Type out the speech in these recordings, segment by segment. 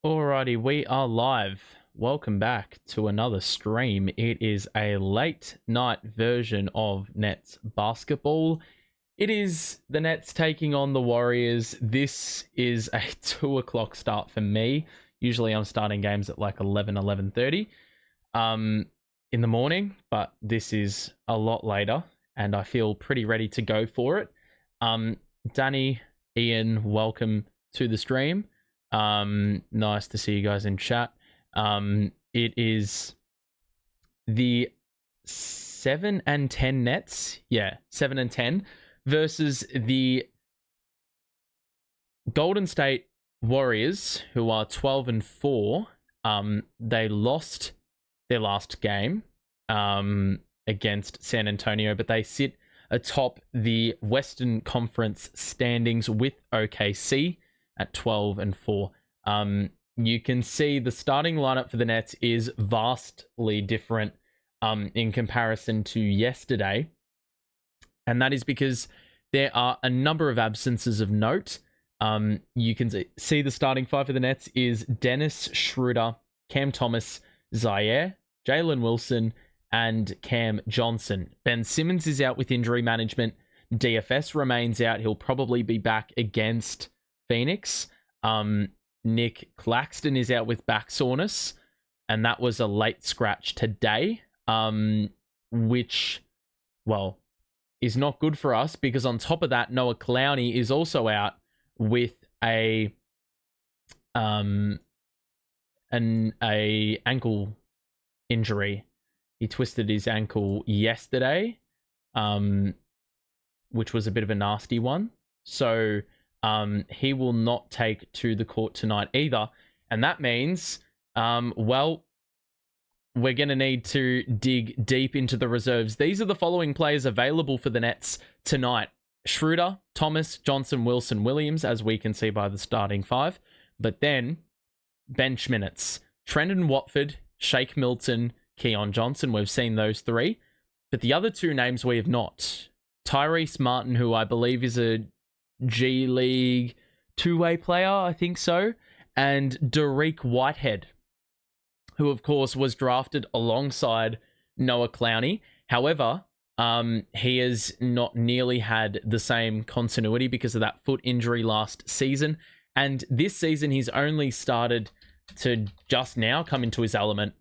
Alrighty, we are live. Welcome back to another stream. It is a late night version of Nets basketball. It is the Nets taking on the Warriors. This is a 2 o'clock start for me. Usually I'm starting games at like 11:30 in the morning, but this is a lot later and I feel pretty ready to go for it. Danny, Ian, welcome to the stream. Nice to see you guys in chat. It is the 7 and 10 Nets. Yeah, 7 and 10 versus the Golden State Warriors, who are 12 and 4. They lost their last game against San Antonio, but they sit atop the Western Conference standings with OKC at 12 and 4. You can see the starting lineup for the Nets is vastly different in comparison to yesterday. And that is because there are a number of absences of note. You can see the starting five for the Nets is Dennis Schroeder, Cam Thomas, Zaire, Jalen Wilson, and Cam Johnson. Ben Simmons is out with injury management. DFS remains out. He'll probably be back against Phoenix. Nick Claxton is out with back soreness, and that was a late scratch today, which, well, is not good for us because on top of that, Noah Clowney is also out with an ankle injury. He twisted his ankle yesterday, which was a bit of a nasty one. So he will not take to the court tonight either. And that means, well, we're going to need to dig deep into the reserves. These are the following players available for the Nets tonight. Schroeder, Thomas, Johnson, Wilson, Williams, as we can see by the starting five. But then, bench minutes. Trendon Watford, Shake Milton, Keon Johnson. We've seen those three. But the other two names we have not. Tyrese Martin, who I believe is a G League two-way player, I think so. And Derek Whitehead, who of course was drafted alongside Noah Clowney. However, he has not nearly had the same continuity because of that foot injury last season. And this season, he's only started to just now come into his element,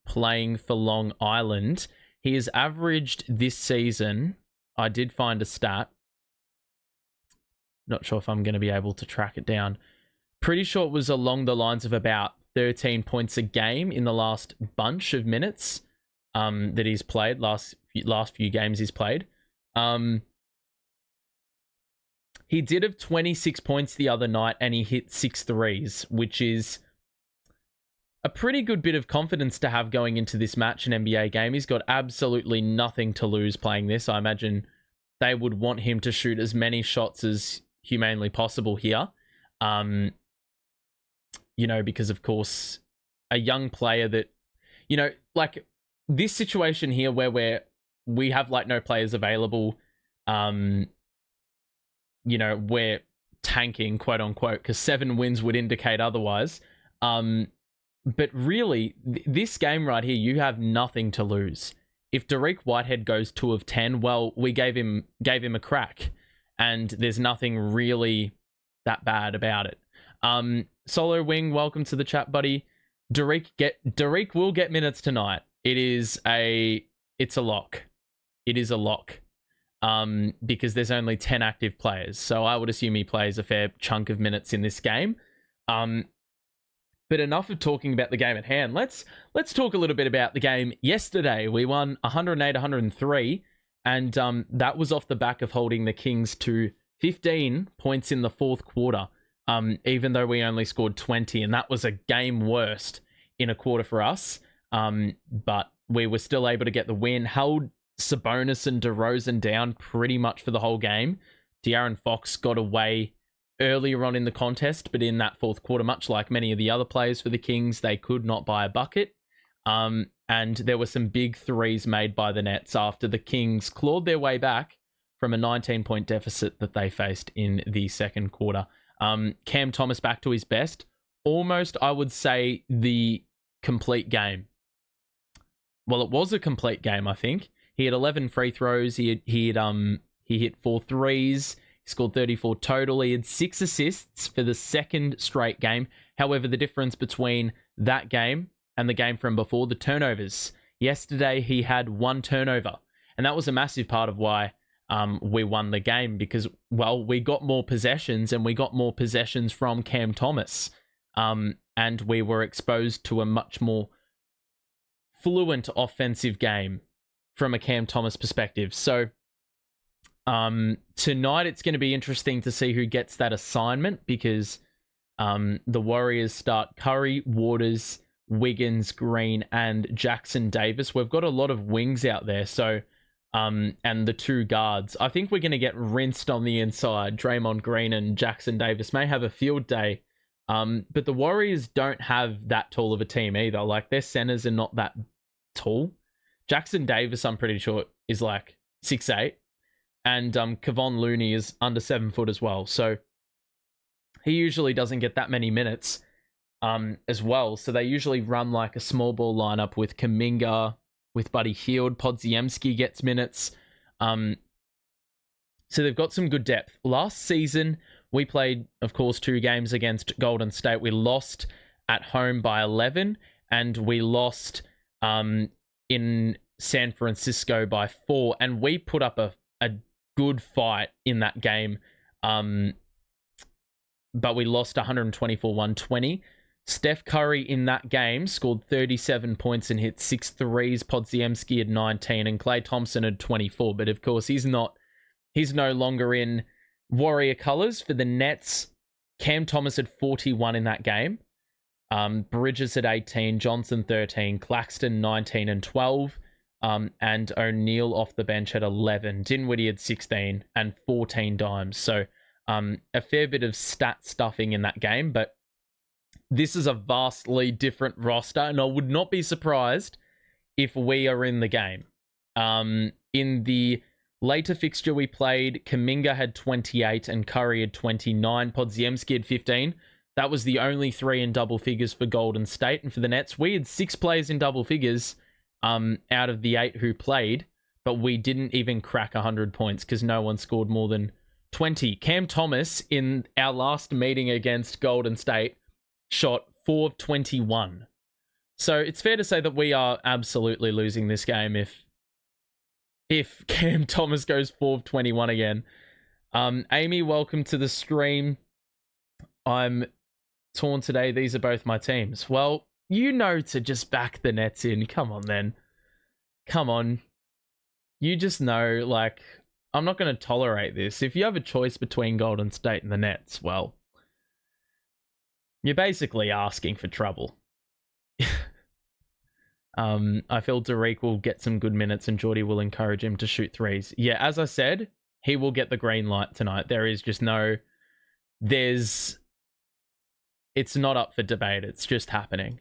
playing for Long Island. He has averaged this season, I did find a stat. Not sure if I'm going to be able to track it down. Pretty sure it was along the lines of about 13 points a game in the last bunch of minutes that he's played, last few games he's played. He did have 26 points the other night and he hit 6 threes, which is a pretty good bit of confidence to have going into this match, an NBA game. He's got absolutely nothing to lose playing this. I imagine they would want him to shoot as many shots as humanly possible here. Because of course, a young player that, like this situation here where we have like no players available, we're tanking, quote unquote, because 7 wins would indicate otherwise. But really, this game right here, you have nothing to lose. If Derek Whitehead goes 2 of 10, well, we gave him a crack, and there's nothing really that bad about it. Solo Wing, welcome to the chat, buddy. Derek will get minutes tonight. It's a lock. It is a lock. Because there's only 10 active players, so I would assume he plays a fair chunk of minutes in this game. But enough of talking about the game at hand. Let's talk a little bit about the game yesterday. We won 108-103, and that was off the back of holding the Kings to 15 points in the fourth quarter, even though we only scored 20, and that was a game worst in a quarter for us. But we were still able to get the win, held Sabonis and DeRozan down pretty much for the whole game. De'Aaron Fox got away earlier on in the contest, but in that fourth quarter, much like many of the other players for the Kings, they could not buy a bucket. And there were some big threes made by the Nets after the Kings clawed their way back from a 19-point deficit that they faced in the second quarter. Cam Thomas back to his best, almost, I would say, the complete game. Well, it was a complete game, I think. He had 11 free throws. He hit 4 threes. He scored 34 total. He had 6 assists for the second straight game. However, the difference between that game and the game from before, the turnovers. Yesterday, he had 1 turnover. And that was a massive part of why we won the game because, well, we got more possessions and we got more possessions from Cam Thomas. And we were exposed to a much more fluent offensive game from a Cam Thomas perspective. So tonight it's going to be interesting to see who gets that assignment because the Warriors start Curry, Waters, Wiggins, Green, and Jackson Davis. We've got a lot of wings out there, so and the 2 guards. I think we're going to get rinsed on the inside. Draymond Green and Jackson Davis may have a field day, but the Warriors don't have that tall of a team either. Like, their centers are not that tall. Jackson Davis, I'm pretty sure, is like 6'8", and Kevon Looney is under 7 foot as well. So he usually doesn't get that many minutes as well. So they usually run like a small ball lineup with Kuminga, with Buddy Hield. Podziemski gets minutes. So they've got some good depth. Last season, we played, of course, 2 games against Golden State. We lost at home by 11, and we lost in San Francisco by 4, and we put up a good fight in that game, but we lost 124-120. Steph Curry in that game scored 37 points and hit 6 threes. Podziemski had 19 and Klay Thompson had 24, but of course he's no longer in Warrior colors. For the Nets, Cam Thomas had 41 in that game. Bridges at 18, Johnson 13, Claxton 19 and 12, and O'Neal off the bench at 11. Dinwiddie had 16 and 14 dimes. So a fair bit of stat stuffing in that game, but this is a vastly different roster, and I would not be surprised if we are in the game. In the later fixture we played, Kuminga had 28 and Curry had 29. Podziemski had 15. That was the only 3 in double figures for Golden State. And for the Nets, we had 6 players in double figures out of the 8 who played, but we didn't even crack 100 points because no one scored more than 20. Cam Thomas, in our last meeting against Golden State, shot 4 of 21. So it's fair to say that we are absolutely losing this game if Cam Thomas goes 4 of 21 again. Amy, welcome to the stream. I'm torn today. These are both my teams. Well, you know to just back the Nets in. Come on, then. Come on. You just know, like, I'm not going to tolerate this. If you have a choice between Golden State and the Nets, well, you're basically asking for trouble. I feel Derek will get some good minutes and Geordie will encourage him to shoot threes. Yeah, as I said, he will get the green light tonight. There is just it's not up for debate. It's just happening.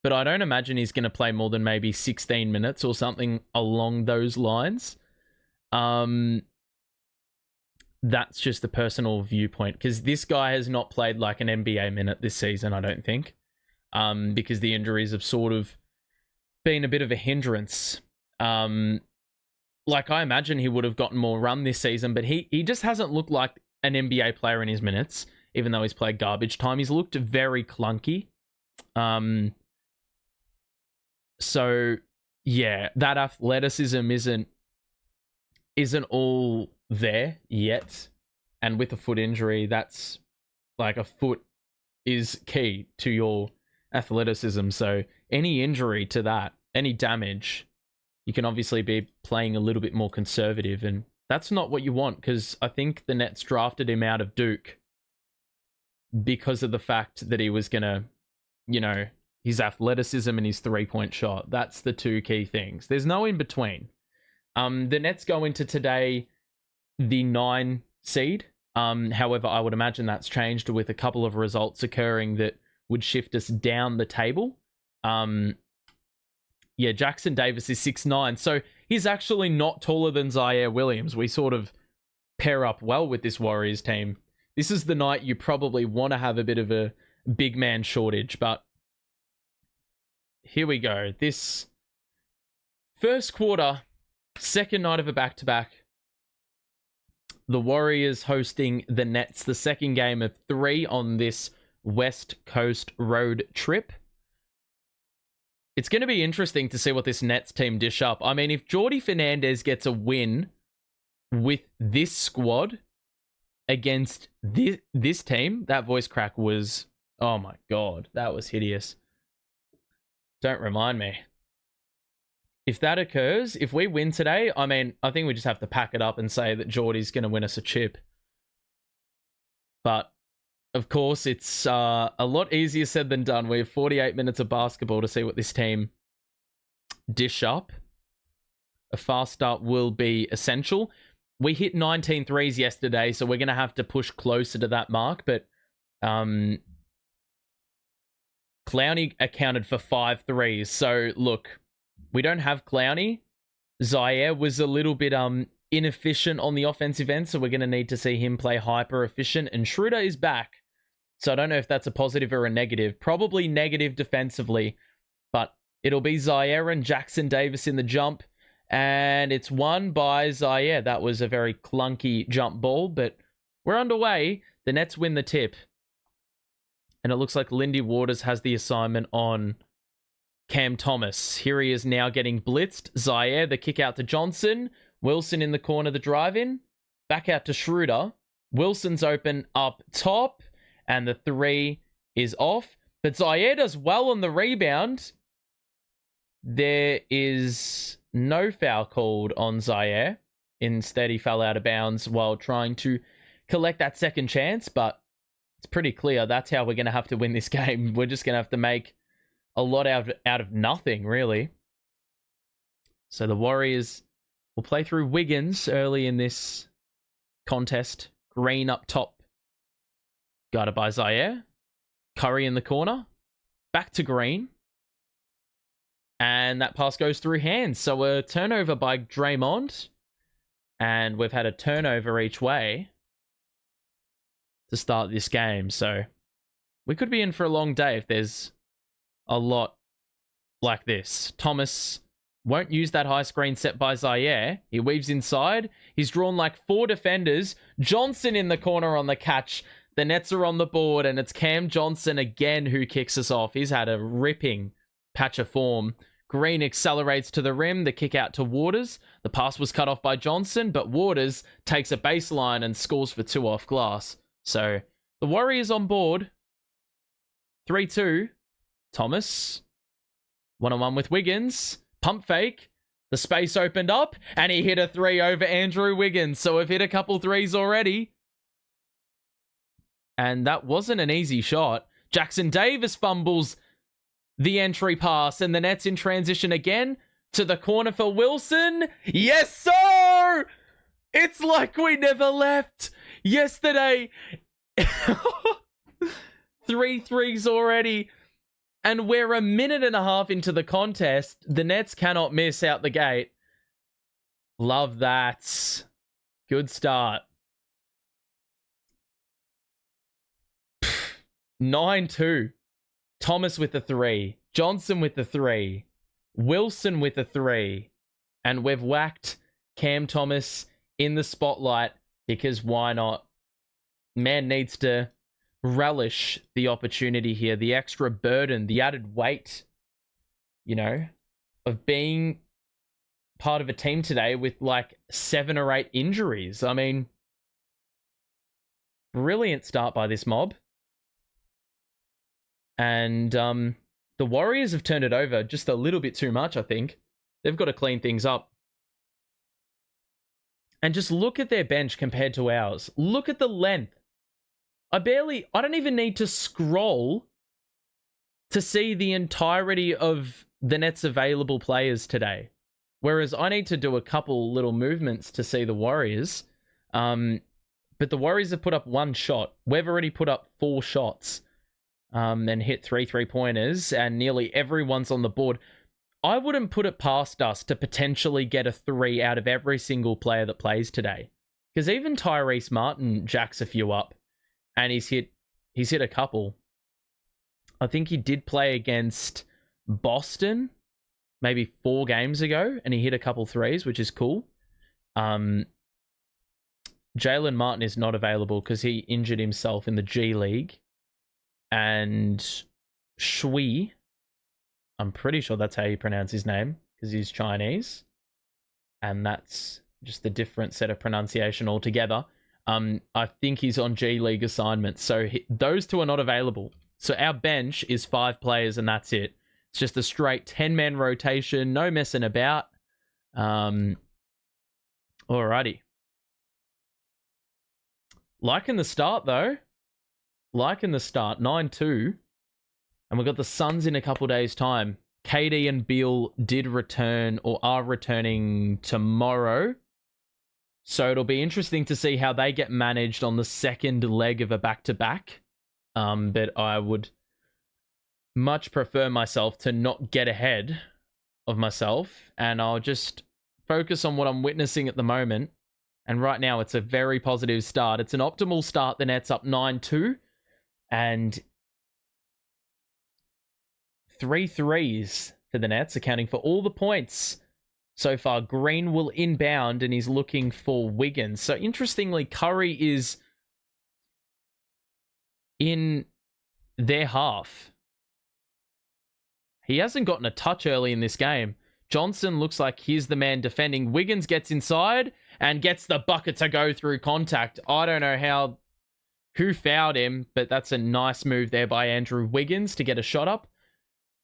But I don't imagine he's going to play more than maybe 16 minutes or something along those lines. That's just a personal viewpoint because this guy has not played like an NBA minute this season, I don't think, because the injuries have sort of been a bit of a hindrance. Like, I imagine he would have gotten more run this season, but he just hasn't looked like an NBA player in his minutes, even though he's played garbage time. He's looked very clunky. So yeah, that athleticism isn't all there yet. And with a foot injury, that's like, a foot is key to your athleticism. So any injury to that, any damage, you can obviously be playing a little bit more conservative, and that's not what you want, because I think the Nets drafted him out of Duke because of the fact that he was going to, his athleticism and his three-point shot. That's the 2 key things. There's no in between. The Nets go into today the 9 seed. However, I would imagine that's changed with a couple of results occurring that would shift us down the table. Yeah, Jackson Davis is 6'9", so he's actually not taller than Zaire Williams. We sort of pair up well with this Warriors team. This is the night you probably want to have a bit of a big man shortage. But here we go. This first quarter, second night of a back-to-back. The Warriors hosting the Nets, the second game of 3 on this West Coast road trip. It's going to be interesting to see what this Nets team dish up. I mean, if Jordi Fernandez gets a win with this squad against this team, that voice crack was, oh my God, that was hideous. Don't remind me. If that occurs, if we win today, I mean, I think we just have to pack it up and say that Jordy's going to win us a chip. But, of course, it's a lot easier said than done. We have 48 minutes of basketball to see what this team dish up. A fast start will be essential. We hit 19 threes yesterday, so we're going to have to push closer to that mark. But Clowney accounted for 5 threes. So, look, we don't have Clowney. Zaire was a little bit inefficient on the offensive end, so we're going to need to see him play hyper efficient. And Schroeder is back, so I don't know if that's a positive or a negative. Probably negative defensively, but it'll be Zaire and Jackson Davis in the jump, and it's won by Zaire. That was a very clunky jump ball, but we're underway. The Nets win the tip, and it looks like Lindy Waters has the assignment on Cam Thomas. Here he is now getting blitzed. Zaire, the kick out to Johnson. Wilson in the corner, the drive in. Back out to Schroeder. Wilson's open up top. And the 3 is off. But Zaire does well on the rebound. There is no foul called on Zaire. Instead, he fell out of bounds while trying to collect that second chance. But it's pretty clear that's how we're going to have to win this game. We're just going to have to make a lot out of nothing, really. So the Warriors will play through Wiggins early in this contest. Green up top. Guarded by Zaire. Curry in the corner. Back to Green. And that pass goes through hands. So a turnover by Draymond. And we've had a turnover each way to start this game. So we could be in for a long day if there's a lot like this. Thomas won't use that high screen set by Zaire. He weaves inside. He's drawn like 4 defenders. Johnson in the corner on the catch. The Nets are on the board, and it's Cam Johnson again who kicks us off. He's had a ripping patch of form. Green accelerates to the rim. The kick out to Waters. The pass was cut off by Johnson, but Waters takes a baseline and scores for 2 off glass. So the Warriors on board. 3-2. Thomas, 1-on-1 with Wiggins, pump fake, the space opened up, and he hit a 3 over Andrew Wiggins. So we've hit a couple threes already. And that wasn't an easy shot. Jackson Davis fumbles the entry pass, and the Nets in transition again to the corner for Wilson. Yes, sir! It's like we never left yesterday. 3 threes already. And we're a minute and a half into the contest. The Nets cannot miss out the gate. Love that. Good start. 9-2. Thomas with the 3. Johnson with the 3. Wilson with the 3. And we've whacked Cam Thomas in the spotlight because why not? Man needs to relish the opportunity here, the extra burden, the added weight, of being part of a team today with like 7 or 8 injuries. I mean, brilliant start by this mob. And the Warriors have turned it over just a little bit too much, I think. They've got to clean things up. And just look at their bench compared to ours. Look at the length. I don't even need to scroll to see the entirety of the Nets' available players today. Whereas I need to do a couple little movements to see the Warriors. But the Warriors have put up 1 shot. We've already put up 4 shots and hit 3 3-pointers, and nearly everyone's on the board. I wouldn't put it past us to potentially get a 3 out of every single player that plays today. Because even Tyrese Martin jacks a few up. And he's hit a couple. I think he did play against Boston maybe 4 games ago, and he hit a couple threes, which is cool. Jalen Martin is not available because he injured himself in the G League. And Shui, I'm pretty sure that's how you pronounce his name because he's Chinese. And that's just a different set of pronunciation altogether. I think he's on G League assignments. So those two are not available. So our bench is 5 players and that's it. It's just a straight 10-man rotation. No messing about. Alrighty. Liking the start, though. Liking the start. 9-2. And we've got the Suns in a couple days' time. KD and Beal did return or are returning tomorrow. So it'll be interesting to see how they get managed on the second leg of a back-to-back. But I would much prefer myself to not get ahead of myself. And I'll just focus on what I'm witnessing at the moment. And right now, it's a very positive start. It's an optimal start. The Nets up 9-2. And 3 threes for the Nets, accounting for all the points so far. Green will inbound, and he's looking for Wiggins. So, interestingly, Curry is in their half. He hasn't gotten a touch early in this game. Johnson looks like he's the man defending. Wiggins gets inside and gets the bucket to go through contact. I don't know who fouled him, but that's a nice move there by Andrew Wiggins to get a shot up.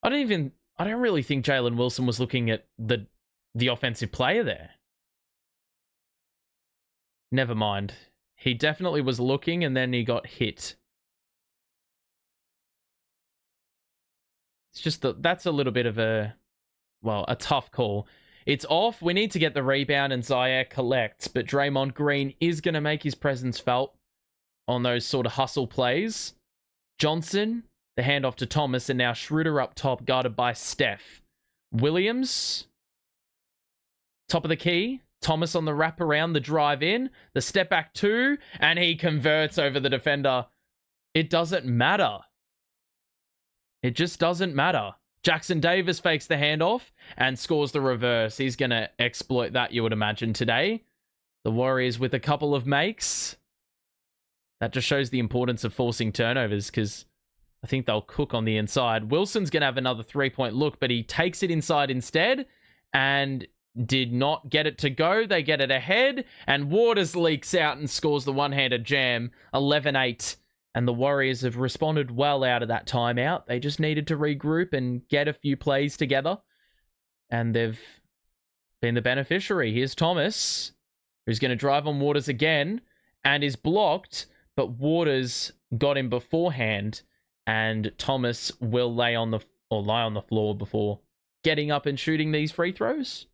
I don't really think Jalen Wilson was looking at the offensive player there. Never mind. He definitely was looking and then he got hit. It's just that's a little bit of a tough call. It's off. We need to get the rebound and Zaire collects, but Draymond Green is going to make his presence felt on those sort of hustle plays. Johnson, the handoff to Thomas, and now Schroeder up top, guarded by Steph. Williams, top of the key. Thomas on the wraparound, the drive in, the step back 2, and he converts over the defender. It doesn't matter. It just doesn't matter. Jackson Davis fakes the handoff and scores the reverse. He's going to exploit that, you would imagine, today. The Warriors with a couple of makes. That just shows the importance of forcing turnovers because I think they'll cook on the inside. Wilson's going to have another 3-point look, but he takes it inside instead and did not get it to go. They get it ahead, and Waters leaks out and scores the one-handed jam. 11-8. And the Warriors have responded well out of that timeout. They just needed to regroup and get a few plays together. And they've been the beneficiary. Here's Thomas, who's going to drive on Waters again and is blocked, but Waters got him beforehand, and Thomas will lie on the floor before getting up and shooting these free throws.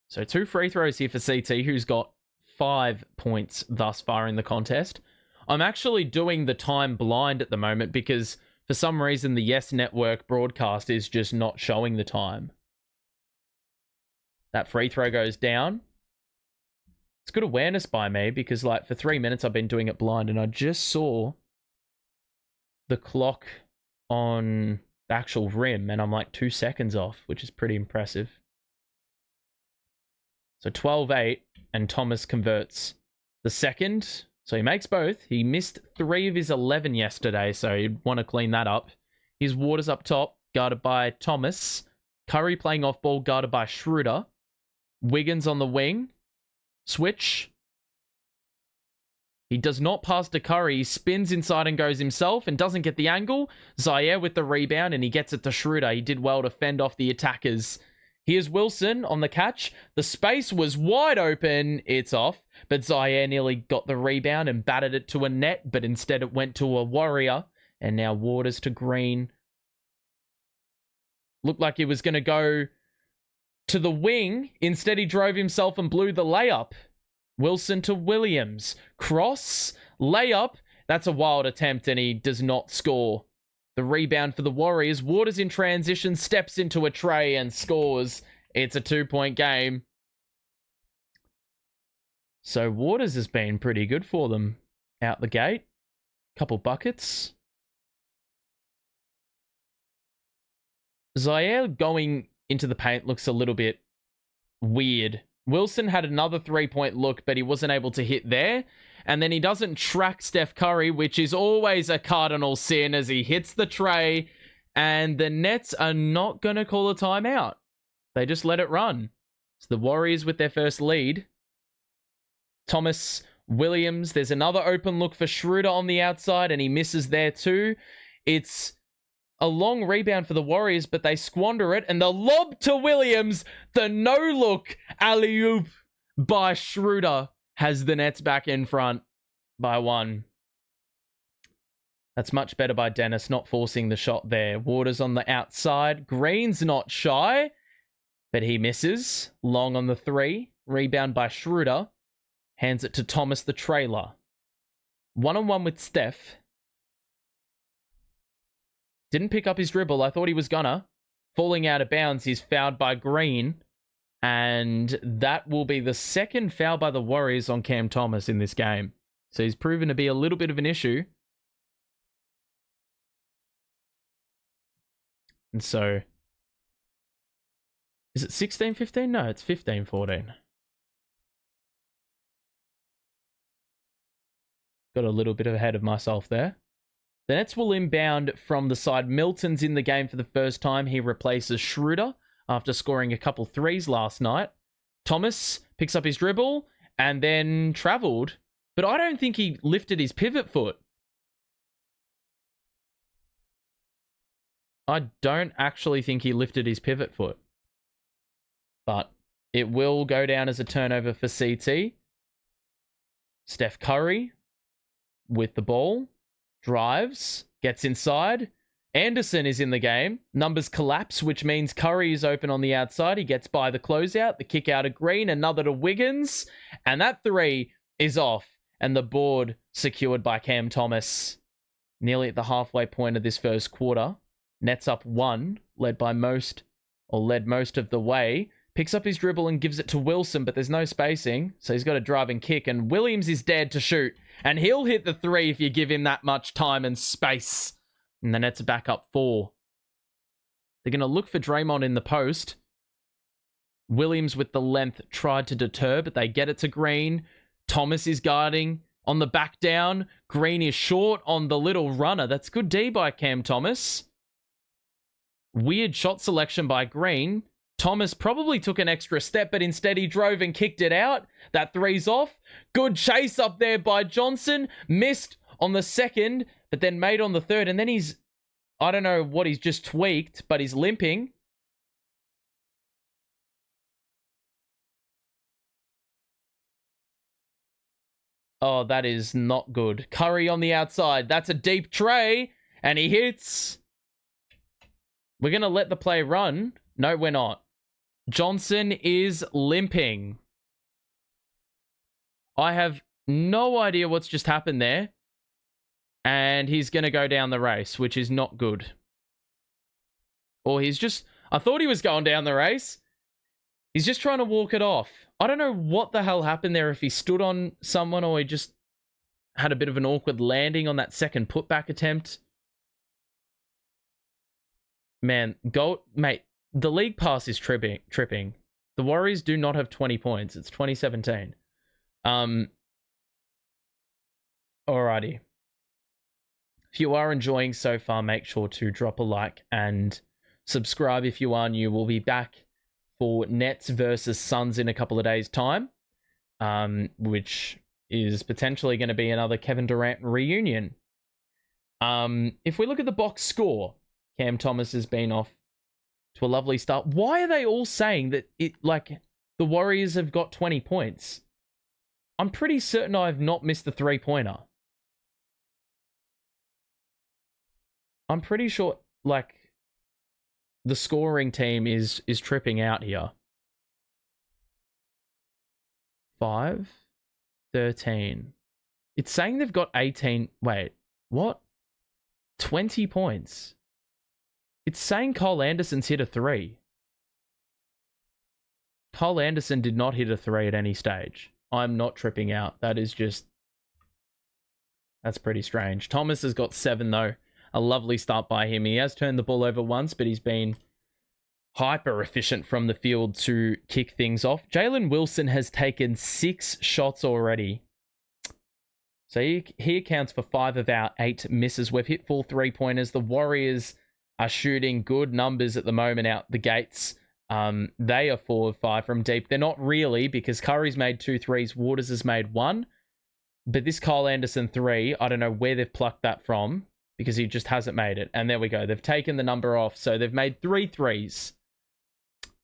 So 2 free throws here for CT, who's got 5 points thus far in the contest. I'm actually doing the time blind at the moment because for some reason the Yes Network broadcast is just not showing the time. That free throw goes down. It's good awareness by me because for 3 minutes I've been doing it blind and I just saw the clock on the actual rim and I'm 2 seconds off, which is pretty impressive. So 12-8, and Thomas converts the second. So he makes both. He missed 3 of his 11 yesterday, so you'd want to clean that up. Here's Waters up top, guarded by Thomas. Curry playing off ball, guarded by Schroeder. Wiggins on the wing. Switch. He does not pass to Curry. He spins inside and goes himself and doesn't get the angle. Zaire with the rebound, and he gets it to Schroeder. He did well to fend off the attackers. Here's Wilson on the catch. The space was wide open. It's off. But Zaire nearly got the rebound and batted it to a net. But instead it went to a Warrior. And now Waters to Green. Looked like he was going to go to the wing. Instead he drove himself and blew the layup. Wilson to Williams. Cross. Layup. That's a wild attempt and he does not score. The rebound for the Warriors. Waters in transition, steps into a tray and scores. It's a 2-point game. So Waters has been pretty good for them out the gate. Couple buckets. Zaire going into the paint looks a little bit weird. Wilson had another 3-point look, but he wasn't able to hit there. And then he doesn't track Steph Curry, which is always a cardinal sin, as he hits the tray. And the Nets are not going to call a timeout. They just let it run. So the Warriors with their first lead. Thomas Williams. There's another open look for Schroeder on the outside, and he misses there too. It's a long rebound for the Warriors, but they squander it. And the lob to Williams, the no-look alley-oop by Schroeder, has the Nets back in front by 1. That's much better by Dennis, not forcing the shot there. Waters on the outside. Green's not shy, but he misses. Long on the 3. Rebound by Schroeder. Hands it to Thomas, the trailer. 1-on-1 with Steph. Didn't pick up his dribble. I thought he was gonna. Falling out of bounds, he's fouled by Green. And that will be the second foul by the Warriors on Cam Thomas in this game. So he's proven to be a little bit of an issue. And so, is it 16-15? No, it's 15-14. Got a little bit ahead of myself there. The Nets will inbound from the side. Milton's in the game for the first time. He replaces Schroeder after scoring a couple threes last night. Thomas picks up his dribble and then traveled, but I don't think he lifted his pivot foot. I don't actually think he lifted his pivot foot. But it will go down as a turnover for CT. Steph Curry with the ball. Drives. Gets inside. Anderson is in the game. Numbers collapse, which means Curry is open on the outside. He gets by the closeout. The kick out of Green. Another to Wiggins. And that 3 is off. And the board secured by Cam Thomas. Nearly at the halfway point of this first quarter. Nets up 1, led most of the way. Picks up his dribble and gives it to Wilson, but there's no spacing, so he's got a driving kick, and Williams is dared to shoot, and he'll hit the 3 if you give him that much time and space. And the Nets are back up 4. They're going to look for Draymond in the post. Williams with the length tried to deter, but they get it to Green. Thomas is guarding on the back down. Green is short on the little runner. That's good D by Cam Thomas. Weird shot selection by Green. Thomas probably took an extra step, but instead he drove and kicked it out. That 3's off. Good chase up there by Johnson. Missed on the second, but then made on the third. And then I don't know what he's just tweaked, but he's limping. Oh, that is not good. Curry on the outside. That's a deep tray, and he hits. We're going to let the play run. No, we're not. Johnson is limping. I have no idea what's just happened there. And he's going to go down the race, which is not good. Or I thought he was going down the race. He's just trying to walk it off. I don't know what the hell happened there, if he stood on someone or he just had a bit of an awkward landing on that second putback attempt. Man, mate, the league pass is tripping. The Warriors do not have 20 points. It's 2017. Alrighty. If you are enjoying so far, make sure to drop a like and subscribe if you are new. We'll be back for Nets versus Suns in a couple of days' time, which is potentially going to be another Kevin Durant reunion. If we look at the box score, Cam Thomas has been off to a lovely start. Why are they all saying that the Warriors have got 20 points? I'm pretty certain I've not missed the 3-pointer. I'm pretty sure, the scoring team is tripping out here. 5, 13. It's saying they've got 18. Wait, what? 20 points. It's saying Cole Anderson's hit a 3. Cole Anderson did not hit a 3 at any stage. I'm not tripping out. That is just... That's pretty strange. Thomas has got 7, though. A lovely start by him. He has turned the ball over once, but he's been hyper efficient from the field to kick things off. Jalen Wilson has taken 6 shots already. So he accounts for 5 of our 8 misses. We've hit full 3-pointers. The Warriors are shooting good numbers at the moment out the gates. They are 4 of 5 from deep. They're not really, because Curry's made 2 threes. Waters has made 1. But this Kyle Anderson 3, I don't know where they've plucked that from, because he just hasn't made it. And there we go. They've taken the number off. So they've made 3 threes.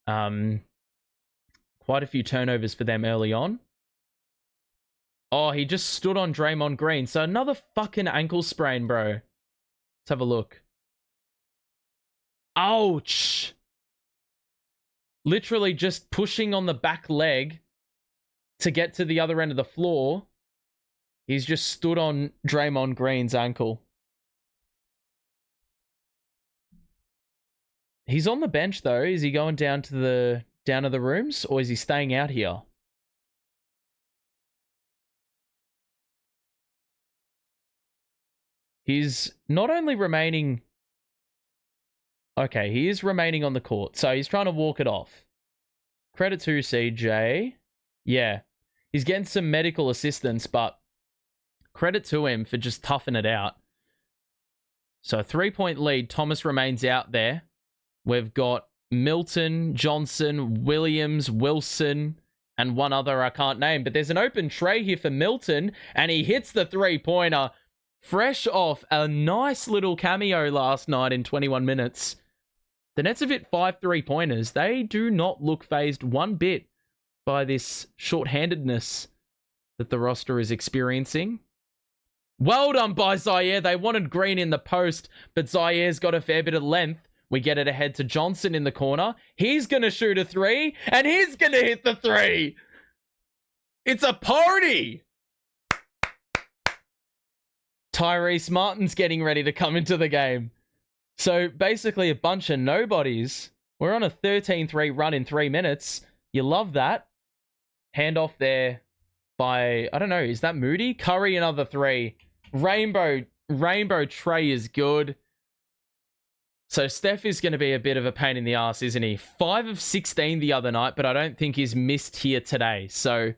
Quite a few turnovers for them early on. Oh, he just stood on Draymond Green. So another fucking ankle sprain, bro. Let's have a look. Ouch. Literally just pushing on the back leg to get to the other end of the floor. He's just stood on Draymond Green's ankle. He's on the bench, though. Is he going down to the rooms, or is he staying out here? He's not only remaining... Okay, he is remaining on the court, so he's trying to walk it off. Credit to CJ. Yeah, he's getting some medical assistance, but credit to him for just toughing it out. So a 3-point lead. Thomas remains out there. We've got Milton, Johnson, Williams, Wilson, and one other I can't name. But there's an open tray here for Milton, and he hits the 3-pointer. Fresh off a nice little cameo last night in 21 minutes. The Nets have hit 5 3-pointers. They do not look phased one bit by this shorthandedness that the roster is experiencing. Well done by Zaire. They wanted Green in the post, but Zaire's got a fair bit of length. We get it ahead to Johnson in the corner. He's going to shoot a 3, and he's going to hit the 3. It's a party. Tyrese Martin's getting ready to come into the game. So basically a bunch of nobodies. We're on a 13-3 run in 3 minutes. You love that. Handoff there by, I don't know, is that Moody? Curry, another 3. Rainbow tray is good. So Steph is going to be a bit of a pain in the ass, isn't he? 5 of 16 the other night, but I don't think he's missed here today. So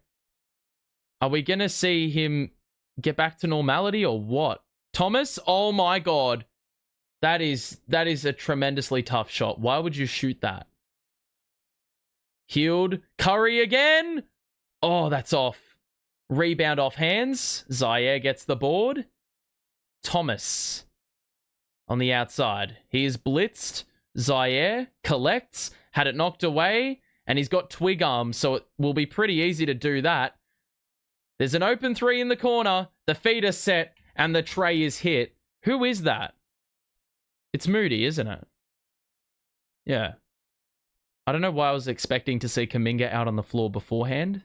are we going to see him get back to normality or what? Thomas, oh my God. That is a tremendously tough shot. Why would you shoot that? Healed. Curry again. Oh, that's off. Rebound off hands. Zaire gets the board. Thomas on the outside. He is blitzed. Zaire collects. Had it knocked away. And he's got twig arms, so it will be pretty easy to do that. There's an open 3 in the corner. The feet are set, and the tray is hit. Who is that? It's Moody, isn't it? Yeah. I don't know why I was expecting to see Kuminga out on the floor beforehand.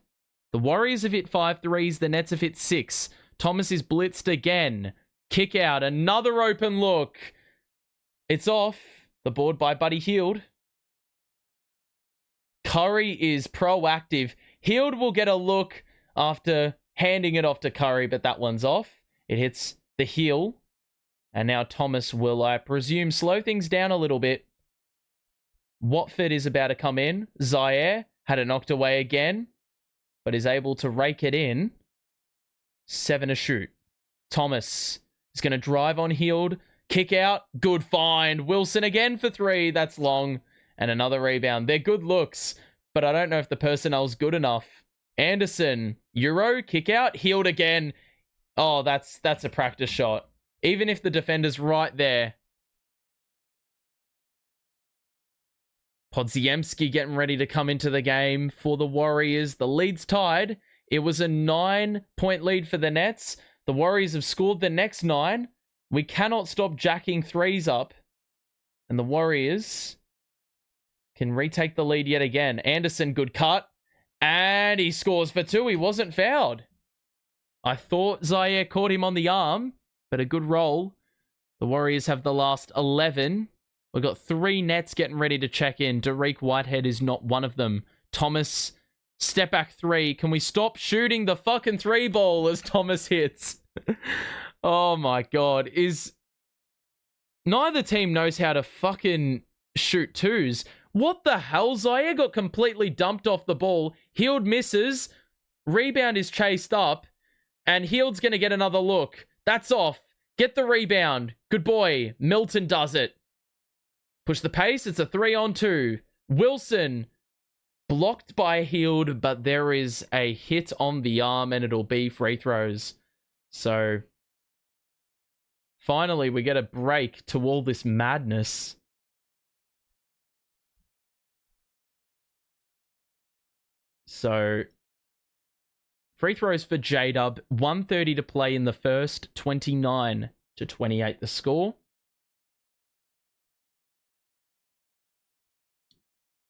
The Warriors have hit 5 threes. The Nets have hit 6. Thomas is blitzed again. Kick out. Another open look. It's off. The board by Buddy Hield. Curry is proactive. Hield will get a look after handing it off to Curry, but that one's off. It hits the heel. And now Thomas will, I presume, slow things down a little bit. Watford is about to come in. Zaire had it knocked away again, but is able to rake it in. 7 to shoot. Thomas is going to drive on Hield. Kick out. Good find. Wilson again for 3. That's long. And another rebound. They're good looks, but I don't know if the personnel's good enough. Anderson. Euro. Kick out. Hield again. Oh, that's a practice shot. Even if the defender's right there. Podziemski getting ready to come into the game for the Warriors. The lead's tied. It was a 9-point lead for the Nets. The Warriors have scored the next 9. We cannot stop jacking 3s up. And the Warriors can retake the lead yet again. Anderson, good cut. And he scores for 2. He wasn't fouled. I thought Zaire caught him on the arm, but a good roll. The Warriors have the last 11. We've got 3 Nets getting ready to check in. Derek Whitehead is not one of them. Thomas Step back three. Can we stop shooting the fucking three ball as Thomas hits? Oh my God. Neither team knows how to fucking shoot twos. What the hell? Zaire got completely dumped off the ball. Heald misses. Rebound is chased up. And Heald's going to get another look. That's off. Get the rebound. Good boy. Milton does it. Push the pace. It's a 3-on-2. Wilson. Blocked by Heald, but there is a hit on the arm and it'll be free throws. So, finally, we get a break to all this madness. So, free throws for J-Dub. 1:30 to play in the first. 29-28 the score.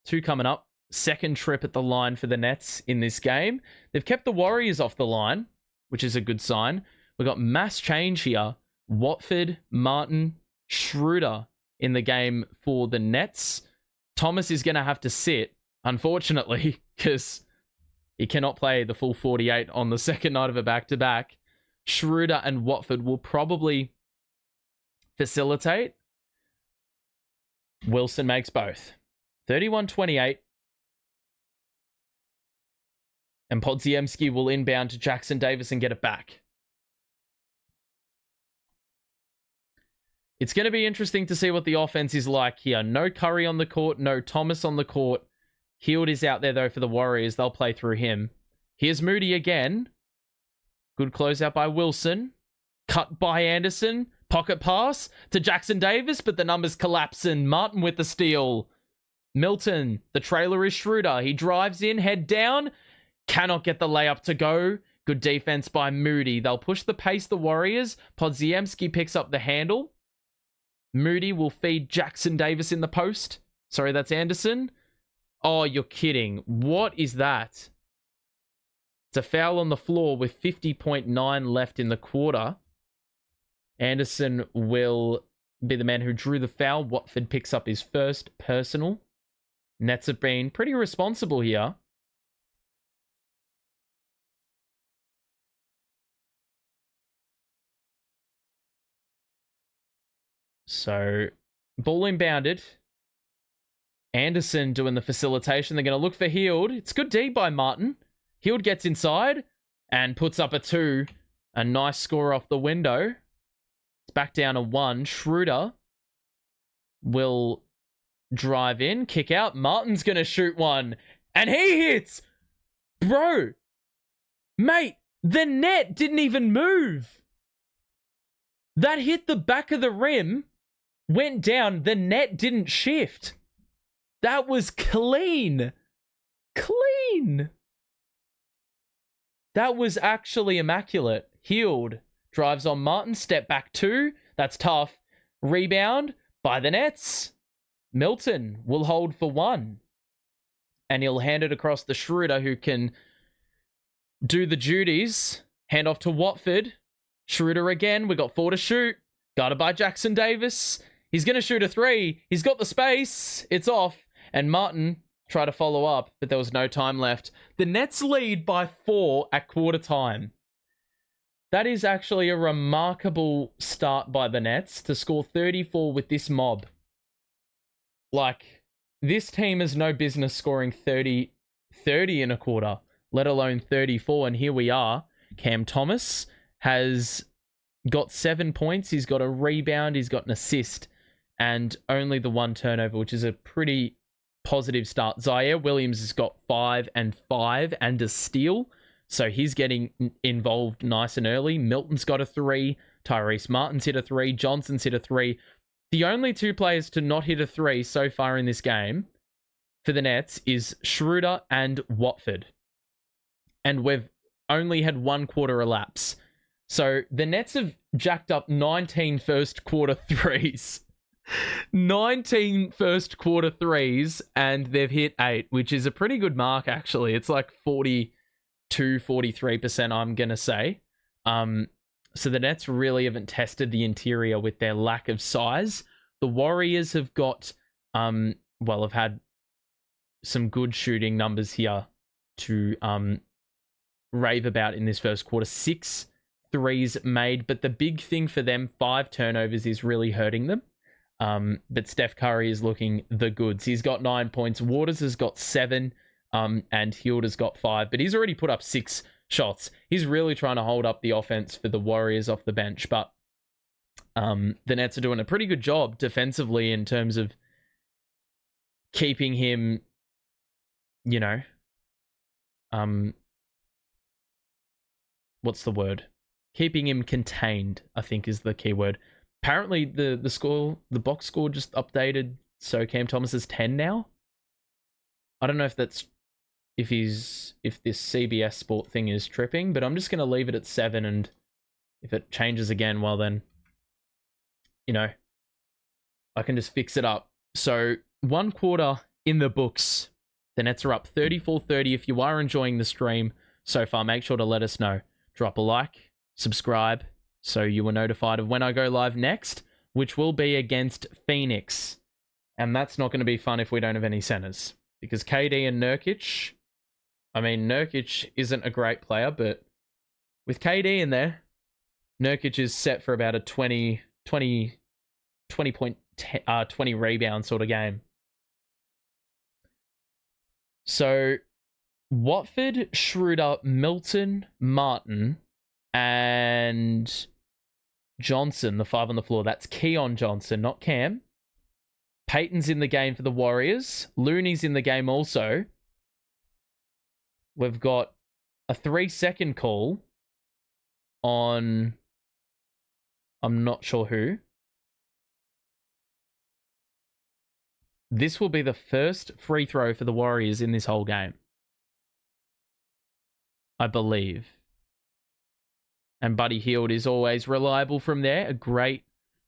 2 coming up. Second trip at the line for the Nets in this game. They've kept the Warriors off the line, which is a good sign. We've got mass change here. Watford, Martin, Schroeder in the game for the Nets. Thomas is going to have to sit, unfortunately, because he cannot play the full 48 on the second night of a back-to-back. Schroeder and Watford will probably facilitate. Wilson makes both. 31-28. And Podziemski will inbound to Jackson Davis and get it back. It's going to be interesting to see what the offense is like here. No Curry on the court, no Thomas on the court. Heald is out there, though, for the Warriors. They'll play through him. Here's Moody again. Good closeout by Wilson. Cut by Anderson. Pocket pass to Jackson Davis, but the numbers collapse and Martin with the steal. Milton, the trailer is Schroeder. He drives in, head down. Cannot get the layup to go. Good defense by Moody. They'll push the pace, the Warriors. Podziemski picks up the handle. Moody will feed Jackson Davis in the post. Sorry, that's Anderson. Oh, you're kidding. What is that? It's a foul on the floor with 50.9 left in the quarter. Anderson will be the man who drew the foul. Watford picks up his first personal. Nets have been pretty responsible here. So, ball inbounded. Anderson doing the facilitation. They're going to look for Heald. It's good D by Martin. Heald gets inside and puts up a 2. A nice score off the window. It's back down to 1. Schroeder will drive in, kick out. Martin's going to shoot one. And he hits! Bro! Mate, the net didn't even move. That hit the back of the rim, went down, the net didn't shift. That was clean. Clean. That was actually immaculate. Heald drives on Martin, step back 2. That's tough. Rebound by the Nets. Milton will hold for 1. And he'll hand it across to Schroeder, who can do the duties. Hand off to Watford. Schroeder again. We got 4 to shoot. Guarded by Jackson Davis. He's going to shoot a 3. He's got the space. It's off. And Martin tried to follow up, but there was no time left. The Nets lead by 4 at quarter time. That is actually a remarkable start by the Nets to score 34 with this mob. Like, this team has no business scoring 30 in a quarter, let alone 34. And here we are. Cam Thomas has got 7 points. He's got a rebound. He's got an assist and only the 1 turnover, which is a pretty positive start. Zaire Williams has got 5 and 5 and a steal. So he's getting involved nice and early. Milton's got a 3. Tyrese Martin's hit a 3. Johnson's hit a 3. The only 2 players to not hit a 3 so far in this game for the Nets is Schroeder and Watford. And we've only had 1 quarter elapse. So the Nets have jacked up 19 first quarter threes. 19 first quarter threes, and they've hit 8, which is a pretty good mark, actually. It's like 43%, I'm going to say. So the Nets really haven't tested the interior with their lack of size. The Warriors have got, have had some good shooting numbers here. to rave about in this first quarter. 6 threes made, but the big thing for them, 5 turnovers is really hurting them. But Steph Curry is looking the goods. He's got 9 points. Waters has got 7, and Hield has got 5, but he's already put up 6 shots. He's really trying to hold up the offense for the Warriors off the bench, but the Nets are doing a pretty good job defensively in terms of keeping him, you know, what's the word? Keeping him contained, I think is the key word. Apparently the box score just updated, so Cam Thomas is 10 now. I don't know if this CBS Sport thing is tripping, but I'm just going to leave it at 7, and if it changes again, well then, you know, I can just fix it up. So 1 quarter in the books. The Nets are up 34-30. If you are enjoying the stream so far, make sure to let us know. Drop a like, subscribe, so you are notified of when I go live next, which will be against Phoenix. And that's not going to be fun if we don't have any centers. Because KD and Nurkic, I mean, Nurkic isn't a great player, but with KD in there, Nurkic is set for about a 20 rebound sort of game. So, Watford, Schroeder, Milton, Martin, and Johnson, the 5 on the floor. That's Keon Johnson, not Cam. Peyton's in the game for the Warriors. Looney's in the game also. We've got a 3-second call on, I'm not sure who. This will be the first free throw for the Warriors in this whole game, I believe. And Buddy Hield is always reliable from there. A great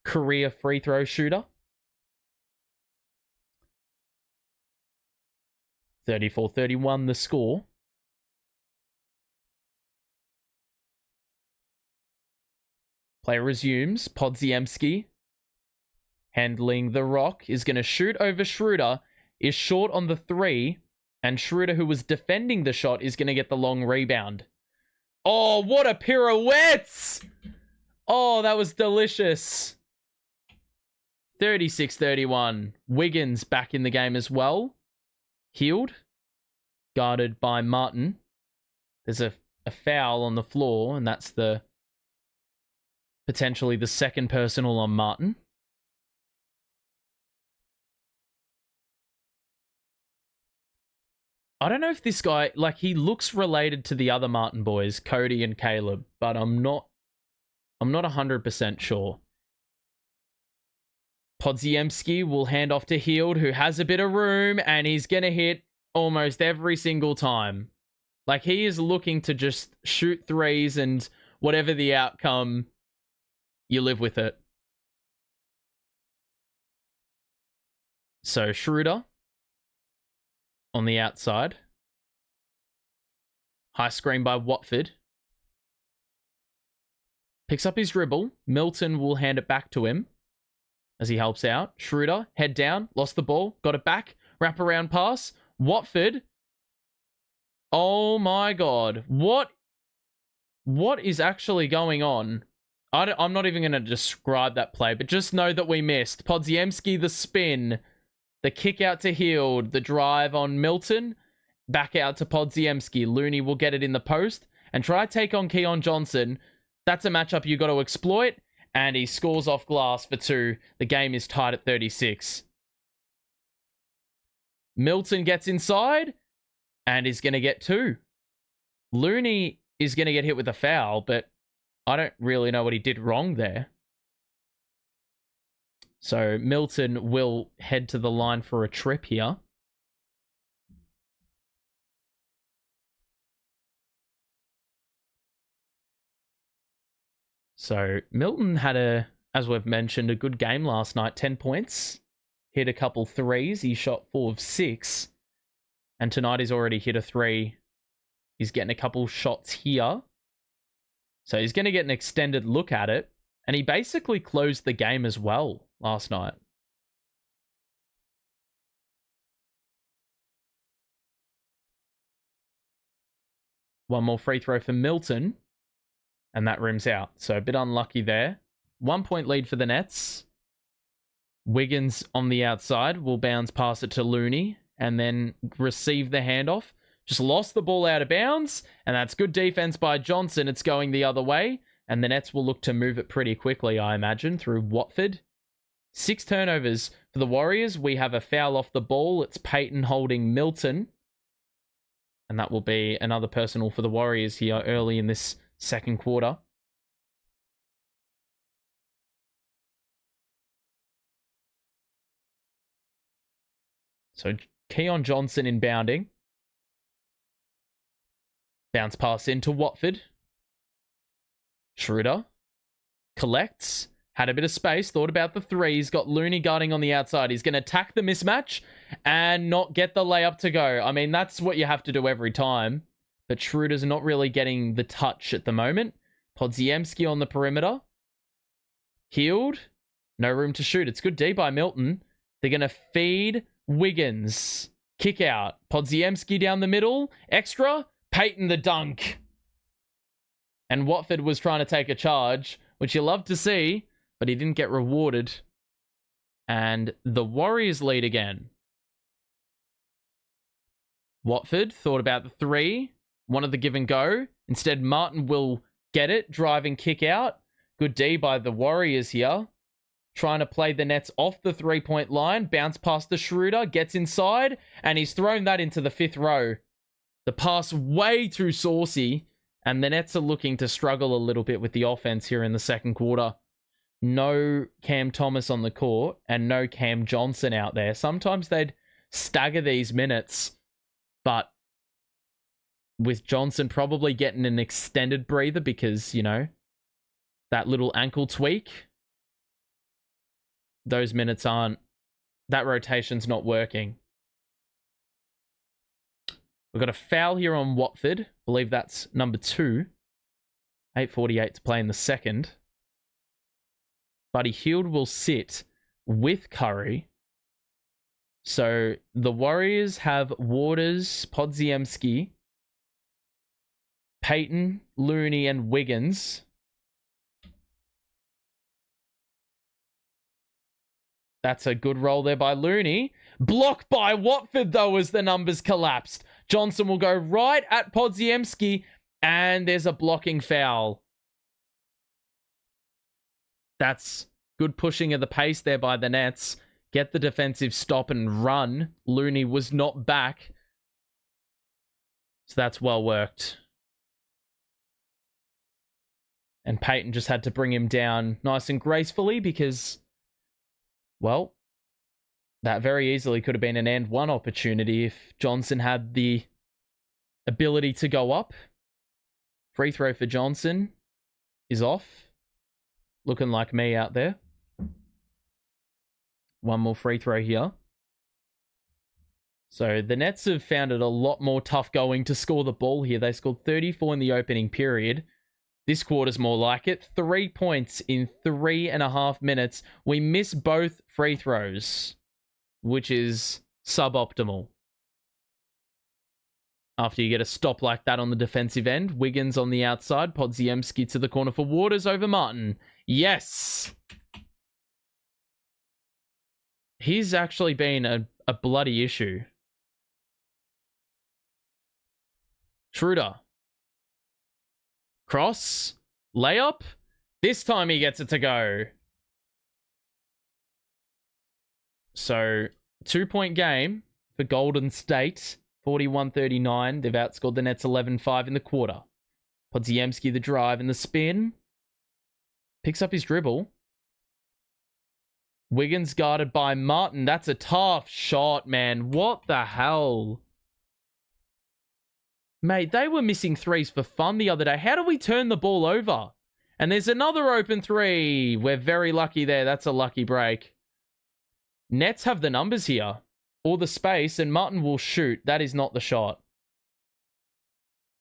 career free throw shooter. 34-31 the score. Play resumes. Podziemski handling the rock is going to shoot over Schroeder. Is short on the 3. And Schroeder, who was defending the shot, is going to get the long rebound. Oh, what a pirouette! Oh, that was delicious. 36-31. Wiggins back in the game as well. Hield, guarded by Martin. There's a foul on the floor, and that's potentially the second personal on Martin. I don't know if this guy, like, he looks related to the other Martin boys, Cody and Caleb, but I'm not 100% sure. Podziemski will hand off to Hield, who has a bit of room, and he's going to hit almost every single time. Like, he is looking to just shoot threes, and whatever the outcome, you live with it. So, Schroeder on the outside. High screen by Watford. Picks up his dribble. Milton will hand it back to him as he helps out. Schroeder, head down, lost the ball, got it back, wrap around pass. Watford. Oh my God. What is actually going on? I'm not even going to describe that play, but just know that we missed. Podziemski, the spin. The kick out to Hield. The drive on Milton. Back out to Podziemski. Looney will get it in the post and try to take on Keon Johnson. That's a matchup you got to exploit. And he scores off glass for 2. The game is tied at 36. Milton gets inside and is going to get 2. Looney is going to get hit with a foul, but I don't really know what he did wrong there. So Milton will head to the line for a trip here. So Milton had as we've mentioned, a good game last night. 10 points. Hit a couple threes. He shot 4 of 6. And tonight he's already hit a 3. He's getting a couple shots here. So he's going to get an extended look at it. And he basically closed the game as well last night. One more free throw for Milton. And that rims out. So a bit unlucky there. 1 point lead for the Nets. Wiggins on the outside will bounce past it to Looney and then receive the handoff. Just lost the ball out of bounds, and that's good defense by Johnson. It's going the other way, and the Nets will look to move it pretty quickly, I imagine, through Watford. 6 turnovers for the Warriors. We have a foul off the ball. It's Peyton holding Milton, and that will be another personal for the Warriors here early in this second quarter. So Keon Johnson inbounding. Bounce pass into Watford. Schroeder collects. Had a bit of space. Thought about the three. He's got Looney guarding on the outside. He's going to attack the mismatch and not get the layup to go. I mean, that's what you have to do every time. But Schroeder's not really getting the touch at the moment. Podziemski on the perimeter. Healed. No room to shoot. It's good D by Milton. They're going to feed Wiggins. Kick out. Podziemski down the middle. Extra. Peyton the dunk. And Watford was trying to take a charge, which you love to see, but he didn't get rewarded. And the Warriors lead again. Watford thought about the three, wanted the give and go. Instead, Martin will get it, driving kick out. Good D by the Warriors here. Trying to play the Nets off the three-point line. Bounce past the Schroeder, gets inside, and he's thrown that into the fifth row. The pass way too saucy, and the Nets are looking to struggle a little bit with the offense here in the second quarter. No Cam Thomas on the court, and no Cam Johnson out there. Sometimes they'd stagger these minutes, but with Johnson probably getting an extended breather because, you know, that little ankle tweak, those minutes aren't, that rotation's not working. We've got a foul here on Watford. I believe that's number 2. 8:48 to play in the second. Buddy Hield will sit with Curry. So the Warriors have Waters, Podziemski, Peyton, Looney, and Wiggins. That's a good roll there by Looney. Blocked by Watford, though, as the numbers collapsed. Johnson will go right at Podziemski, and there's a blocking foul. That's good pushing of the pace there by the Nets. Get the defensive stop and run. Looney was not back. So that's well worked. And Peyton just had to bring him down nice and gracefully because, well, that very easily could have been an and one opportunity if Johnson had the ability to go up. Free throw for Johnson is off. Looking like me out there. One more free throw here. So the Nets have found it a lot more tough going to score the ball here. They scored 34 in the opening period. This quarter's more like it. 3 points in 3.5 minutes. We miss both free throws, which is suboptimal. After you get a stop like that on the defensive end, Wiggins on the outside, Podziemski to the corner for Waters over Martin. Yes! He's actually been a bloody issue. Schroeder. Cross. Layup. This time he gets it to go. So, 2-point game for Golden State. 41-39. They've outscored the Nets 11-5 in the quarter. Podziemski the drive and the spin. Picks up his dribble. Wiggins guarded by Martin. That's a tough shot, man. What the hell? Mate, they were missing threes for fun the other day. How do we turn the ball over? And there's another open three. We're very lucky there. That's a lucky break. Nets have the numbers here. Or the space, and Martin will shoot. That is not the shot.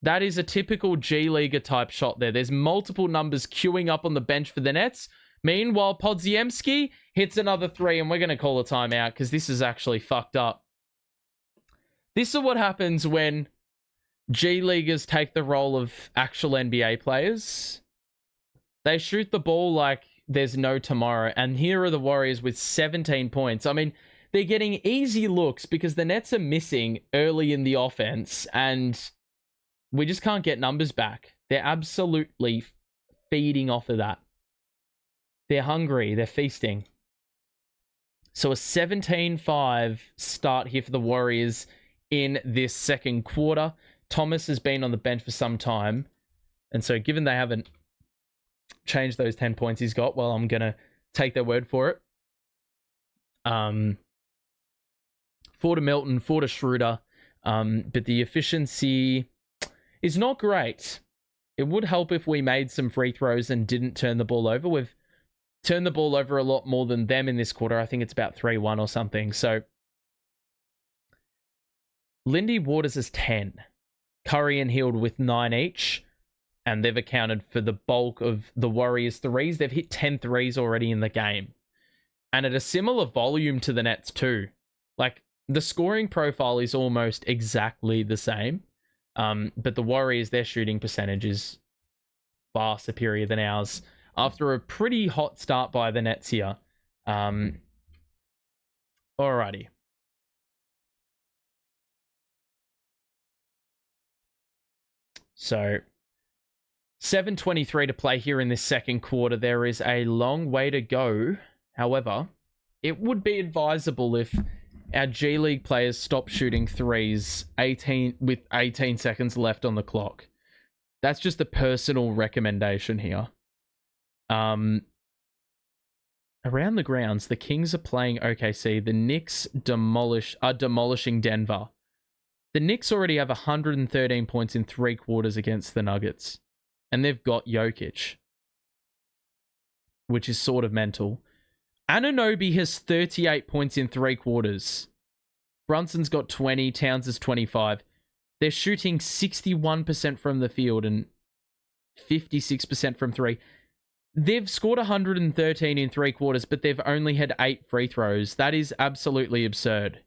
That is a typical G-Leaguer type shot there. There's multiple numbers queuing up on the bench for the Nets. Meanwhile, Podziemski hits another three, and we're going to call a timeout because this is actually fucked up. This is what happens when G Leaguers take the role of actual NBA players. They shoot the ball like there's no tomorrow. And here are the Warriors with 17 points. I mean, they're getting easy looks because the Nets are missing early in the offense and we just can't get numbers back. They're absolutely feeding off of that. They're hungry. They're feasting. So a 17-5 start here for the Warriors in this second quarter. Thomas has been on the bench for some time. And so given they haven't changed those 10 points he's got, well, I'm going to take their word for it. 4 to Milton, 4 to Schroeder. But the efficiency is not great. It would help if we made some free throws and didn't turn the ball over. We've turned the ball over a lot more than them in this quarter. I think it's about 3-1 or something. So Lindy Waters is 10. Curry and Hield with 9 each. And they've accounted for the bulk of the Warriors' threes. They've hit 10 threes already in the game. And at a similar volume to the Nets too. Like, the scoring profile is almost exactly the same. But the Warriors, their shooting percentage is far superior than ours. After a pretty hot start by the Nets here. Alrighty. So 7:23 to play here in this second quarter. There is a long way to go. However, it would be advisable if our G League players stop shooting threes with 18 seconds left on the clock. That's just a personal recommendation here. Around the grounds, the Kings are playing OKC. The Knicks are demolishing Denver. The Knicks already have 113 points in 3 quarters against the Nuggets. And they've got Jokic, which is sort of mental. Anunoby has 38 points in 3 quarters. Brunson's got 20. Towns is 25. They're shooting 61% from the field and 56% from 3. They've scored 113 in 3 quarters, but they've only had 8 free throws. That is absolutely absurd.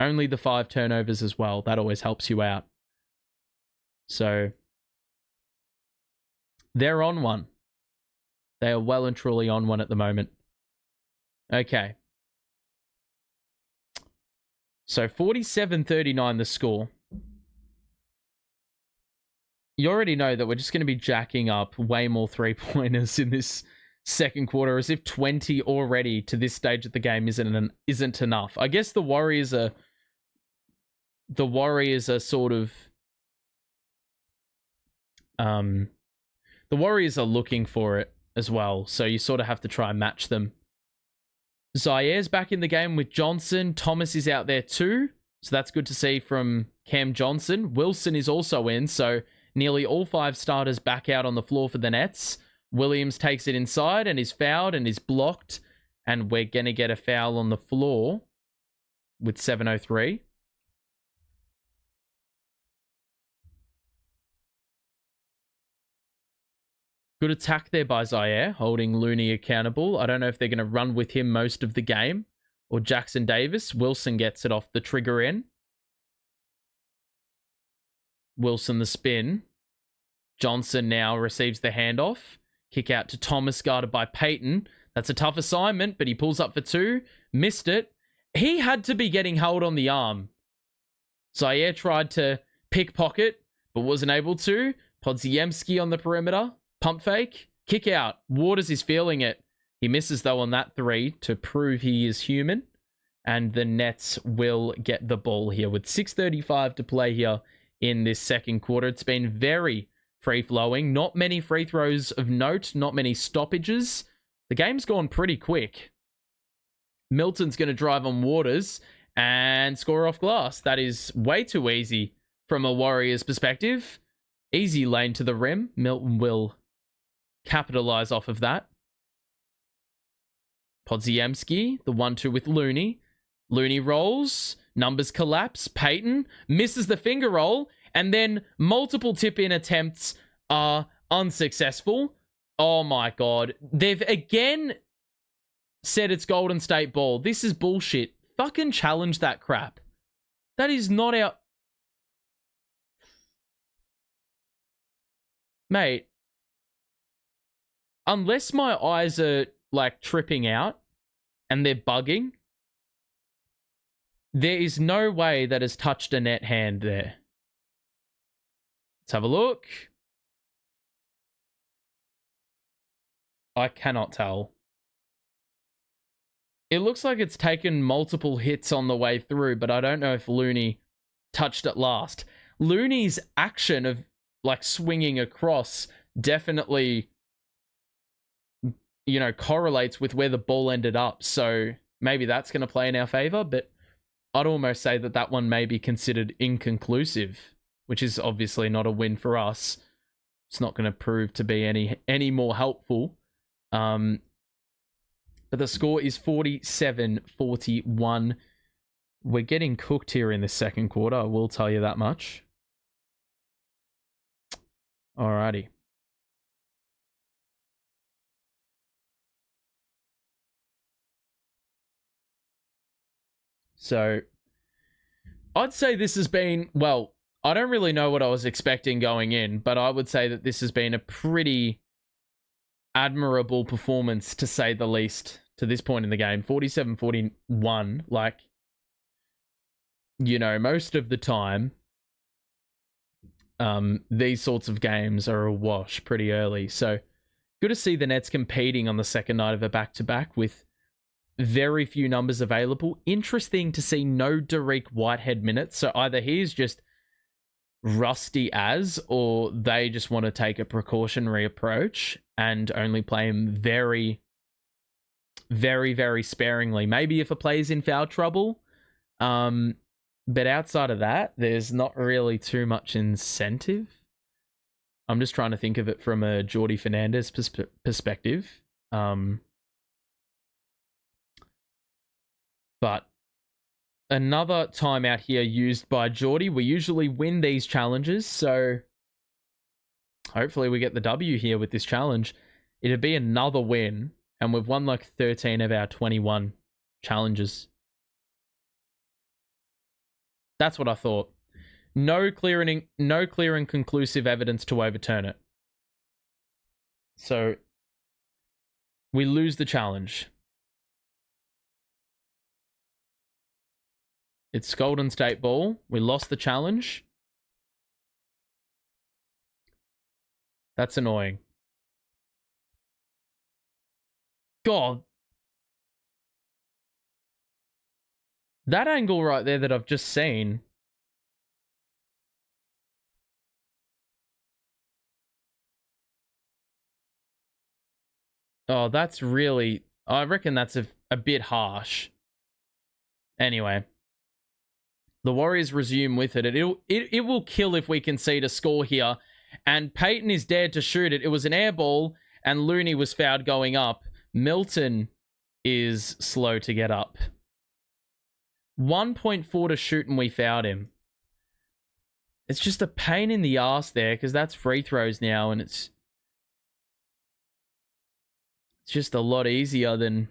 Only the 5 turnovers as well. That always helps you out. So they're on one. They are well and truly on one at the moment. Okay. So 47-39 the score. You already know that we're just going to be jacking up way more 3-pointers in this second quarter, as if 20 already to this stage of the game isn't enough. I guess the Warriors are sort of the Warriors are looking for it as well, so you sort of have to try and match them. Zaire's back in the game with Johnson. Thomas is out there too, so that's good to see from Cam Johnson. Wilson is also in, so nearly all 5 starters back out on the floor for the Nets. Williams takes it inside and is fouled and is blocked, and we're going to get a foul on the floor with 7:03. Good attack there by Zaire, holding Looney accountable. I don't know if they're going to run with him most of the game, or Jackson Davis. Wilson gets it off the trigger in. Wilson the spin. Johnson now receives the handoff. Kick out to Thomas, guarded by Payton. That's a tough assignment, but he pulls up for 2. Missed it. He had to be getting held on the arm. Zaire tried to pickpocket, but wasn't able to. Podziemski on the perimeter. Pump fake. Kick out. Waters is feeling it. He misses, though, on that 3 to prove he is human. And the Nets will get the ball here with 6:35 to play here in this second quarter. It's been very free-flowing. Not many free throws of note. Not many stoppages. The game's gone pretty quick. Milton's going to drive on Waters and score off glass. That is way too easy from a Warriors perspective. Easy lane to the rim. Milton will capitalize off of that. Podziemski, the 1-2 with Looney. Looney rolls. Numbers collapse. Payton misses the finger roll. And then multiple tip-in attempts are unsuccessful. Oh my God. They've again said it's Golden State ball. This is bullshit. Fucking challenge that crap. That is not our... Mate, unless my eyes are like tripping out and they're bugging, there is no way that has touched a net hand there. Let's have a look. I cannot tell. It looks like it's taken multiple hits on the way through, but I don't know if Looney touched it last. Looney's action of like swinging across definitely, you know, correlates with where the ball ended up. So maybe that's going to play in our favor, but I'd almost say that that one may be considered inconclusive, which is obviously not a win for us. It's not going to prove to be any more helpful. But the score is 47-41. We're getting cooked here in the second quarter, I will tell you that much. Alrighty. So, I'd say this has been, well, I don't really know what I was expecting going in, but I would say that this has been a pretty admirable performance, to say the least, to this point in the game. 47-41, like, you know, most of the time, these sorts of games are a wash pretty early. So, good to see the Nets competing on the second night of a back-to-back with very few numbers available. Interesting to see no Derek Whitehead minutes. So either he's just rusty as, or they just want to take a precautionary approach and only play him very, very, very sparingly. Maybe if a player's in foul trouble. But outside of that, there's not really too much incentive. I'm just trying to think of it from a Jordi Fernandez perspective. But another timeout here used by Jordi. We usually win these challenges, so hopefully we get the W here with this challenge. It'd be another win, and we've won like 13 of our 21 challenges. That's what I thought. No clear and conclusive evidence to overturn it. So we lose the challenge. It's Golden State ball. We lost the challenge. That's annoying. God. That angle right there that I've just seen. Oh, that's really... I reckon that's a bit harsh. Anyway. The Warriors resume with it. It will kill if we concede a score here. And Peyton is dared to shoot it. It was an air ball, and Looney was fouled going up. Milton is slow to get up. 1.4 to shoot, and we fouled him. It's just a pain in the ass there, because that's free throws now, and it's just a lot easier than,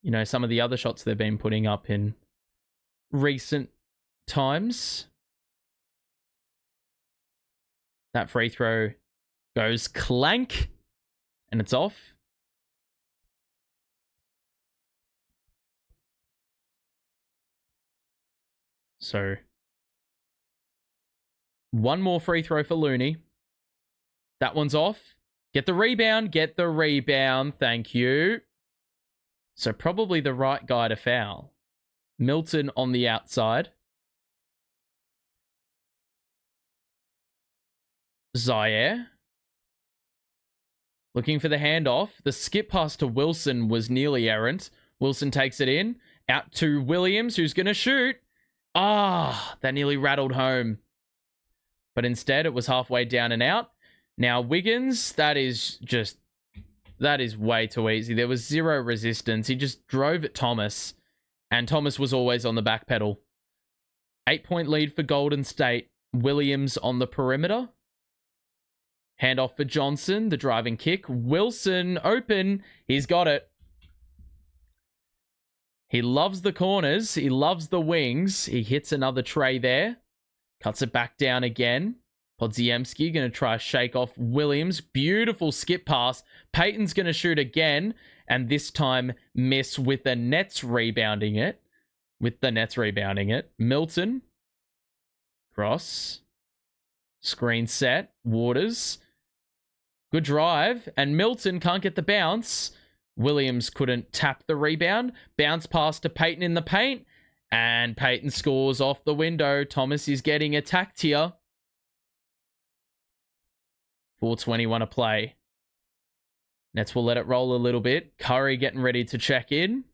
you know, some of the other shots they've been putting up in recent times. That free throw goes clank, and it's off. So, one more free throw for Looney. That one's off. Get the rebound. Get the rebound. Thank you. So, probably the right guy to foul. Milton on the outside. Zaire. Looking for the handoff. The skip pass to Wilson was nearly errant. Wilson takes it in. Out to Williams, who's going to shoot. Ah, that nearly rattled home. But instead, it was halfway down and out. Now, Wiggins, that is way too easy. There was zero resistance. He just drove at Thomas. And Thomas was always on the back pedal. 8-point lead for Golden State. Williams on the perimeter. Handoff for Johnson. The driving kick. Wilson open. He's got it. He loves the corners. He loves the wings. He hits another tray there. Cuts it back down again. Podziemski going to try to shake off Williams. Beautiful skip pass. Payton's going to shoot again, and this time miss with the Nets rebounding it. Milton. Cross. Screen set. Waters. Good drive, and Milton can't get the bounce. Williams couldn't tap the rebound. Bounce pass to Payton in the paint, and Payton scores off the window. Thomas is getting attacked here. 4:21 to play. Nets will let it roll a little bit. Curry getting ready to check in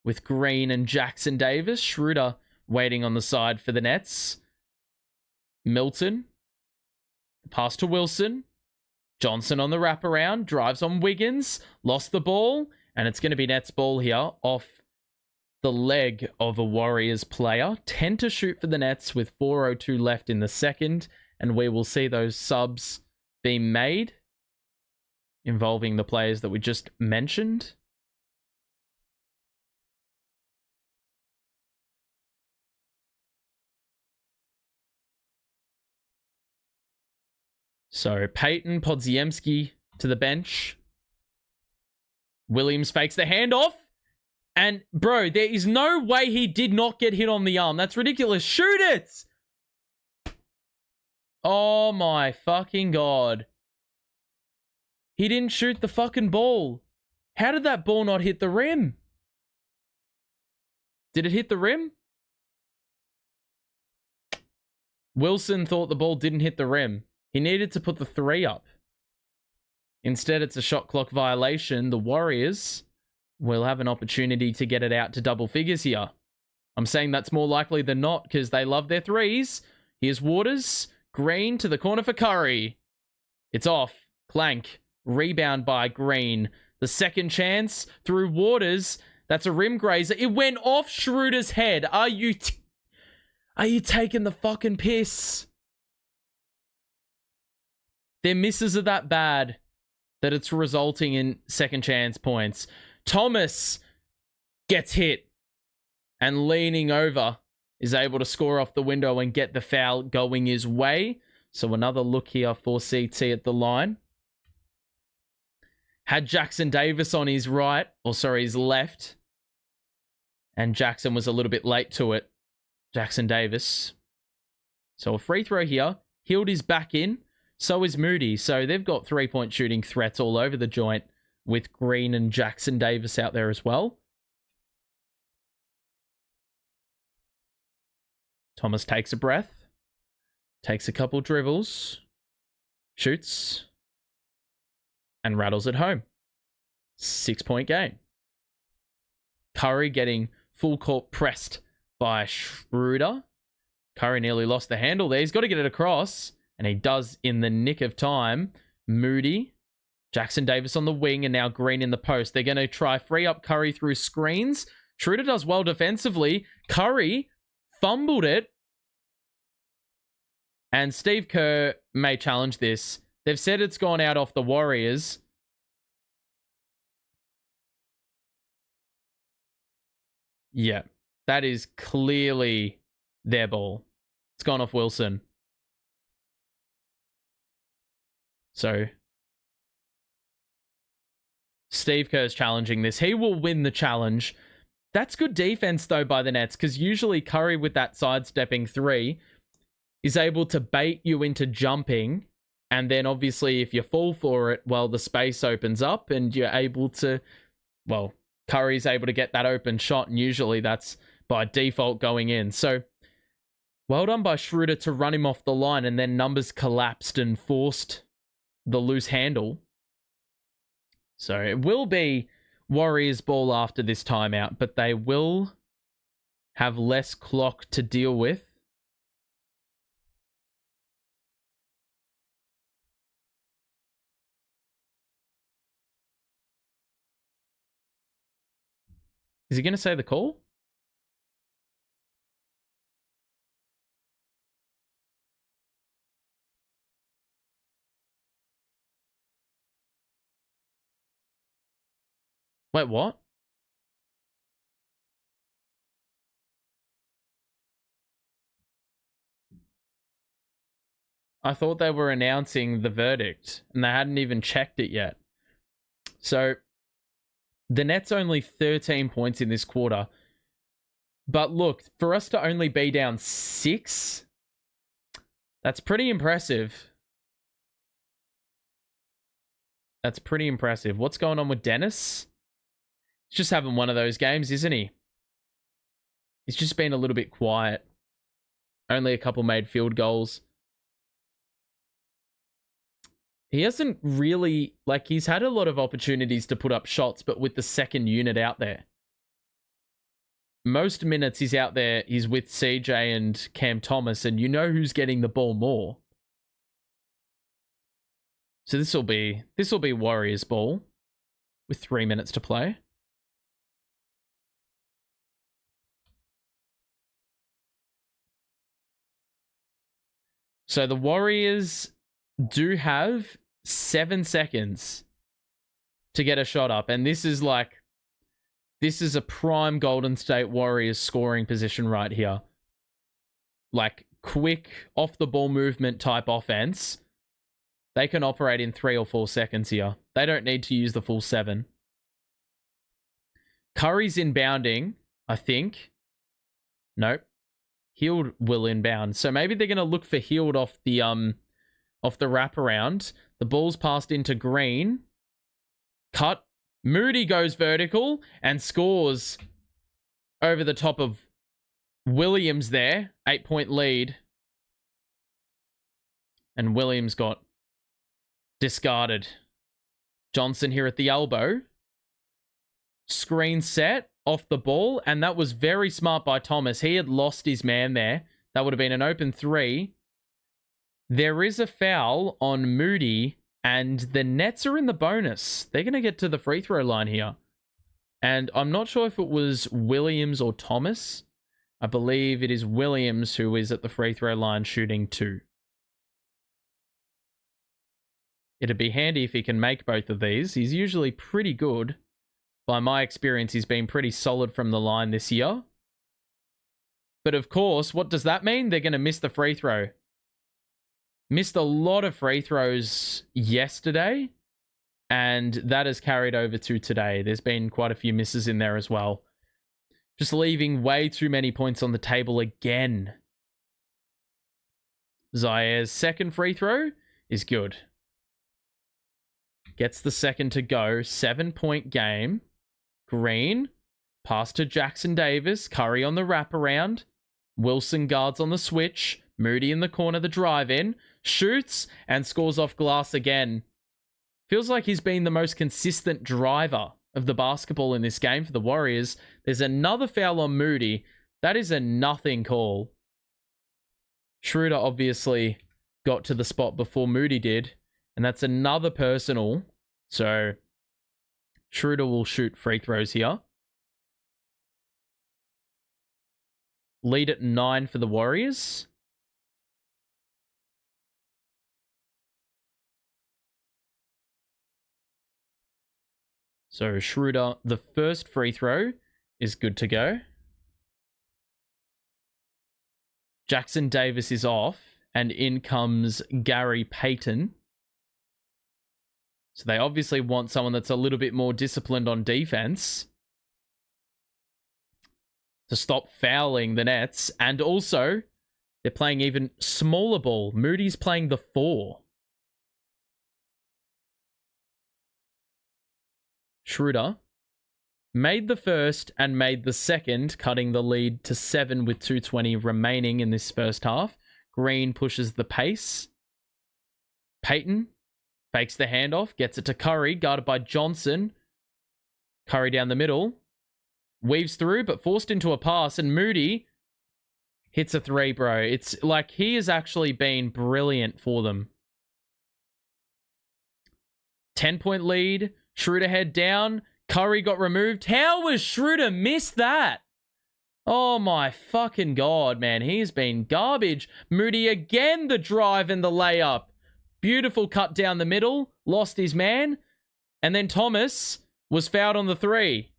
with Green and Jackson Davis. Schroeder waiting on the side for the Nets. Milton. Pass to Wilson. Johnson on the wraparound. Drives on Wiggins. Lost the ball. And it's going to be Nets ball here off the leg of a Warriors player. 10 to shoot for the Nets with 4:02 left in the second. And we will see those subs being made involving the players that we just mentioned. So Payton, Podziemski to the bench. Williams fakes the handoff. And bro, there is no way he did not get hit on the arm. That's ridiculous. Shoot it! Oh my fucking god. He didn't shoot the fucking ball. How did that ball not hit the rim? Did it hit the rim? Wilson thought the ball didn't hit the rim. He needed to put the 3 up. Instead, it's a shot clock violation. The Warriors will have an opportunity to get it out to double figures here. I'm saying that's more likely than not because they love their threes. Here's Waters. Green to the corner for Curry. It's off. Clank. Rebound by Green. The second chance through Waters. That's a rim grazer. It went off Schroeder's head. Are you taking the fucking piss? Their misses are that bad that it's resulting in second chance points. Thomas gets hit and leaning over is able to score off the window and get the foul going his way. So another look here for CT at the line. Had Jackson Davis on his right, or sorry, his left. And Jackson was a little bit late to it. Jackson Davis. So a free throw here. Hield is back in. So is Moody. So they've got 3-point shooting threats all over the joint with Green and Jackson Davis out there as well. Thomas takes a breath. Takes a couple dribbles. Shoots. And rattles it home. 6-point game. Curry getting full court pressed by Schroeder. Curry nearly lost the handle there. He's got to get it across. And he does in the nick of time. Moody. Jackson Davis on the wing. And now Green in the post. They're going to try free up Curry through screens. Schroeder does well defensively. Curry fumbled it. And Steve Kerr may challenge this. They've said it's gone out off the Warriors. Yeah, that is clearly their ball. It's gone off Wilson. So, Steve Kerr's challenging this. He will win the challenge. That's good defense, though, by the Nets, because usually Curry with that sidestepping 3 is able to bait you into jumping. And then, obviously, if you fall for it, well, the space opens up and you're able to, well, Curry's able to get that open shot, and usually that's by default going in. So, well done by Schroeder to run him off the line, and then numbers collapsed and forced the loose handle. So, it will be Warriors ball after this timeout, but they will have less clock to deal with. Is he going to say the call? Wait, what? I thought they were announcing the verdict and they hadn't even checked it yet. So the Nets only 13 points in this quarter. But look, for us to only be down 6, that's pretty impressive. That's pretty impressive. What's going on with Dennis? He's just having one of those games, isn't he? He's just been a little bit quiet. Only a couple made field goals. He hasn't really, like, he's had a lot of opportunities to put up shots, but with the second unit out there. Most minutes he's out there, he's with CJ and Cam Thomas, and you know who's getting the ball more. So this will be Warriors ball with 3 minutes to play. So the Warriors do have 7 seconds to get a shot up, and this is a prime Golden State Warriors scoring position right here. Like quick off the ball movement type offense. They can operate in 3 or 4 seconds here. They don't need to use the full 7. Curry's inbounding, I think. Nope. Hield will inbound. So maybe they're going to look for Hield off the wraparound. The ball's passed into Green. Cut. Moody goes vertical and scores over the top of Williams there. 8-point lead. And Williams got discarded. Johnson here at the elbow. Screen set off the ball, and that was very smart by Thomas. He had lost his man there. That would have been an open 3. There is a foul on Moody, and the Nets are in the bonus. They're going to get to the free throw line here. And I'm not sure if it was Williams or Thomas. I believe it is Williams who is at the free throw line shooting 2. It'd be handy if he can make both of these. He's usually pretty good. By my experience, he's been pretty solid from the line this year. But of course, what does that mean? They're going to miss the free throw. Missed a lot of free throws yesterday, and that has carried over to today. There's been quite a few misses in there as well. Just leaving way too many points on the table again. Zaires' second free throw is good. Gets the second to go. 7-point game. Green. Pass to Jackson Davis. Curry on the wraparound. Wilson guards on the switch. Moody in the corner, the drive in. Shoots and scores off glass again. Feels like he's been the most consistent driver of the basketball in this game for the Warriors. There's another foul on Moody. That is a nothing call. Schroeder obviously got to the spot before Moody did. And that's another personal. So Schroeder will shoot free throws here. Lead at 9 for the Warriors. So Schroeder, the first free throw is good to go. Jackson Davis is off, and in comes Gary Payton. So they obviously want someone that's a little bit more disciplined on defense to stop fouling the Nets. And also, they're playing even smaller ball. Moody's playing the 4. Schroeder made the first and made the second, cutting the lead to 7 with 2:20 remaining in this first half. Green pushes the pace. Payton fakes the handoff, gets it to Curry, guarded by Johnson. Curry down the middle. Weaves through, but forced into a pass, and Moody hits a 3, bro. It's like he has actually been brilliant for them. 10-point lead. Schroeder head down. Curry got removed. How was Schroeder missed that? Oh my fucking God, man. He's been garbage. Moody again, the drive and the layup. Beautiful cut down the middle. Lost his man. And then Thomas was fouled on the 3.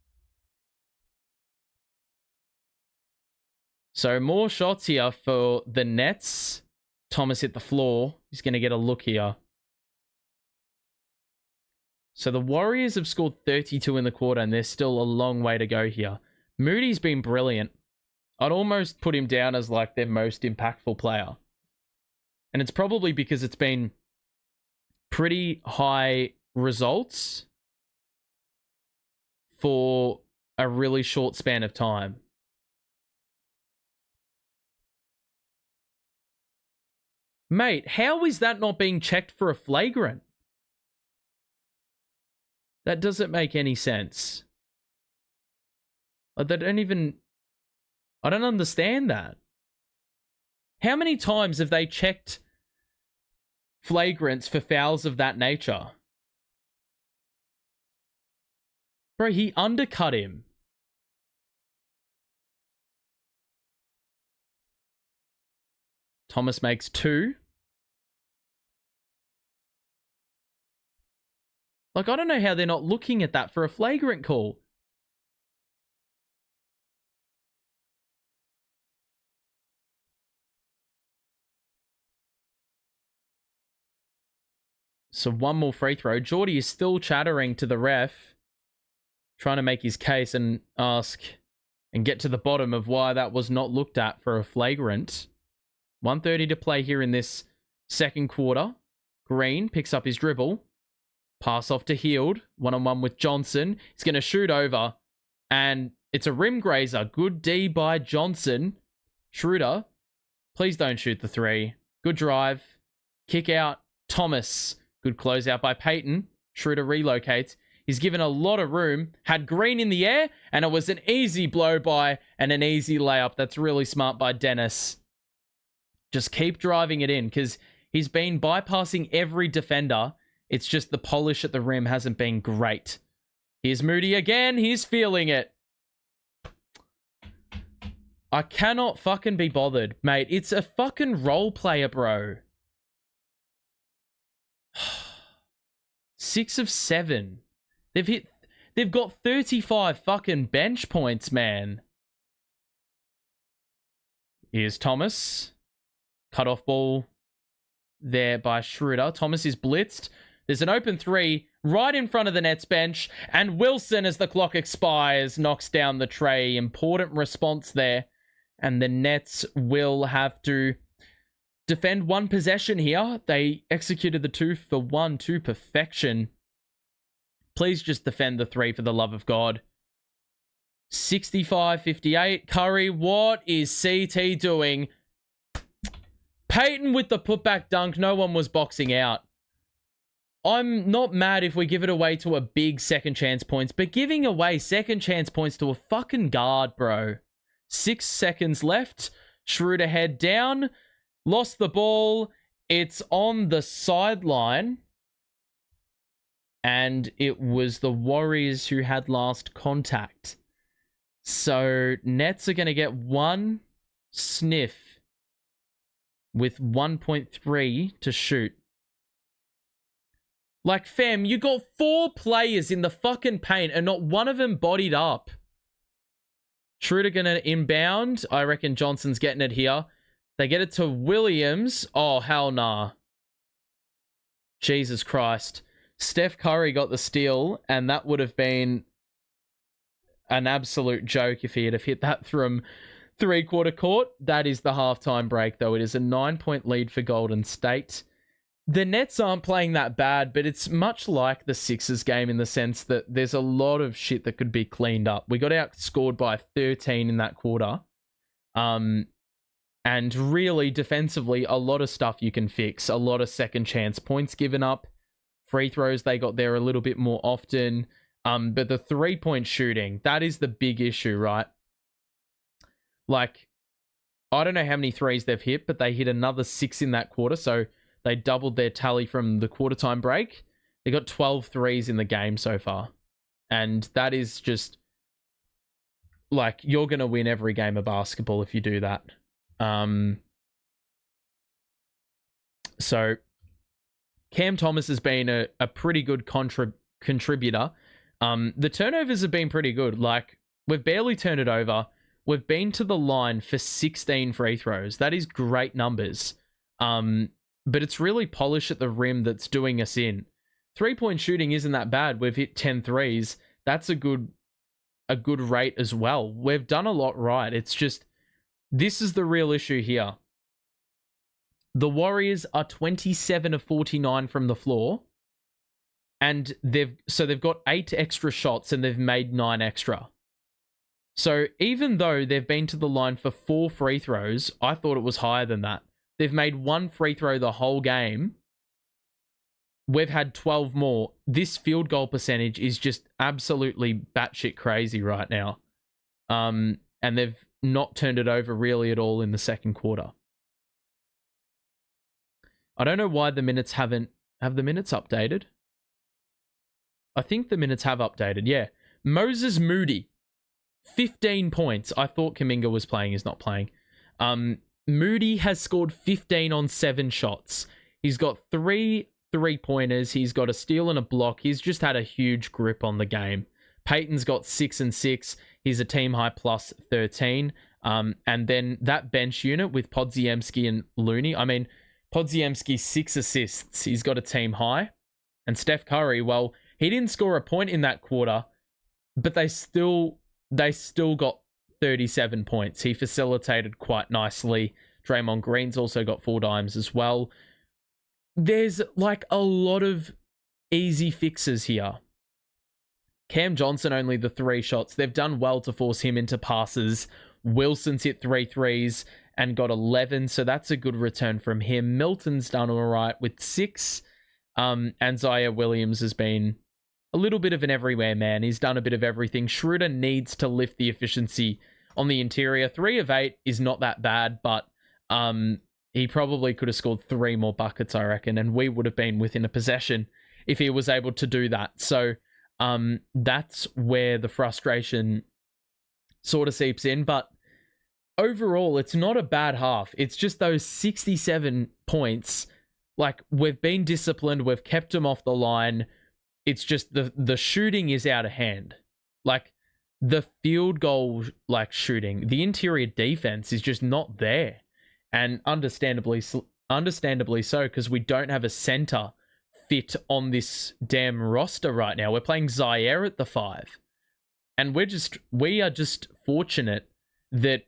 So more shots here for the Nets. Thomas hit the floor. He's going to get a look here. So the Warriors have scored 32 in the quarter, and there's still a long way to go here. Moody's been brilliant. I'd almost put him down as like their most impactful player. And it's probably because it's been pretty high results for a really short span of time. Mate, how is that not being checked for a flagrant? That doesn't make any sense. I don't understand that. How many times have they checked flagrants for fouls of that nature? Bro, he undercut him. Thomas makes 2. Like, I don't know how they're not looking at that for a flagrant call. So one more free throw. Geordie is still chattering to the ref, trying to make his case and ask and get to the bottom of why that was not looked at for a flagrant. 1:30 to play here in this second quarter. Green picks up his dribble. Pass off to Heald. 1-on-1 with Johnson. He's going to shoot over. And it's a rim grazer. Good D by Johnson. Schroeder, please don't shoot the 3. Good drive. Kick out. Thomas. Good closeout by Payton. Schroeder relocates. He's given a lot of room. Had Green in the air. And it was an easy blow by and an easy layup. That's really smart by Dennis. Just keep driving it in because he's been bypassing every defender. It's just the polish at the rim hasn't been great. Here's Moody again. He's feeling it. I cannot fucking be bothered, mate. It's a fucking role player, bro. 6 of 7. They've got 35 fucking bench points, man. Here's Thomas. Cut off ball there by Schroeder. Thomas is blitzed. There's an open 3 right in front of the Nets bench. And Wilson, as the clock expires, knocks down the tray. Important response there. And the Nets will have to defend one possession here. They executed the 2-for-1 to perfection. Please just defend the 3 for the love of God. 65-58. Curry, what is CT doing? Payton with the putback dunk. No one was boxing out. I'm not mad if we give it away to a big second chance points, but giving away second chance points to a fucking guard, bro. 6 seconds left. Schroeder head down. Lost the ball. It's on the sideline. And it was the Warriors who had last contact. So Nets are going to get one sniff with 1.3 to shoot. Like, fam, you got 4 players in the fucking paint and not one of them bodied up. Schroeder gonna inbound. I reckon Johnson's getting it here. They get it to Williams. Oh, hell nah. Jesus Christ. Steph Curry got the steal, and that would have been an absolute joke if he had hit that from 3-quarter court. That is the halftime break, though. It is a 9-point lead for Golden State. The Nets aren't playing that bad, but it's much like the Sixers game in the sense that there's a lot of shit that could be cleaned up. We got outscored by 13 in that quarter. And really, defensively, a lot of stuff you can fix. A lot of second chance points given up. Free throws, they got there a little bit more often. But the 3-point shooting, that is the big issue, right? Like, I don't know how many threes they've hit, but they hit another 6 in that quarter. So they doubled their tally from the quarter time break. They got 12 threes in the game so far. And that is just, like, you're going to win every game of basketball if you do that. So Cam Thomas has been a pretty good contributor. The turnovers have been pretty good. Like, we've barely turned it over. We've been to the line for 16 free throws. That is great numbers. But it's really polish at the rim that's doing us in. 3-point shooting isn't that bad. We've hit 10 threes. That's a good rate as well. We've done a lot right. It's just, this is the real issue here. The Warriors are 27 of 49 from the floor, and they've got 8 extra shots and they've made 9 extra. So even though they've been to the line for 4 free throws, I thought it was higher than that. They've made 1 free throw the whole game. We've had 12 more. This field goal percentage is just absolutely batshit crazy right now. And they've not turned it over really at all in the second quarter. I don't know why the minutes have the minutes updated. I think the minutes have updated. Yeah. Moses Moody, 15 points. I thought Kuminga was playing. He's not playing. Moody has scored 15 on 7 shots. He's got 3 3-pointers. He's got a steal and a block. He's just had a huge grip on the game. Peyton's got 6 and 6. He's a team high plus 13. And then that bench unit with Podziemski and Looney. I mean, Podziemski 6 assists. He's got a team high. And Steph Curry, well, he didn't score a point in that quarter, but they still got 37 points. He facilitated quite nicely. Draymond Green's also got 4 dimes as well. There's like a lot of easy fixes here. Cam Johnson only the 3 shots. They've done well to force him into passes. Wilson's hit 3 threes and got 11, so that's a good return from him. Milton's done all right with 6. And Zaire Williams has been a little bit of an everywhere man. He's done a bit of everything. Schroeder needs to lift the efficiency on the interior. 3 of 8 is not that bad, but he probably could have scored 3 more buckets, I reckon, and we would have been within a possession if he was able to do that. So that's where the frustration sort of seeps in. But overall, it's not a bad half. It's just those 67 points. Like, we've been disciplined. We've kept them off the line. It's just the shooting is out of hand. Like, the field goal, like, shooting, the interior defense is just not there. And understandably so, because we don't have a center fit on this damn roster right now. We're playing Zaire at the 5. And we are just fortunate that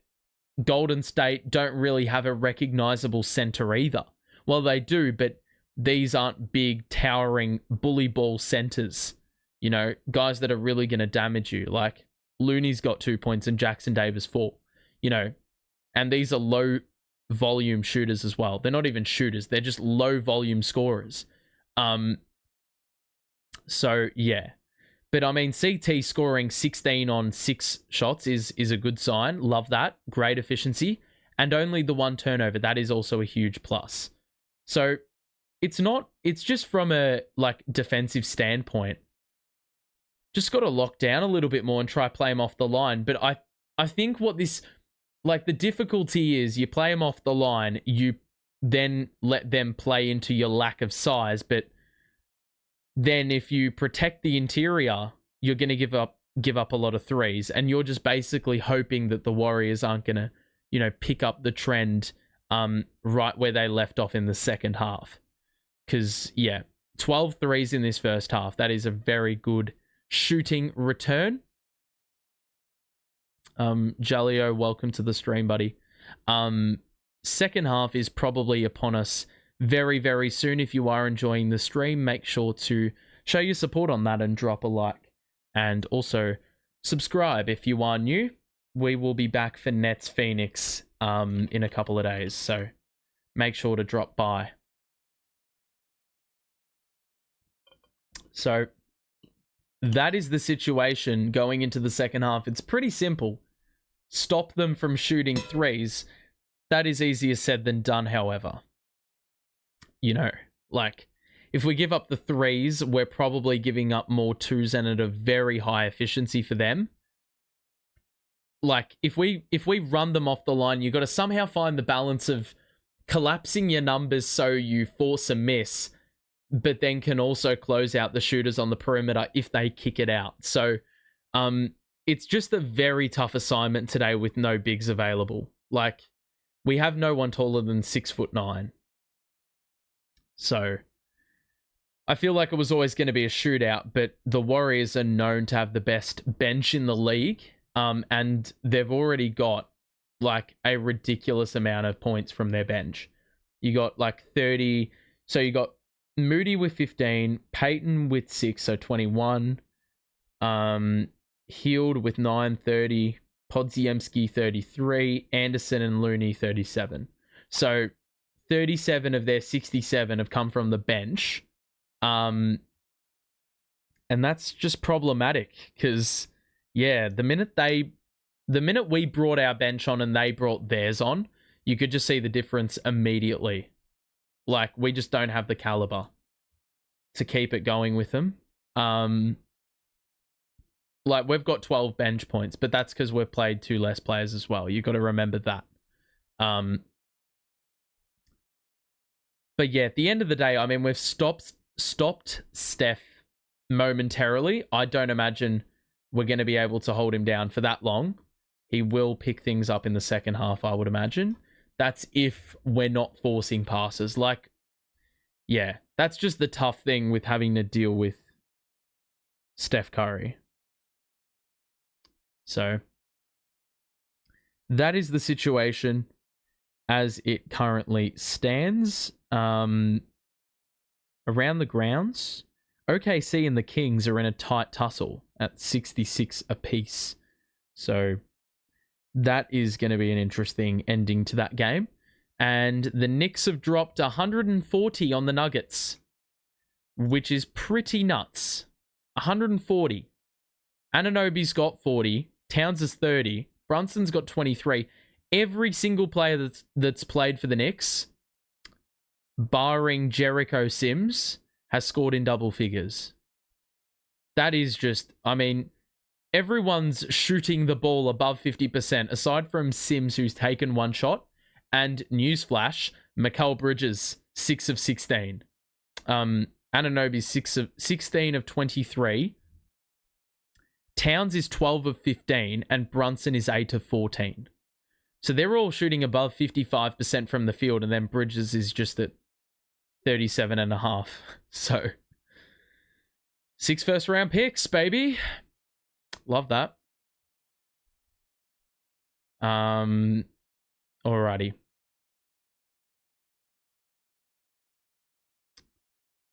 Golden State don't really have a recognizable center either. Well, they do, but these aren't big, towering, bully ball centers. You know, guys that are really going to damage you. Like, Looney's got 2 points and Jackson Davis 4. You know, and these are low volume shooters as well. They're not even shooters. They're just low volume scorers. So, yeah. But, I mean, CT scoring 16 on 6 shots is a good sign. Love that. Great efficiency. And only the 1 turnover. That is also a huge plus. So, it's just from a, like, defensive standpoint. Just got to lock down a little bit more and try play him off the line. But I think what this, like, the difficulty is you play them off the line, you then let them play into your lack of size. But then if you protect the interior, you're going to give up a lot of threes. And you're just basically hoping that the Warriors aren't going to, you know, pick up the trend right where they left off in the second half. Because, yeah, 12 threes in this first half. That is a very good shooting return. Jalio, welcome to the stream, buddy. Second half is probably upon us very, very soon. If you are enjoying the stream, make sure to show your support on that and drop a like. And also subscribe if you are new. We will be back for Nets Phoenix in a couple of days. So make sure to drop by. So that is the situation going into the second half. It's pretty simple. Stop them from shooting threes. That is easier said than done, however. You know, like, if we give up the threes, we're probably giving up more 2s and at a very high efficiency for them. Like, if we run them off the line, you've got to somehow find the balance of collapsing your numbers so you force a miss, but then can also close out the shooters on the perimeter if they kick it out. So, it's just a very tough assignment today with no bigs available. Like, we have no one taller than 6'9". So I feel like it was always going to be a shootout, but the Warriors are known to have the best bench in the league. And they've already got like a ridiculous amount of points from their bench. You got like 30. So you got Moody with 15, Peyton with 6, so 21. Heald with 9, 30. Podziemski 33, Anderson and Looney 37. So 37 of their 67 have come from the bench. And that's just problematic because, yeah, the minute we brought our bench on and they brought theirs on, you could just see the difference immediately. Like, we just don't have the caliber to keep it going with them. Like, we've got 12 bench points, but that's because we've played 2 less players as well. You've got to remember that. But yeah, at the end of the day, I mean, we've stopped Steph momentarily. I don't imagine we're going to be able to hold him down for that long. He will pick things up in the second half, I would imagine. That's if we're not forcing passes. Like, yeah, that's just the tough thing with having to deal with Steph Curry. So that is the situation as it currently stands. Around the grounds, OKC and the Kings are in a tight tussle at 66 apiece. So that is going to be an interesting ending to that game. And the Knicks have dropped 140 on the Nuggets, which is pretty nuts. 140. Anunoby's got 40. Towns is 30. Brunson's got 23. Every single player that's played for the Knicks, barring Jericho Sims, has scored in double figures. That is just, I mean, everyone's shooting the ball above 50%, aside from Sims, who's taken 1 shot, and newsflash, Mikal Bridges, 6 of 16. Anunoby's 16 of 23. Towns is 12 of 15, and Brunson is 8 of 14. So they're all shooting above 55% from the field, and then Bridges is just at 37.5. So 6 first-round picks, baby. Love that. Alrighty.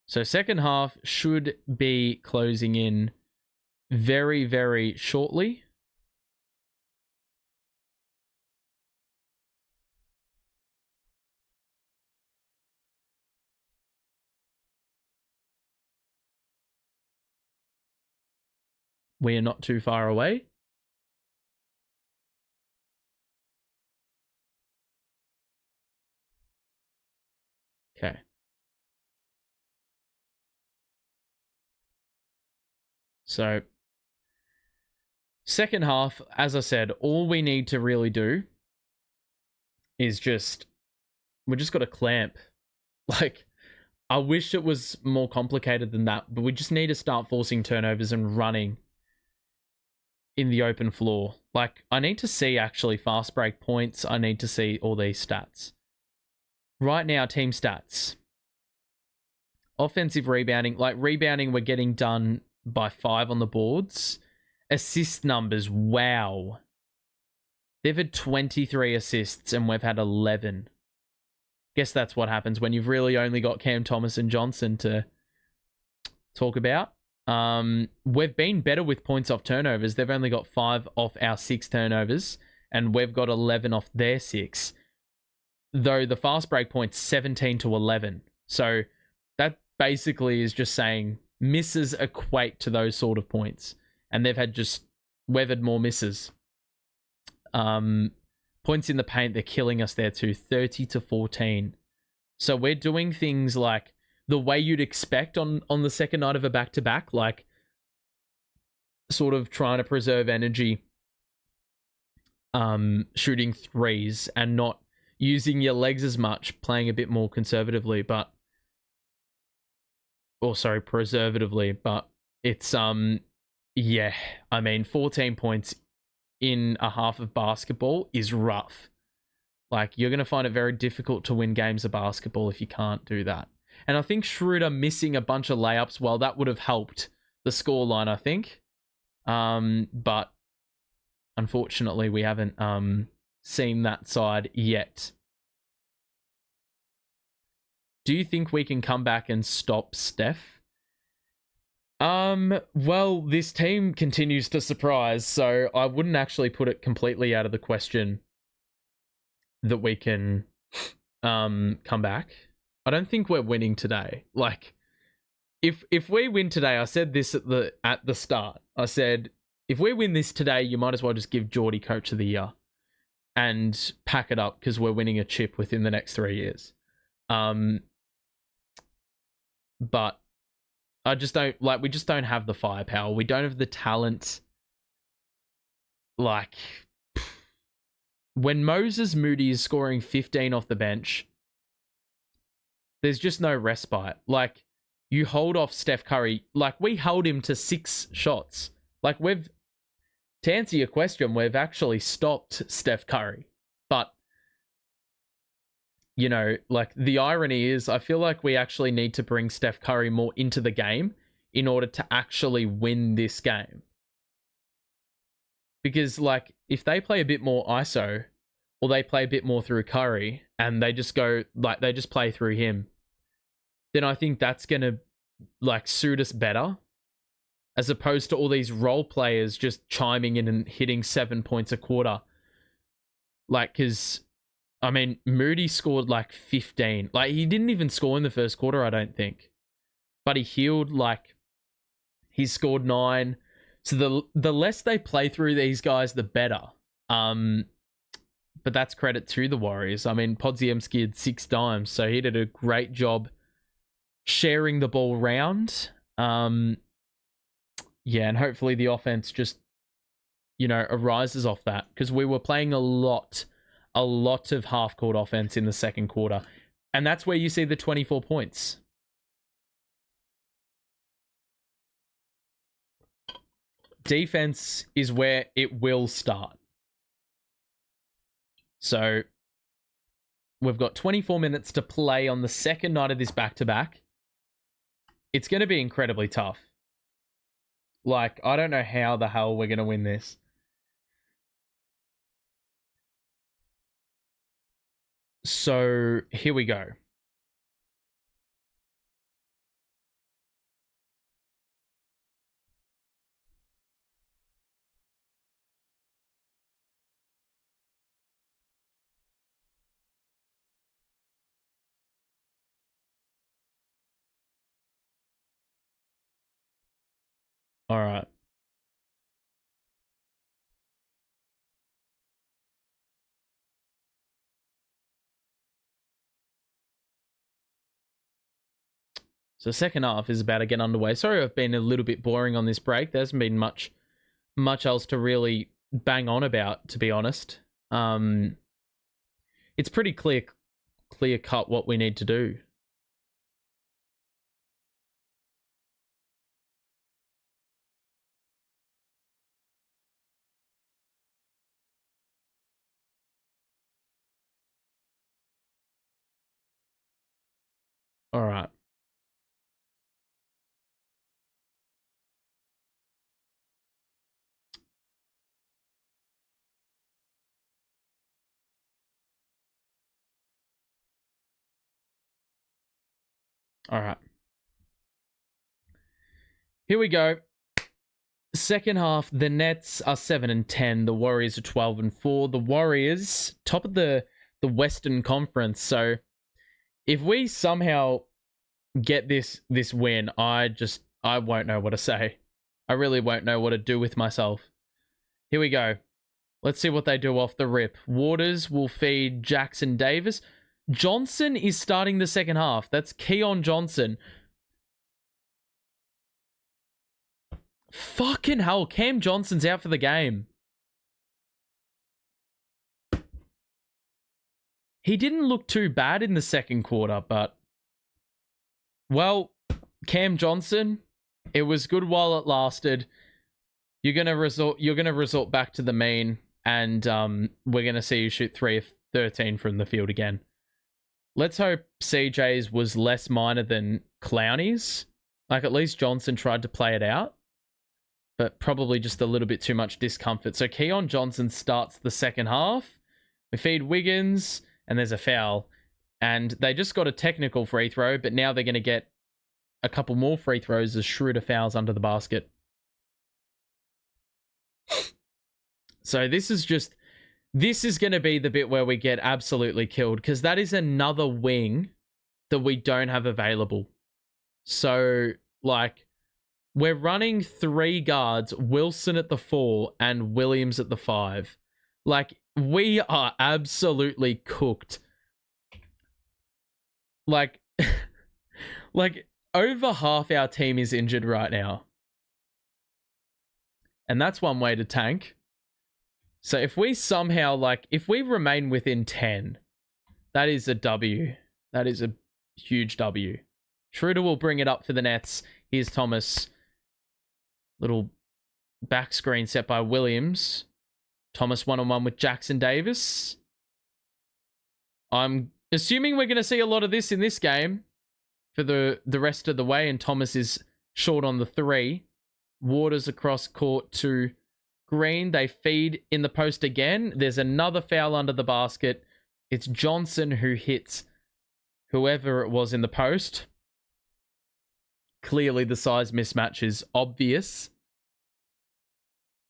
So second half should be closing in very, very shortly. We are not too far away. Okay. So, second half, as I said, all we need to really do is we just got to clamp. Like, I wish it was more complicated than that, but we just need to start forcing turnovers and running in the open floor. Like, I need to see actually fast break points. I need to see all these stats. Right now, team stats. Offensive rebounding. Like, rebounding, we're getting done by 5 on the boards. Assist numbers, wow. They've had 23 assists and we've had 11. Guess that's what happens when you've really only got Cam Thomas and Johnson to talk about. We've been better with points off turnovers. They've only got 5 off our 6 turnovers, and we've got 11 off their 6. Though the fast break point's 17 to 11. So that basically is just saying misses equate to those sort of points. And we've had more misses. Points in the paint, they're killing us there too. 30 to 14. So we're doing things like the way you'd expect on the second night of a back-to-back, like sort of trying to preserve energy, shooting threes and not using your legs as much, playing a bit more conservatively, preservatively, but it's, yeah, I mean, 14 points in a half of basketball is rough. Like, you're going to find it very difficult to win games of basketball if you can't do that. And I think Schroeder missing a bunch of layups, well, that would have helped the scoreline, I think. But unfortunately, we haven't seen that side yet. Do you think we can come back and stop Steph? Well, this team continues to surprise, so I wouldn't actually put it completely out of the question that we can come back. I don't think we're winning today. Like, if we win today, I said this at the start. I said, if we win this today, you might as well just give Geordie Coach of the Year and pack it up because we're winning a chip within the next 3 years. But I just don't we just don't have the firepower. We don't have the talent. Like, when Moses Moody is scoring 15 off the bench, there's just no respite. Like, you hold off Steph Curry. Like, we held him to 6 shots. Like, to answer your question, we've actually stopped Steph Curry. But, you know, like, the irony is I feel like we actually need to bring Steph Curry more into the game in order to actually win this game. Because, like, if they play a bit more ISO, or they play a bit more through Curry, and they just go, like, they just play through him, then I think that's going to, like, suit us better, as opposed to all these role players just chiming in and hitting 7 points a quarter. Like, because, I mean, Moody scored, like, 15. Like, he didn't even score in the first quarter, I don't think. But he healed, like, he scored 9. So the less they play through these guys, the better. But that's credit to the Warriors. I mean, Podziemski had 6 dimes, so he did a great job sharing the ball round. Yeah, and hopefully the offense just, you know, arises off that, because we were playing a lot of half-court offense in the second quarter, and that's where you see the 24 points. Defense is where it will start. So we've got 24 minutes to play on the second night of this back-to-back. It's going to be incredibly tough. Like, I don't know how the hell we're going to win this. So here we go. All right. So second half is about to get underway. Sorry, I've been a little bit boring on this break. There hasn't been much else to really bang on about, to be honest. It's pretty clear cut what we need to do. All right. All right. Here we go. Second half, the Nets are 7-10. The Warriors are 12-4. The Warriors, top of the Western Conference. So if we somehow get this win, I won't know what to say. I really won't know what to do with myself. Here we go. Let's see what they do off the rip. Waters will feed Jackson Davis. Johnson is starting the second half. That's Keon Johnson. Fucking hell, Cam Johnson's out for the game. He didn't look too bad in the second quarter, but... Well, Cam Johnson, it was good while it lasted. You're gonna resort back to the mean, and we're gonna see you shoot 3 of 13 from the field again. Let's hope CJ's was less minor than Clowney's. Like, at least Johnson tried to play it out, but probably just a little bit too much discomfort. So Keon Johnson starts the second half. We feed Wiggins, and there's a foul. And they just got a technical free throw, but now they're going to get a couple more free throws as Schroeder fouls under the basket. So this is going to be the bit where we get absolutely killed, because that is another wing that we don't have available. So, like, we're running 3 guards, Wilson at the 4 and Williams at the 5. Like, we are absolutely cooked. Like, like over half our team is injured right now. And that's one way to tank. So if we somehow, like, if we remain within 10, that is a W. That is a huge W. Schroeder will bring it up for the Nets. Here's Thomas. Little back screen set by Williams. Thomas one-on-one with Jackson Davis. I'm assuming we're going to see a lot of this in this game for the rest of the way, and Thomas is short on the 3. Waters across court to Green. They feed in the post again. There's another foul under the basket. It's Johnson who hits whoever it was in the post. Clearly the size mismatch is obvious.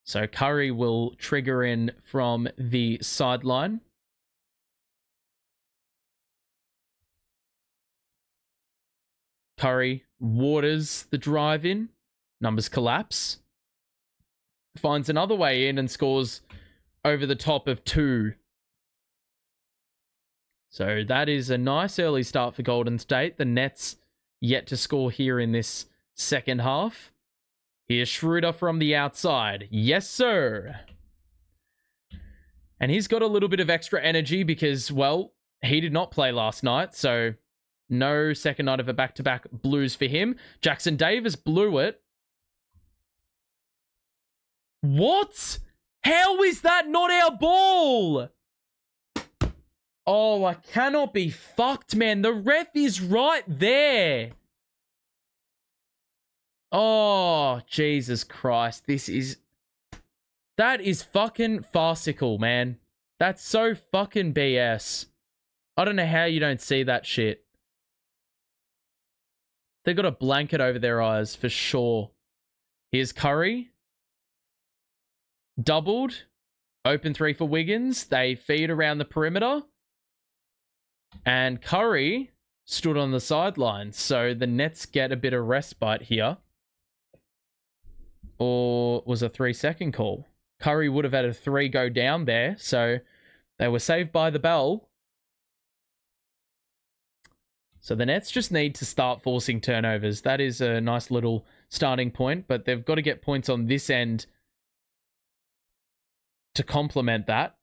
So Curry will trigger in from the sideline. Curry waters the drive in. Numbers collapse. Finds another way in and scores over the top of 2. So that is a nice early start for Golden State. The Nets yet to score here in this second half. Here's Schroeder from the outside. Yes, sir. And he's got a little bit of extra energy because, well, he did not play last night. So no second night of a back-to-back blues for him. Jackson Davis blew it. What? How is that not our ball? Oh, I cannot be fucked, man. The ref is right there. Oh, Jesus Christ. That is fucking farcical, man. That's so fucking BS. I don't know how you don't see that shit. They got a blanket over their eyes for sure. Here's Curry. Doubled. Open 3 for Wiggins. They feed around the perimeter. And Curry stood on the sideline. So the Nets get a bit of respite here. Or was a 3-second call? Curry would have had a 3 go down there. So they were saved by the bell. So the Nets just need to start forcing turnovers. That is a nice little starting point. But they've got to get points on this end to complement that.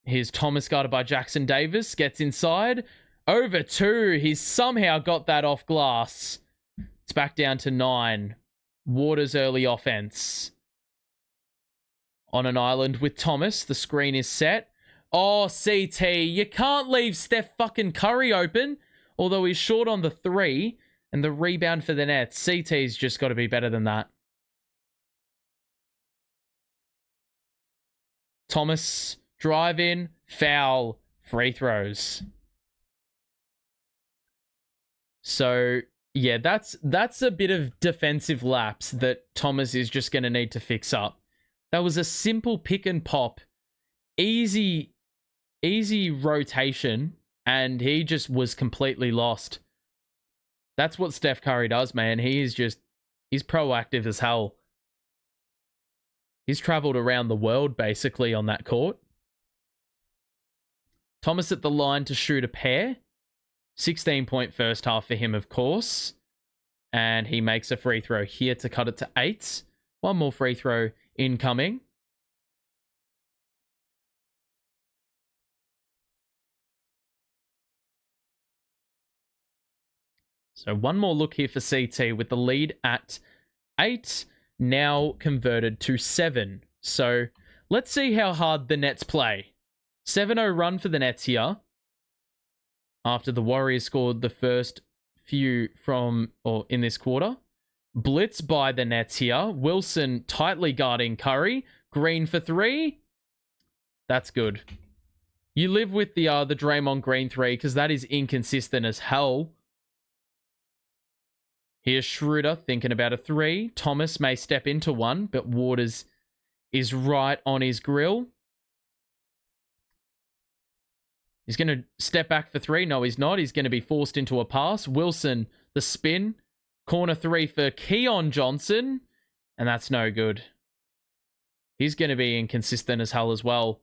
Here's Thomas guarded by Jackson Davis. Gets inside. Over 2. He's somehow got that off glass. It's back down to 9. Waters early offense. On an island with Thomas. The screen is set. Oh, CT. You can't leave Steph fucking Curry open. Although he's short on the 3. And the rebound for the Nets. CT's just got to be better than that. Thomas, drive in, foul, free throws. So, yeah, that's a bit of defensive lapse that Thomas is just going to need to fix up. That was a simple pick and pop, easy rotation, and he just was completely lost. That's what Steph Curry does, man. He's proactive as hell. He's traveled around the world, basically, on that court. Thomas at the line to shoot a pair. 16-point first half for him, of course. And he makes a free throw here to cut it to 8. One more free throw incoming. So one more look here for CT with the lead at 8. Now converted to 7. So let's see how hard the Nets play. 7-0 run for the Nets here. after the Warriors scored the first few in this quarter. Blitz by the Nets here. Wilson tightly guarding Curry. Green for three. That's good. You live with the Draymond Green three because that is inconsistent as hell. Here's Schroeder thinking about a three. Thomas may step into one, but Waters is right on his grill. He's going to step back for three. No, he's not. He's going to be forced into a pass. Wilson, the spin. Corner three for Keon Johnson. And that's no good. He's going to be inconsistent as hell as well.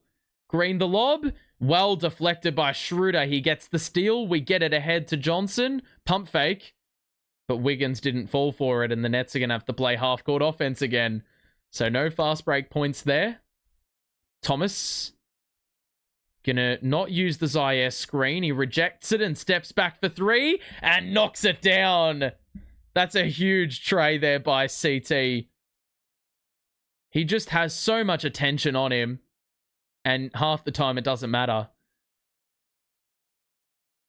Green the lob. Well deflected by Schroeder. He gets the steal. We get it ahead to Johnson. Pump fake. But Wiggins didn't fall for it. And the Nets are going to have to play half-court offense again. So no fast break points there. Thomas gonna not use the Zaire screen. He rejects it and steps back for three and knocks it down. That's a huge tray there by CT. He just has so much attention on him. And half the time it doesn't matter.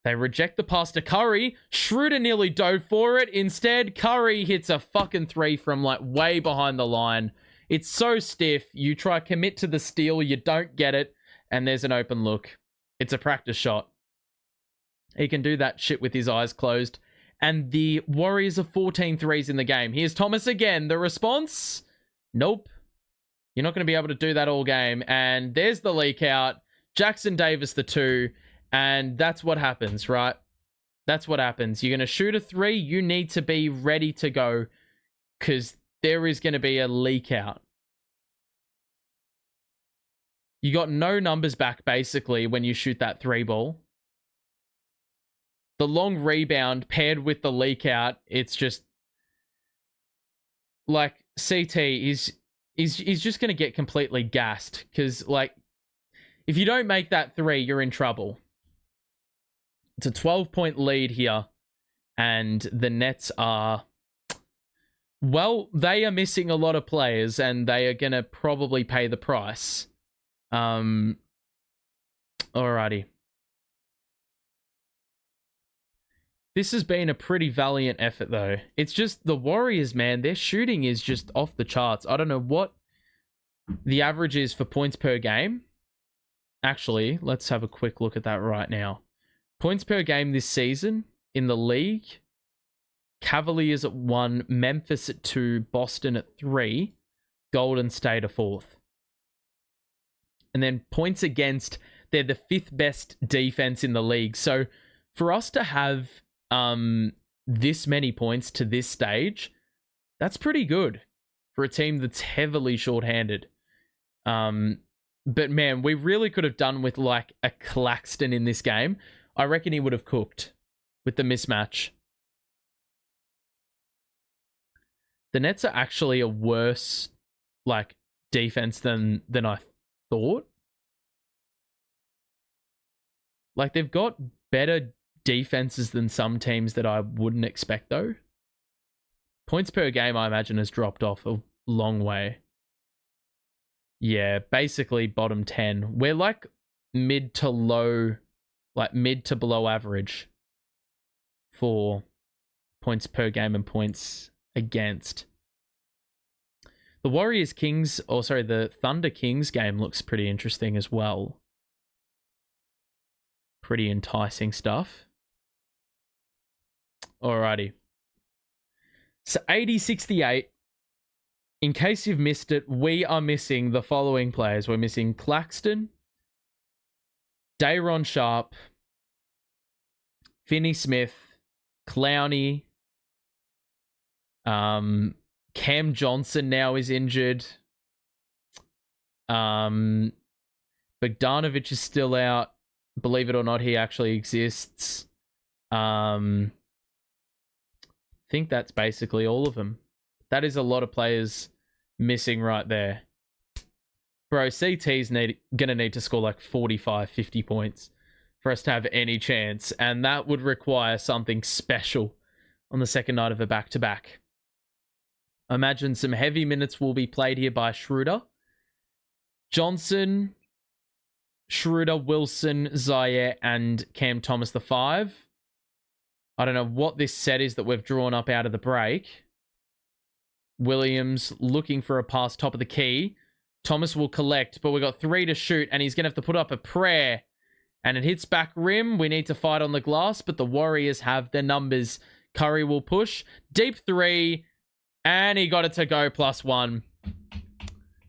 They reject the pass to Curry. Schroeder nearly dove for it. Instead, Curry hits a fucking three from like way behind the line. It's so stiff. You try commit to the steal. You don't get it. And there's an open look. It's a practice shot. He can do that shit with his eyes closed. And the Warriors are 14 threes in the game. Here's Thomas again. The response? Nope. You're not going to be able to do that all game. And there's the leak out. Jackson Davis the two. And that's what happens, right? That's what happens. You're going to shoot a three. You need to be ready to go. Because there is going to be a leak out. You got no numbers back, basically, when you shoot that three ball. The long rebound paired with the leak out, it's just... Like, CT is just going to get completely gassed. Because, like, if you don't make that three, you're in trouble. It's a 12-point lead here. And the Nets are... Well, they are missing a lot of players, and they are going to probably pay the price. Alrighty. This has been a pretty valiant effort, though. It's just the Warriors, man. Their shooting is just off the charts. I don't know what the average is for points per game. Actually, let's have a quick look at that right now. Points per game this season in the league. Cavaliers at 1, Memphis at 2, Boston at 3, Golden State at 4th. And then points against, they're the 5th best defense in the league. So for us to have this many points to this stage, that's pretty good for a team that's heavily shorthanded. But man, we really could have done with like a Claxton in this game. I reckon he would have cooked with the mismatch. The Nets are actually a worse like defense than I thought. Like, they've got better defenses than some teams that I wouldn't expect, though. Points per game, I imagine, has dropped off a long way. Yeah, basically bottom 10. We're like mid to below average for points per game and points against. The the Thunder Kings game looks pretty interesting as well. Pretty enticing stuff. Alrighty. So 80-68. In case you've missed it, we are missing the following players. We're missing Claxton, Day'Ron Sharpe, Finney Smith, Clowney, Cam Johnson now is injured. Bogdanovic is still out. Believe it or not, he actually exists. I think that's basically all of them. That is a lot of players missing right there. Bro, CT's gonna need to score like 45, 50 points for us to have any chance. And that would require something special on the second night of a back-to-back. I imagine some heavy minutes will be played here by Schroeder. Johnson, Schroeder, Wilson, Zaire, and Cam Thomas, the 5. I don't know what this set is that we've drawn up out of the break. Williams looking for a pass top of the key. Thomas will collect, but we've got 3 to shoot, and he's going to have to put up a prayer. And it hits back rim. We need to fight on the glass, but the Warriors have their numbers. Curry will push. Deep 3, and he got it to go +1.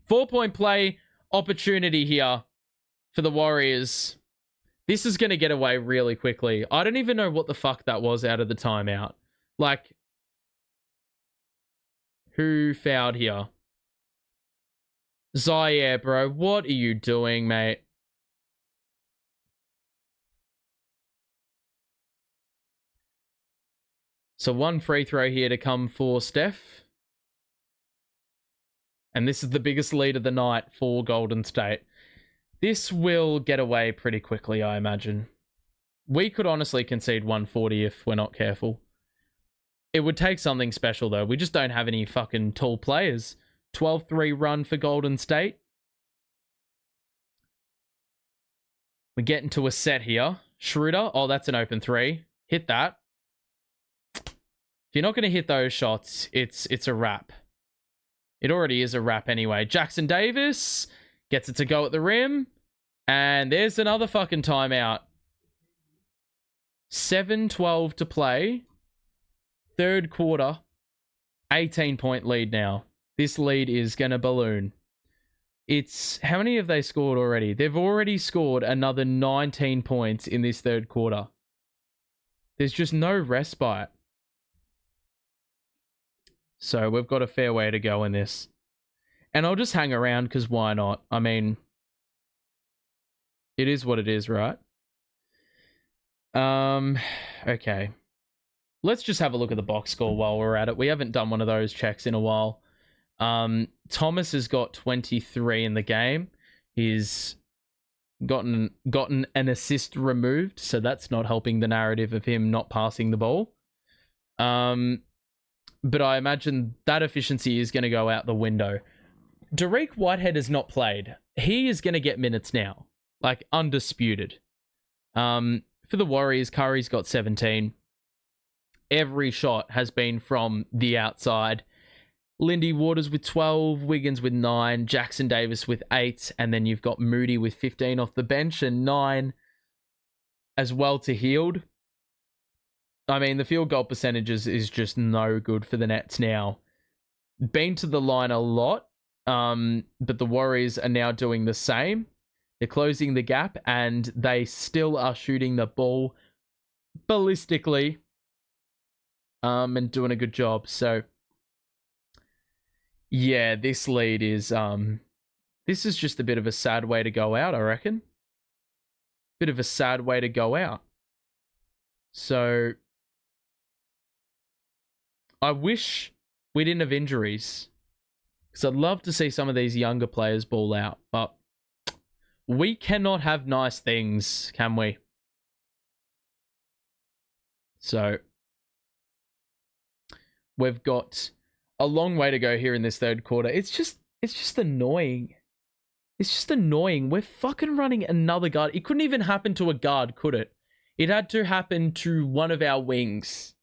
4-point play opportunity here for the Warriors. This is going to get away really quickly. I don't even know what the fuck that was out of the timeout. Like, who fouled here? Zaire, bro. What are you doing, mate? So 1 free throw here to come for Steph. And this is the biggest lead of the night for Golden State. This will get away pretty quickly, I imagine. We could honestly concede 140 if we're not careful. It would take something special, though. We just don't have any fucking tall players. 12-3 run for Golden State. We get into a set here. Schroeder. Oh, that's an open 3. Hit that. If you're not going to hit those shots, it's a wrap. It already is a wrap anyway. Jackson Davis gets it to go at the rim. And there's another fucking timeout. 7:12 to play. Third quarter. 18-point lead now. This lead is going to balloon. It's... How many have they scored already? They've already scored another 19 points in this third quarter. There's just no respite. So we've got a fair way to go in this. And I'll just hang around because why not? I mean... It is what it is, right? Okay. Let's just have a look at the box score while we're at it. We haven't done one of those checks in a while. Thomas has got 23 in the game. He's gotten an assist removed, so that's not helping the narrative of him not passing the ball. But I imagine that efficiency is going to go out the window. Derek Whitehead has not played. He is going to get minutes now. Like, undisputed. For the Warriors, Curry's got 17. Every shot has been from the outside. Lindy Waters with 12, Wiggins with 9, Jackson Davis with 8, and then you've got Moody with 15 off the bench and 9 as well to Hield. I mean, the field goal percentages is just no good for the Nets now. Been to the line a lot, but the Warriors are now doing the same. They're closing the gap, and they still are shooting the ball ballistically and doing a good job. So, yeah, this lead is... this is just a bit of a sad way to go out, I reckon. Bit of a sad way to go out. So, I wish we didn't have injuries. Because I'd love to see some of these younger players ball out, but... We cannot have nice things, can we? So, we've got a long way to go here in this third quarter. It's just annoying. It's just annoying. We're fucking running another guard. It couldn't even happen to a guard, could it? It had to happen to one of our wings.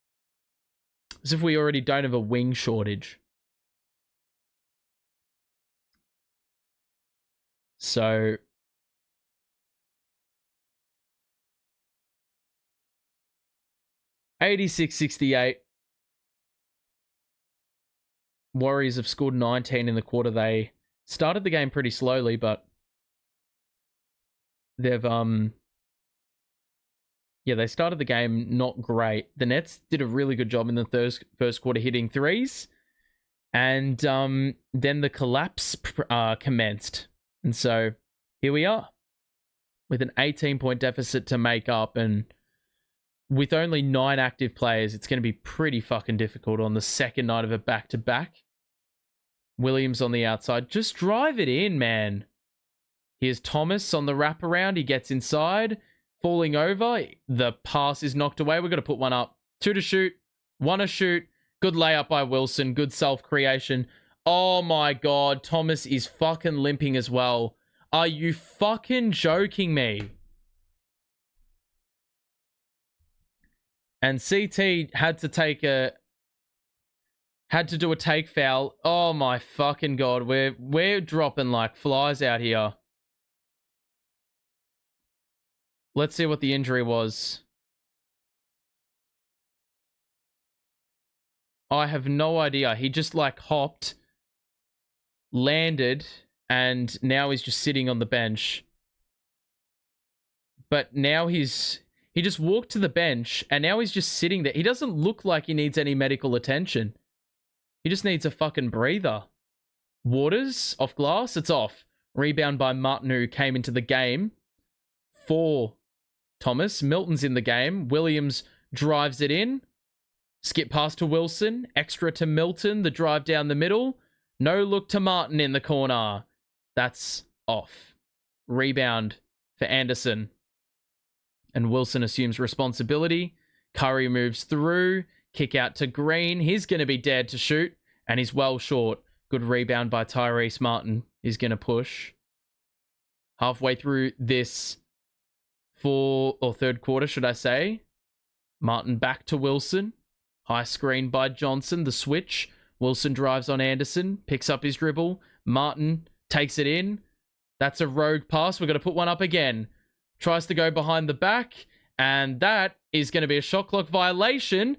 As if we already don't have a wing shortage. So... $86-68. Warriors have scored 19 in the quarter. They started the game pretty slowly, but they've they started the game not great. The Nets did a really good job in the first quarter hitting threes, and then the collapse commenced. And so here we are with an 18-point deficit to make up, and with only 9 active players, it's going to be pretty fucking difficult on the second night of a back-to-back. Williams on the outside. Just drive it in, man. Here's Thomas on the wraparound. He gets inside. Falling over. The pass is knocked away. We've got to put one up. 2 to shoot. 1 to shoot. Good layup by Wilson. Good self-creation. Oh my God. Thomas is fucking limping as well. Are you fucking joking me? And CT had to do a take foul. Oh my fucking god, we're dropping like flies out here. Let's see what the injury was. I have no idea. He just like hopped, landed, and now he's just sitting on the bench. But now he just walked to the bench and now he's just sitting there. He doesn't look like he needs any medical attention. He just needs a fucking breather. Waters off glass. It's off. Rebound by Martin, who came into the game for Thomas. Milton's in the game. Williams drives it in. Skip pass to Wilson. Extra to Milton. The drive down the middle. No look to Martin in the corner. That's off. Rebound for Anderson. And Wilson assumes responsibility. Curry moves through. Kick out to Green. He's going to be dared to shoot. And he's well short. Good rebound by Tyrese Martin. He's going to push. Halfway through this third quarter, should I say. Martin back to Wilson. High screen by Johnson. The switch. Wilson drives on Anderson. Picks up his dribble. Martin takes it in. That's a rogue pass. We're going to put one up again. Tries to go behind the back. And that is going to be a shot clock violation.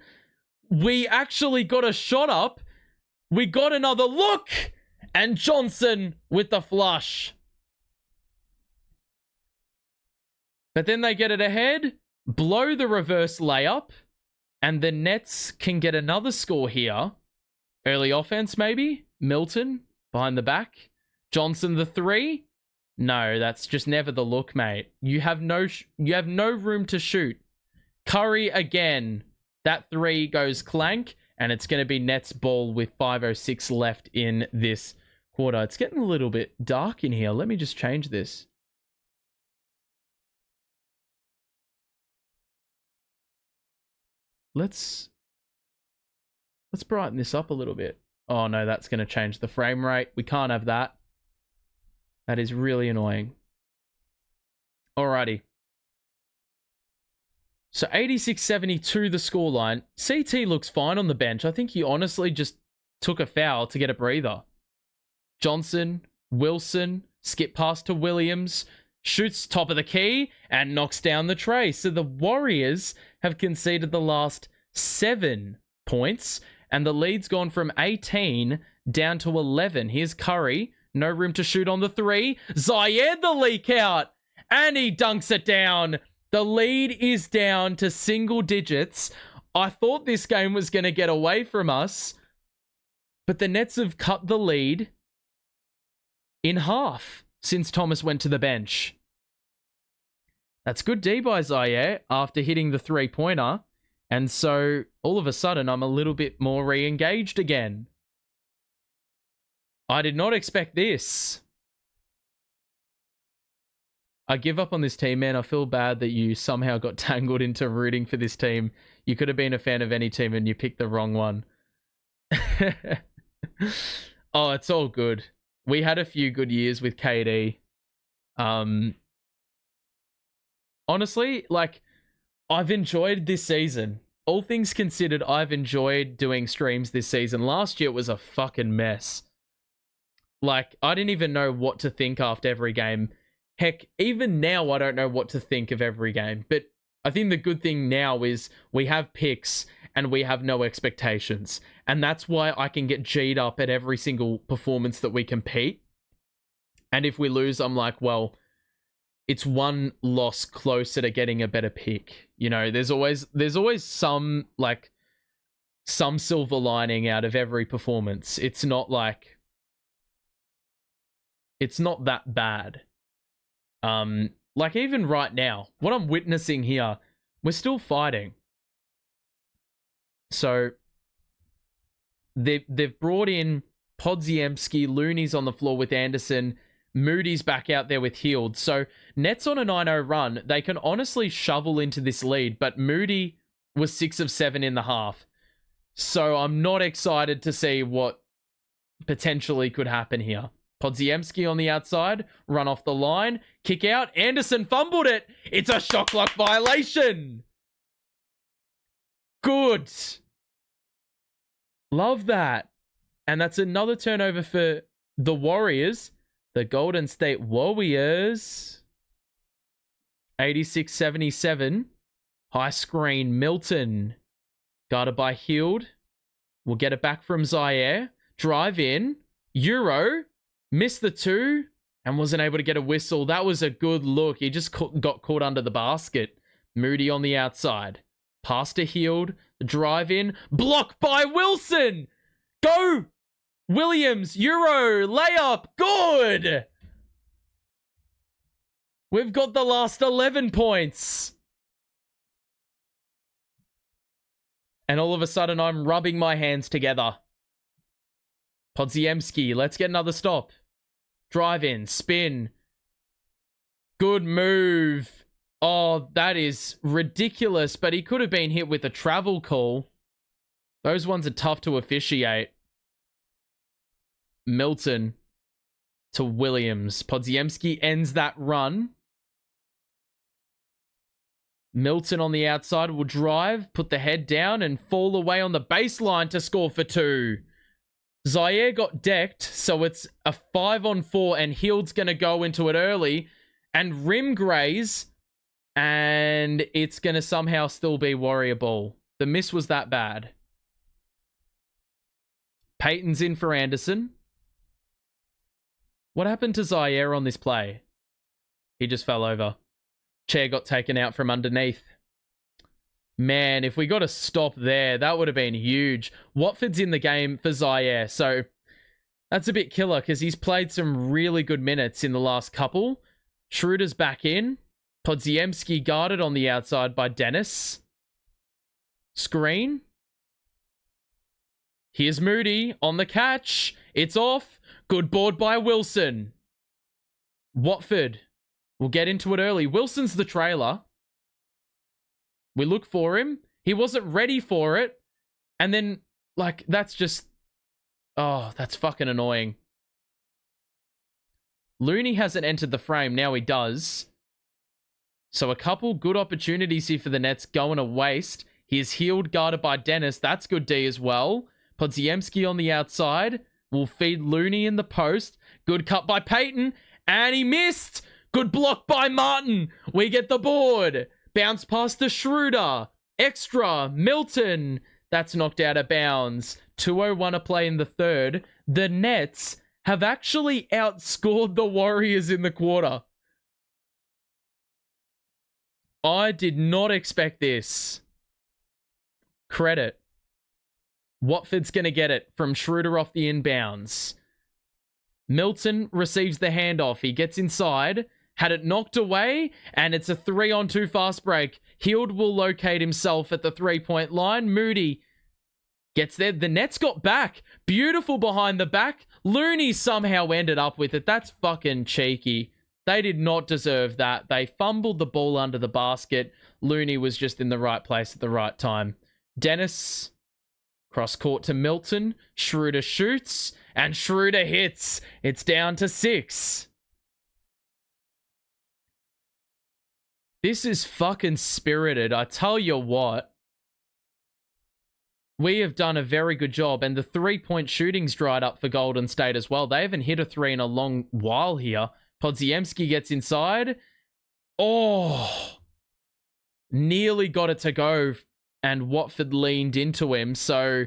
We actually got a shot up. We got another look. And Johnson with the flush. But then they get it ahead. Blow the reverse layup. And the Nets can get another score here. Early offense, maybe. Milton behind the back. Johnson the three. No, that's just never the look, mate. You have no room to shoot. Curry again. That three goes clank, and it's going to be Nets ball with 5:06 left in this quarter. It's getting a little bit dark in here. Let me just change this. Let's brighten this up a little bit. Oh no, that's going to change the frame rate. We can't have that. That is really annoying. Alrighty. So 86-72 the scoreline. CT looks fine on the bench. I think he honestly just took a foul to get a breather. Johnson, Wilson, skip pass to Williams, shoots top of the key, and knocks down the tray. So the Warriors have conceded the last 7 points, and the lead's gone from 18 down to 11. Here's Curry. No room to shoot on the three. Zaire the leak out, and he dunks it down. The lead is down to single digits. I thought this game was going to get away from us, but the Nets have cut the lead in half since Thomas went to the bench. That's good D by Zaire after hitting the three-pointer. And so all of a sudden, I'm a little bit more re-engaged again. I did not expect this. I give up on this team, man. I feel bad that you somehow got tangled into rooting for this team. You could have been a fan of any team and you picked the wrong one. Oh, it's all good. We had a few good years with KD. Honestly, like, I've enjoyed this season. All things considered, I've enjoyed doing streams this season. Last year, it was a fucking mess. Like, I didn't even know what to think after every game. Heck, even now, I don't know what to think of every game. But I think the good thing now is we have picks and we have no expectations. And that's why I can get G'd up at every single performance that we compete. And if we lose, I'm like, well, it's one loss closer to getting a better pick. You know, there's always some silver lining out of every performance. It's not that bad. Like even right now, what I'm witnessing here, we're still fighting. So they've brought in Podziemski, Looney's on the floor with Anderson, Moody's back out there with Hield. So Nets on a 9-0 run, they can honestly shovel into this lead, but Moody was 6 of 7 in the half. So I'm not excited to see what potentially could happen here. Podziemski on the outside, run off the line, kick out. Anderson fumbled it. It's a shot clock violation. Good. Love that. And that's another turnover for the Warriors. The Golden State Warriors. 86-77. High screen, Milton. Guarded by Hield. We'll get it back from Zaire. Drive in. Euro. Missed the two. And wasn't able to get a whistle. That was a good look. He just got caught under the basket. Moody on the outside. Pass to Hield. Drive in. Blocked by Wilson. Go! Williams. Euro. Layup. Good! We've got the last 11 points. And all of a sudden, I'm rubbing my hands together. Podziemski, let's get another stop. Drive in, spin. Good move. Oh, that is ridiculous, but he could have been hit with a travel call. Those ones are tough to officiate. Milton to Williams. Podziemski ends that run. Milton on the outside will drive, put the head down, and fall away on the baseline to score for two. Zaire got decked, so it's a 5-on-4, and Hield's going to go into it early, and rim graze, and it's going to somehow still be Warrior ball. The miss was that bad. Payton's in for Anderson. What happened to Zaire on this play? He just fell over. Chair got taken out from underneath. Man, if we got a stop there, that would have been huge. Watford's in the game for Zaire, so that's a bit killer because he's played some really good minutes in the last couple. Schroeder's back in. Podziemski guarded on the outside by Dennis. Screen. Here's Moody on the catch. It's off. Good board by Wilson. Watford. We'll get into it early. Wilson's the trailer. We look for him. He wasn't ready for it. And then, like, that's just... Oh, that's fucking annoying. Looney hasn't entered the frame. Now he does. So a couple good opportunities here for the Nets going to waste. Here's Hield guarded by Dennis. That's good D as well. Podziemski on the outside. Will feed Looney in the post. Good cut by Payton. And he missed! Good block by Martin. We get the board. Bounce past to Schroeder. Extra. Milton. That's knocked out of bounds. 2:01 to play in the third. The Nets have actually outscored the Warriors in the quarter. I did not expect this. Credit. Watford's going to get it from Schroeder off the inbounds. Milton receives the handoff. He gets inside. Had it knocked away, and it's a 3-on-2 fast break. Hield will locate himself at the 3-point line. Moody gets there. The Nets got back. Beautiful behind the back. Looney somehow ended up with it. That's fucking cheeky. They did not deserve that. They fumbled the ball under the basket. Looney was just in the right place at the right time. Dennis, cross court to Milton. Schroeder shoots, and Schroeder hits. It's down to 6. This is fucking spirited. I tell you what. We have done a very good job. And the 3-point shooting's dried up for Golden State as well. They haven't hit a 3 in a long while here. Podziemski gets inside. Oh. Nearly got it to go. And Watford leaned into him. So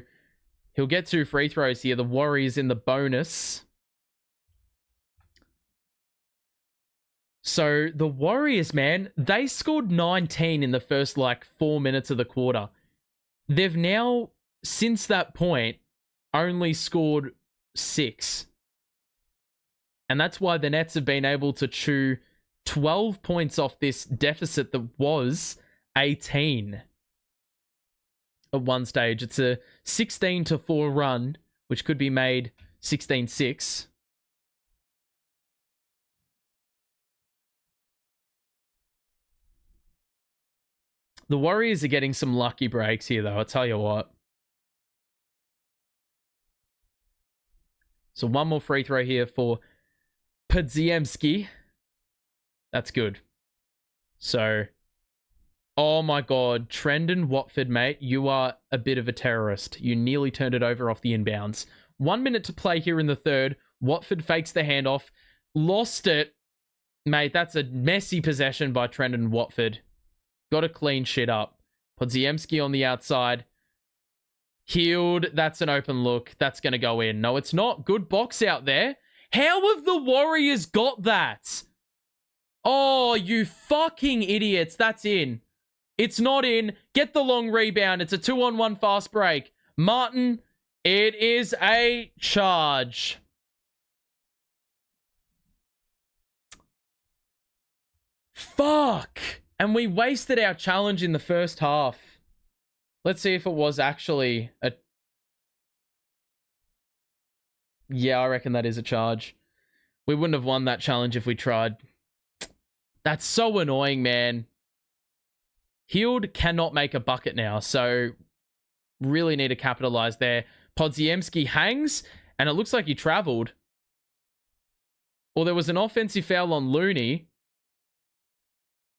he'll get 2 free throws here. The Warriors in the bonus. So the Warriors, man, they scored 19 in the first 4 minutes of the quarter. They've now, since that point, only scored 6. And that's why the Nets have been able to chew 12 points off this deficit that was 18 at one stage. It's a 16-4 run, which could be made 16-6. The Warriors are getting some lucky breaks here, though. I'll tell you what. So one more free throw here for Podziemski. That's good. So, oh my God, Trendon Watford, mate, you are a bit of a terrorist. You nearly turned it over off the inbounds. 1 minute to play here in the third. Watford fakes the handoff. Lost it. Mate, that's a messy possession by Trendon Watford. Got to clean shit up. Podziemski on the outside. Healed. That's an open look. That's going to go in. No, it's not. Good box out there. How have the Warriors got that? Oh, you fucking idiots. That's in. It's not in. Get the long rebound. It's a 2-on-1 fast break. Martin, it is a charge. Fuck. And we wasted our challenge in the first half. Let's see if it was actually a... Yeah, I reckon that is a charge. We wouldn't have won that challenge if we tried. That's so annoying, man. Healed cannot make a bucket now, so really need to capitalize there. Podziemski hangs, and it looks like he traveled. Or there was an offensive foul on Looney.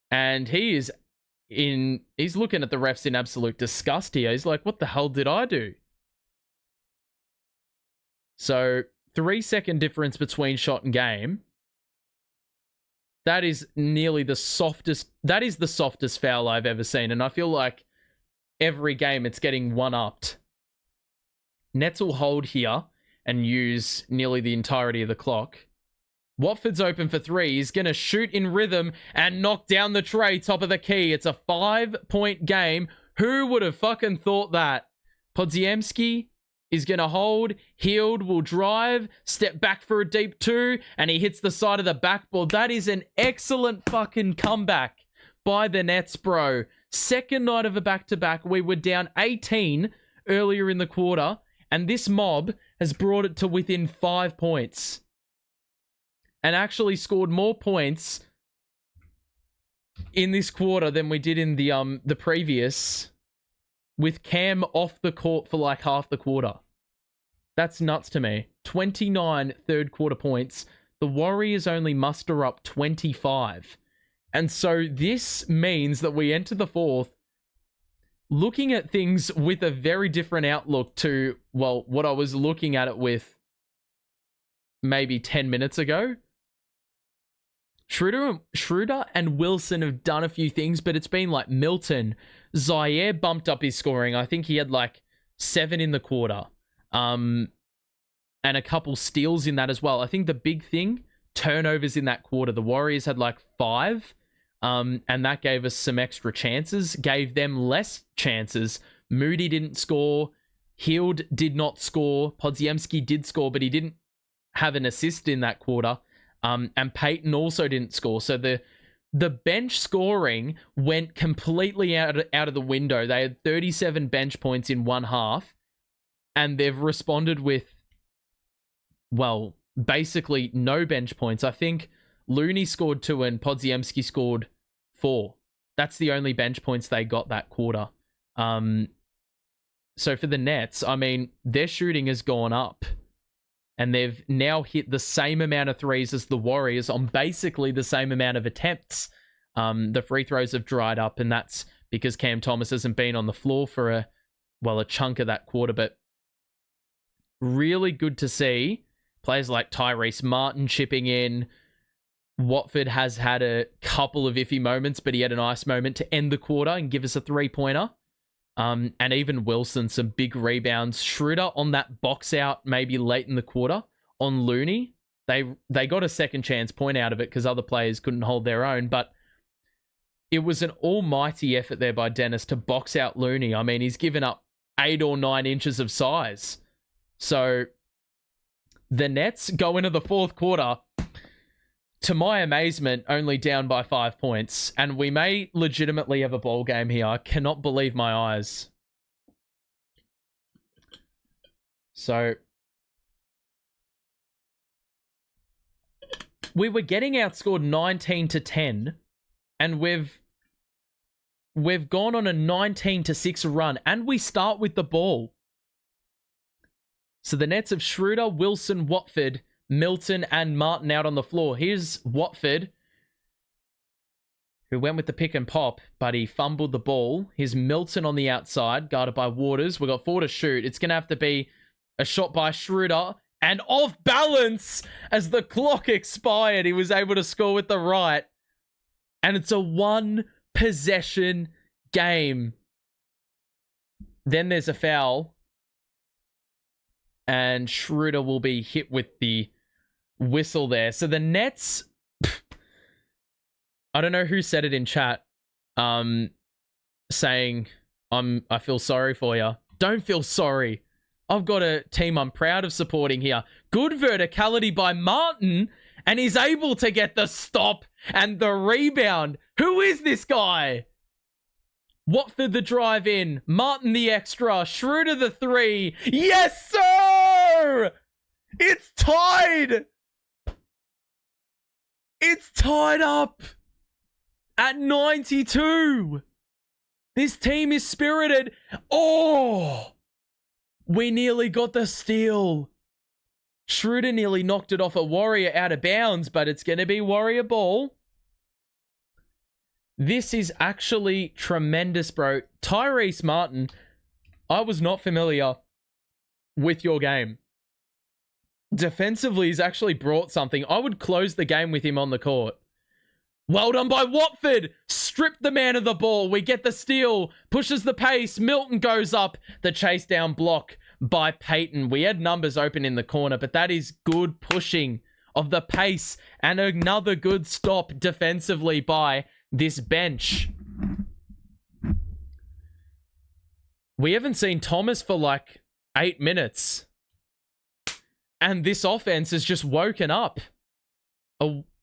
And he's looking at the refs in absolute disgust here. He's like, what the hell did I do? So, 3-second difference between shot and game. That is nearly the softest. That is the softest foul I've ever seen. And I feel like every game it's getting one-upped. Nets will hold here and use nearly the entirety of the clock. Watford's open for three. He's going to shoot in rhythm and knock down the tray, top of the key. It's a 5-point game. Who would have fucking thought that? Podziemski is going to hold. Healed will drive. Step back for a deep two. And he hits the side of the backboard. That is an excellent fucking comeback by the Nets, bro. Second night of a back-to-back. We were down 18 earlier in the quarter. And this mob has brought it to within 5 points. And actually scored more points in this quarter than we did in the previous, with Cam off the court for like half the quarter. That's nuts to me. 29 third quarter points. The Warriors only muster up 25. And so this means that we enter the fourth looking at things with a very different outlook to, well, what I was looking at it with maybe 10 minutes ago. Schroeder and Wilson have done a few things, but it's been like Milton. Zaire bumped up his scoring. I think he had like 7 in the quarter. And a couple steals in that as well. I think the big thing, turnovers in that quarter. The Warriors had like 5. And that gave us some extra chances. Gave them less chances. Moody didn't score. Healed did not score. Podziemski did score, but he didn't have an assist in that quarter. And Peyton also didn't score. So the bench scoring went completely out of the window. They had 37 bench points in one half. And they've responded with, well, basically no bench points. I think Looney scored 2 and Podziemski scored 4. That's the only bench points they got that quarter. So for the Nets, I mean, their shooting has gone up. And they've now hit the same amount of threes as the Warriors on basically the same amount of attempts. The free throws have dried up, and that's because Cam Thomas hasn't been on the floor for a chunk of that quarter. But really good to see players like Tyrese Martin chipping in. Watford has had a couple of iffy moments, but he had a nice moment to end the quarter and give us a 3-pointer. And even Wilson, some big rebounds. Schroeder on that box out maybe late in the quarter on Looney. They got a second chance point out of it because other players couldn't hold their own. But it was an almighty effort there by Dennis to box out Looney. I mean, he's given up 8 or 9 inches of size. So the Nets go into the fourth quarter, to my amazement, only down by 5 points. And we may legitimately have a ball game here. I cannot believe my eyes. So we were getting outscored 19-10, and we've gone on a 19-6 run, and we start with the ball. So the Nets of Schroeder, Wilson, Watford, Milton and Martin out on the floor. Here's Watford, who went with the pick and pop, but he fumbled the ball. Here's Milton on the outside, guarded by Waters. We've got 4 to shoot. It's going to have to be a shot by Schroeder. And off balance as the clock expired. He was able to score with the right. And it's a 1-possession game. Then there's a foul. And Schroeder will be hit with the whistle there. So the Nets... I don't know who said it in chat, saying, I feel sorry for you. Don't feel sorry. I've got a team I'm proud of supporting here. Good verticality by Martin, and he's able to get the stop and the rebound. Who is this guy? Watford the drive in. Martin the extra. Schroeder the 3. Yes, sir! It's tied! It's tied up at 92. This team is spirited. Oh! We nearly got the steal. Schroeder nearly knocked it off a Warrior out of bounds, but it's going to be Warrior ball. This is actually tremendous, bro. Tyrese Martin, I was not familiar with your game. Defensively, he's actually brought something. I would close the game with him on the court. Well done by Watford. Stripped the man of the ball. We get the steal. Pushes the pace. Milton goes up. The chase down block by Peyton. We had numbers open in the corner, but that is good pushing of the pace and another good stop defensively by this bench. We haven't seen Thomas for like 8 minutes. And this offense has just woken up.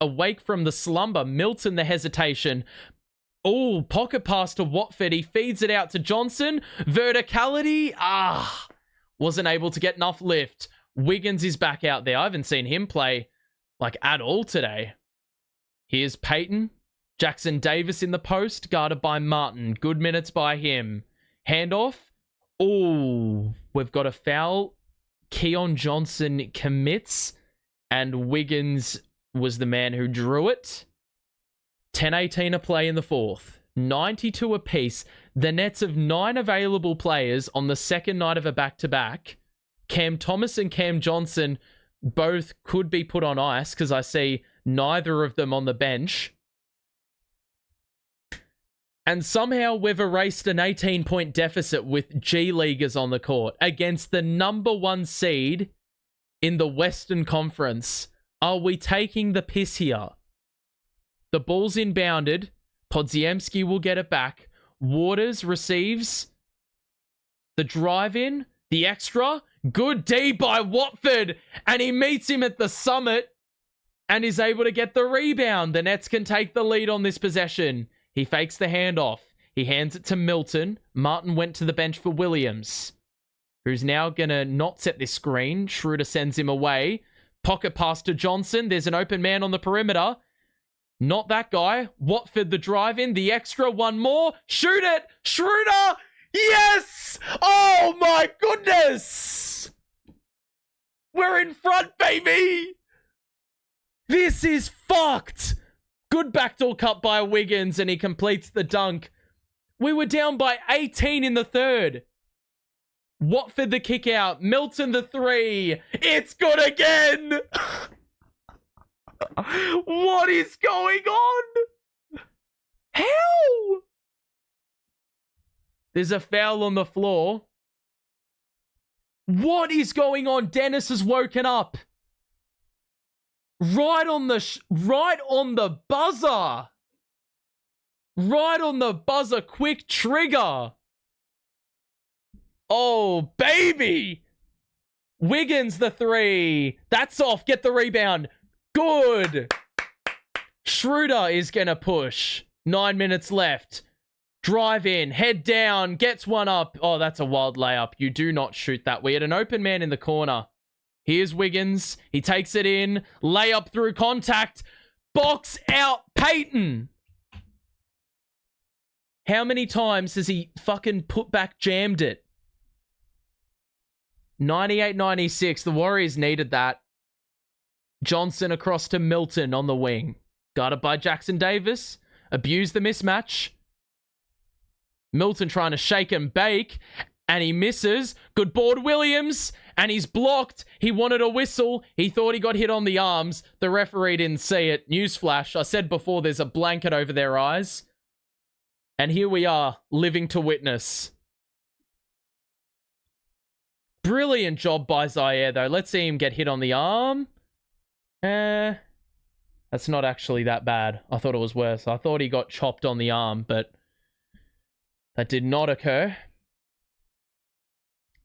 Awake from the slumber. Milton the hesitation. Oh, pocket pass to Watford. He feeds it out to Johnson. Verticality. Wasn't able to get enough lift. Wiggins is back out there. I haven't seen him play like at all today. Here's Peyton. Jackson Davis in the post, guarded by Martin. Good minutes by him. Handoff. Oh, we've got a foul. Keon Johnson commits, and Wiggins was the man who drew it. 10-18 a play in the fourth. 92 apiece. The Nets have 9 available players on the second night of a back-to-back. Cam Thomas and Cam Johnson both could be put on ice because I see neither of them on the bench. And somehow we've erased an 18-point deficit with G-Leaguers on the court against the number 1 seed in the Western Conference. Are we taking the piss here? The ball's inbounded. Podziemski will get it back. Waters receives the drive-in, the extra. Good D by Watford. And he meets him at the summit and is able to get the rebound. The Nets can take the lead on this possession. He fakes the handoff. He hands it to Milton. Martin went to the bench for Williams, who's now going to not set this screen. Schroeder sends him away. Pocket pass to Johnson. There's an open man on the perimeter. Not that guy. Watford the drive-in. The extra. One more. Shoot it. Schroeder. Yes! Oh my goodness! We're in front, baby! This is fucked! Good backdoor cut by Wiggins, and he completes the dunk. We were down by 18 in the third. Watford the kick out. Milton the 3. It's good again! What is going on? How? There's a foul on the floor. What is going on? Dennis has woken up. Right on the buzzer. Right on the buzzer. Quick trigger. Oh, baby. Wiggins the 3. That's off. Get the rebound. Good. Schroeder is going to push. 9 minutes left. Drive in. Head down. Gets one up. Oh, that's a wild layup. You do not shoot that. We had an open man in the corner. Here's Wiggins. He takes it in. Layup through contact. Box out Peyton. How many times has he fucking put back jammed it? 98-96. The Warriors needed that. Johnson across to Milton on the wing. Guarded by Jackson Davis. Abuse the mismatch. Milton trying to shake and bake. And he misses. Good board, Williams. And he's blocked. He wanted a whistle. He thought he got hit on the arms. The referee didn't see it. Newsflash. I said before there's a blanket over their eyes. And here we are, living to witness. Brilliant job by Zaire, though. Let's see him get hit on the arm. That's not actually that bad. I thought it was worse. I thought he got chopped on the arm, but that did not occur.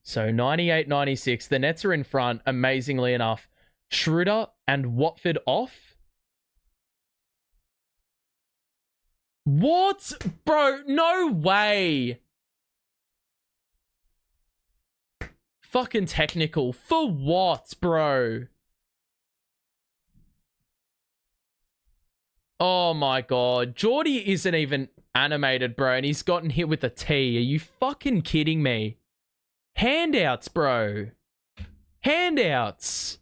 So 98-96. The Nets are in front, amazingly enough. Schroeder and Watford off. What? Bro, no way. Fucking technical. For what, bro? Oh my god. Geordie isn't even animated, bro, and he's gotten hit with a T. Are you fucking kidding me? Handouts, bro. Handouts.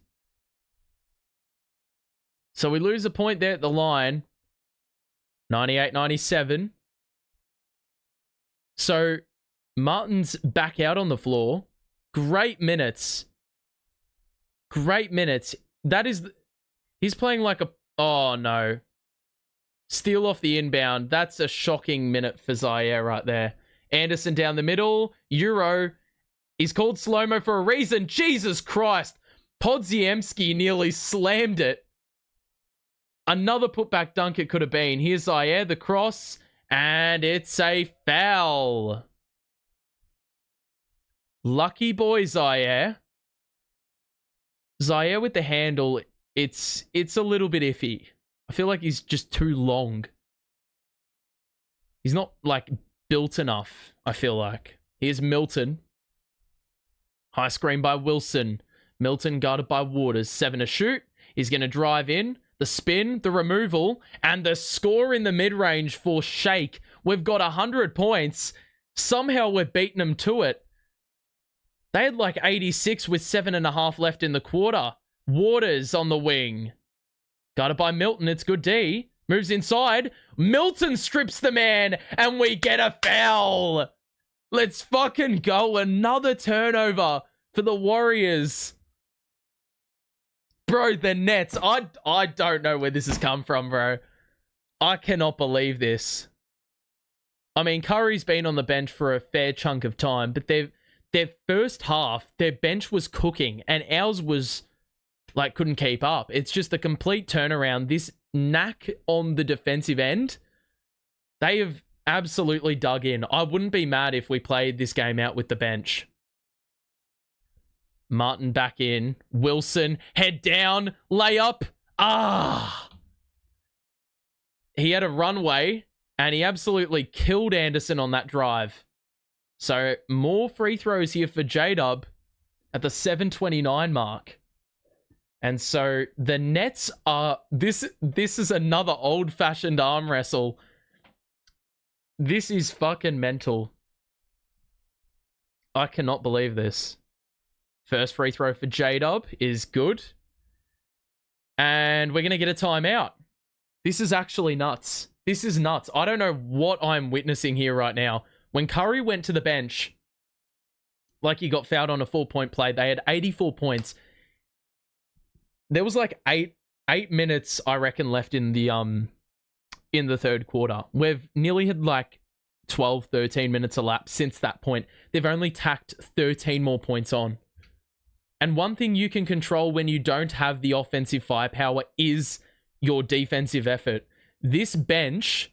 So we lose a point there at the line. 98-97. So Martin's back out on the floor. Great minutes. Great minutes. That is... He's playing like a... Oh, no. Steal off the inbound. That's a shocking minute for Zaire right there. Anderson down the middle. Euro. He's called slow-mo for a reason. Jesus Christ. Podziemski nearly slammed it. Another putback dunk it could have been. Here's Zaire, the cross. And it's a foul. Lucky boy, Zaire. Zaire with the handle. It's a little bit iffy. I feel like he's just too long. He's not, like, built enough, I feel like. Here's Milton. High screen by Wilson. Milton guarded by Waters. 7 to shoot. He's going to drive in. The spin, the removal, and the score in the mid-range for Shake. We've got 100 points. Somehow we're beating them to it. They had like 86 with 7.5 left in the quarter. Waters on the wing. Guarded by Milton. It's good D. Moves inside. Milton strips the man, and we get a foul. Let's fucking go. Another turnover for the Warriors. Bro, the Nets. I don't know where this has come from, bro. I cannot believe this. I mean, Curry's been on the bench for a fair chunk of time, but their first half, their bench was cooking, and ours was, like, couldn't keep up. It's just a complete turnaround. This knack on the defensive end, they have absolutely dug in. I wouldn't be mad if we played this game out with the bench. Martin back in. Wilson, head down, layup. Ah! He had a runway, and he absolutely killed Anderson on that drive. So, more free throws here for J-Dub at the 7:29 mark. And so, the Nets are... This is another old-fashioned arm wrestle. This is fucking mental. I cannot believe this. First free throw for J-Dub is good. And we're going to get a timeout. This is actually nuts. This is nuts. I don't know what I'm witnessing here right now. When Curry went to the bench, like he got fouled on a 4-point play, they had 84 points. There was like eight minutes, I reckon, left in the third quarter. We've nearly had like 12, 13 minutes elapsed since that point. They've only tacked 13 more points on. And one thing you can control when you don't have the offensive firepower is your defensive effort. This bench,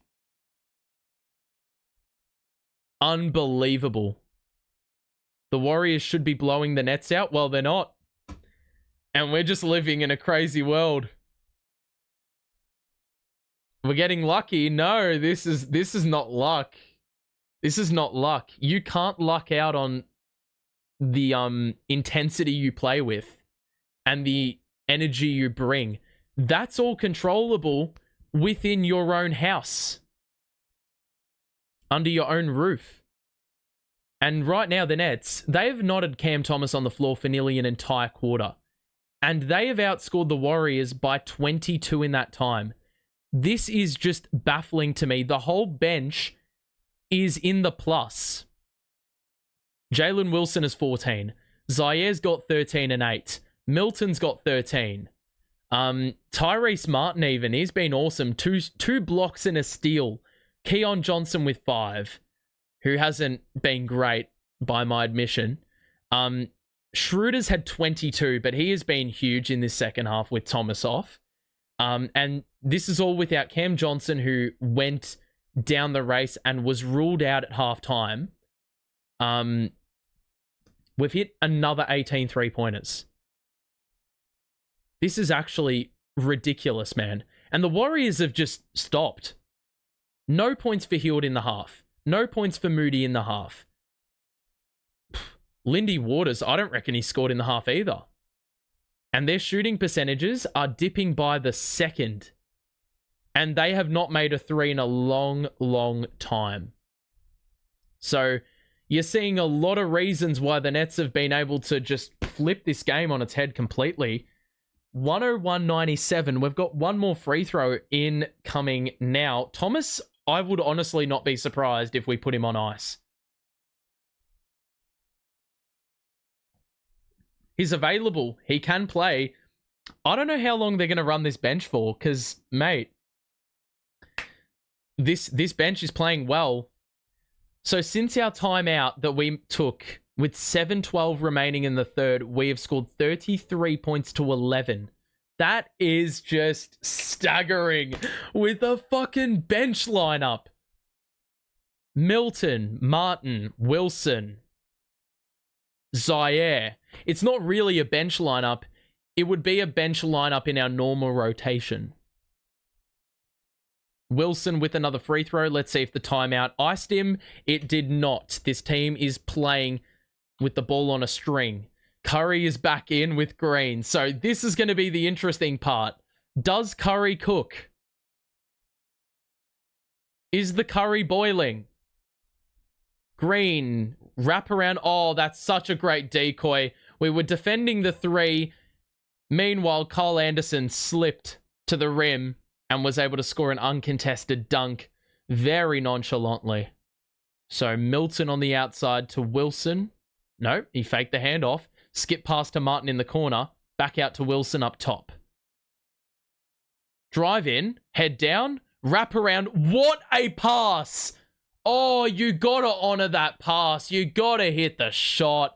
unbelievable. The Warriors should be blowing the Nets out. Well, they're not. And we're just living in a crazy world. We're getting lucky. No, this is not luck. This is not luck. You can't luck out on the intensity you play with and the energy you bring. That's all controllable within your own house, under your own roof. And right now, the Nets, they have not had Cam Thomas on the floor for nearly an entire quarter. And they have outscored the Warriors by 22 in that time. This is just baffling to me. The whole bench is in the plus. Jalen Wilson is 14. Zaire's got 13 and 8. Milton's got 13. Tyrese Martin even, he's been awesome. Two blocks and a steal. Keon Johnson with 5, who hasn't been great by my admission. Schroeder's had 22, but he has been huge in this second half with Thomas off. And this is all without Cam Johnson, who went down the race and was ruled out at halftime. We've hit another 18 3-pointers. This is actually ridiculous, man. And the Warriors have just stopped. No points for Hield in the half. No points for Moody in the half. Lindy Waters, I don't reckon he scored in the half either. And their shooting percentages are dipping by the second. And they have not made a 3 in a long, long time. So you're seeing a lot of reasons why the Nets have been able to just flip this game on its head completely. 101-97. We've got one more free throw incoming now. Thomas, I would honestly not be surprised if we put him on ice. He's available. He can play. I don't know how long they're going to run this bench for, because, mate, this bench is playing well. So since our timeout that we took with 7:12 remaining in the third, we have scored 33 points to 11. That is just staggering with a fucking bench lineup. Milton, Martin, Wilson, Zaire. It's not really a bench lineup. It would be a bench lineup in our normal rotation. Wilson with another free throw. Let's see if the timeout iced him. It did not. This team is playing with the ball on a string. Curry is back in with Green. So this is going to be the interesting part. Does Curry cook? Is the curry boiling? Green, wrap around. Oh, that's such a great decoy. We were defending the 3. Meanwhile, Kyle Anderson slipped to the rim and was able to score an uncontested dunk very nonchalantly. So Milton on the outside to Wilson. No, he faked the handoff. Skip pass to Martin in the corner. Back out to Wilson up top. Drive in. Head down. Wrap around. What a pass! Oh, you gotta honor that pass. You gotta hit the shot.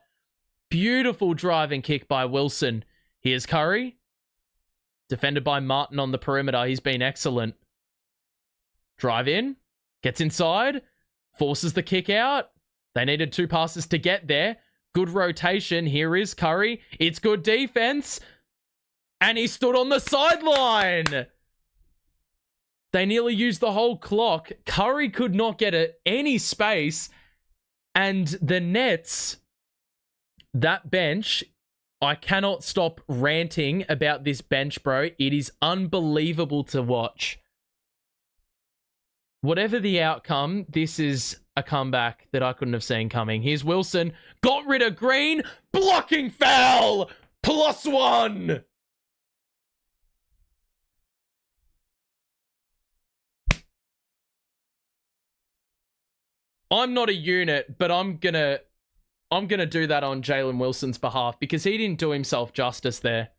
Beautiful driving kick by Wilson. Here's Curry. Defended by Martin on the perimeter. He's been excellent. Drive in. Gets inside. Forces the kick out. They needed 2 passes to get there. Good rotation. Here is Curry. It's good defense. And he stood on the sideline. They nearly used the whole clock. Curry could not get any space. And the Nets, that bench, I cannot stop ranting about this bench, bro. It is unbelievable to watch. Whatever the outcome, this is a comeback that I couldn't have seen coming. Here's Wilson. Got rid of Green. Blocking foul. +1. I'm not a unit, but I'm gonna do that on Jalen Wilson's behalf because he didn't do himself justice there.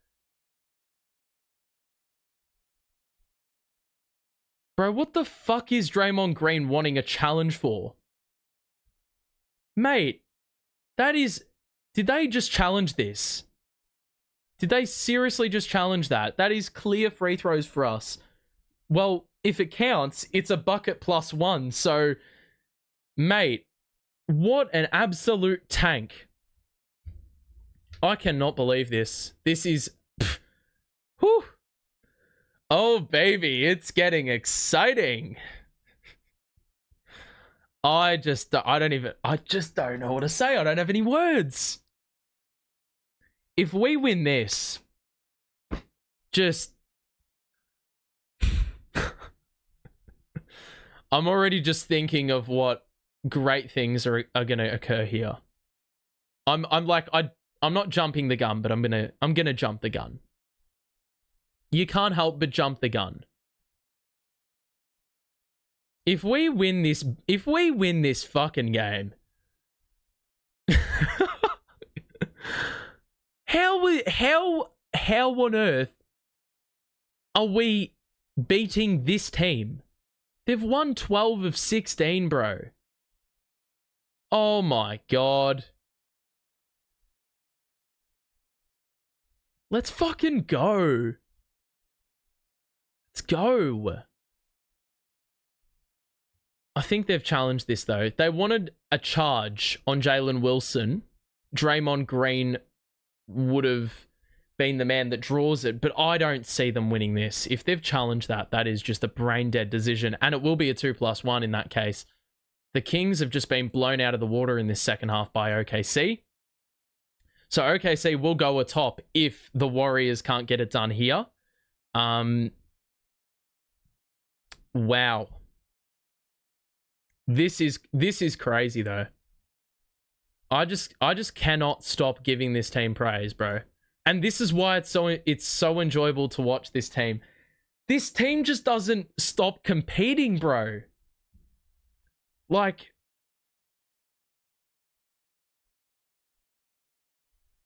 Bro, what the fuck is Draymond Green wanting a challenge for? Mate, that is... Did they just challenge this? Did they seriously just challenge that? That is clear free throws for us. Well, if it counts, it's a bucket +1. So, mate, what an absolute tank. I cannot believe this. This is... Whew. Oh, baby, it's getting exciting. I just don't know what to say. I don't have any words. If we win this, just... I'm already just thinking of what great things are going to occur here. I'm like, I'm not jumping the gun, but I'm gonna jump the gun. You can't help but jump the gun. If we win this fucking game, how on earth are we beating this team? They've won 12 of 16, bro. Oh my god. Let's fucking go. Let's go. I think they've challenged this, though. They wanted a charge on Jalen Wilson. Draymond Green would have been the man that draws it, but I don't see them winning this. If they've challenged that, that is just a brain-dead decision, and it will be a 2+1 in that case. The Kings have just been blown out of the water in this second half by OKC. So OKC will go atop if the Warriors can't get it done here. Wow. This is crazy though. I just cannot stop giving this team praise, bro. And this is why it's so enjoyable to watch this team. This team just doesn't stop competing, bro. Like,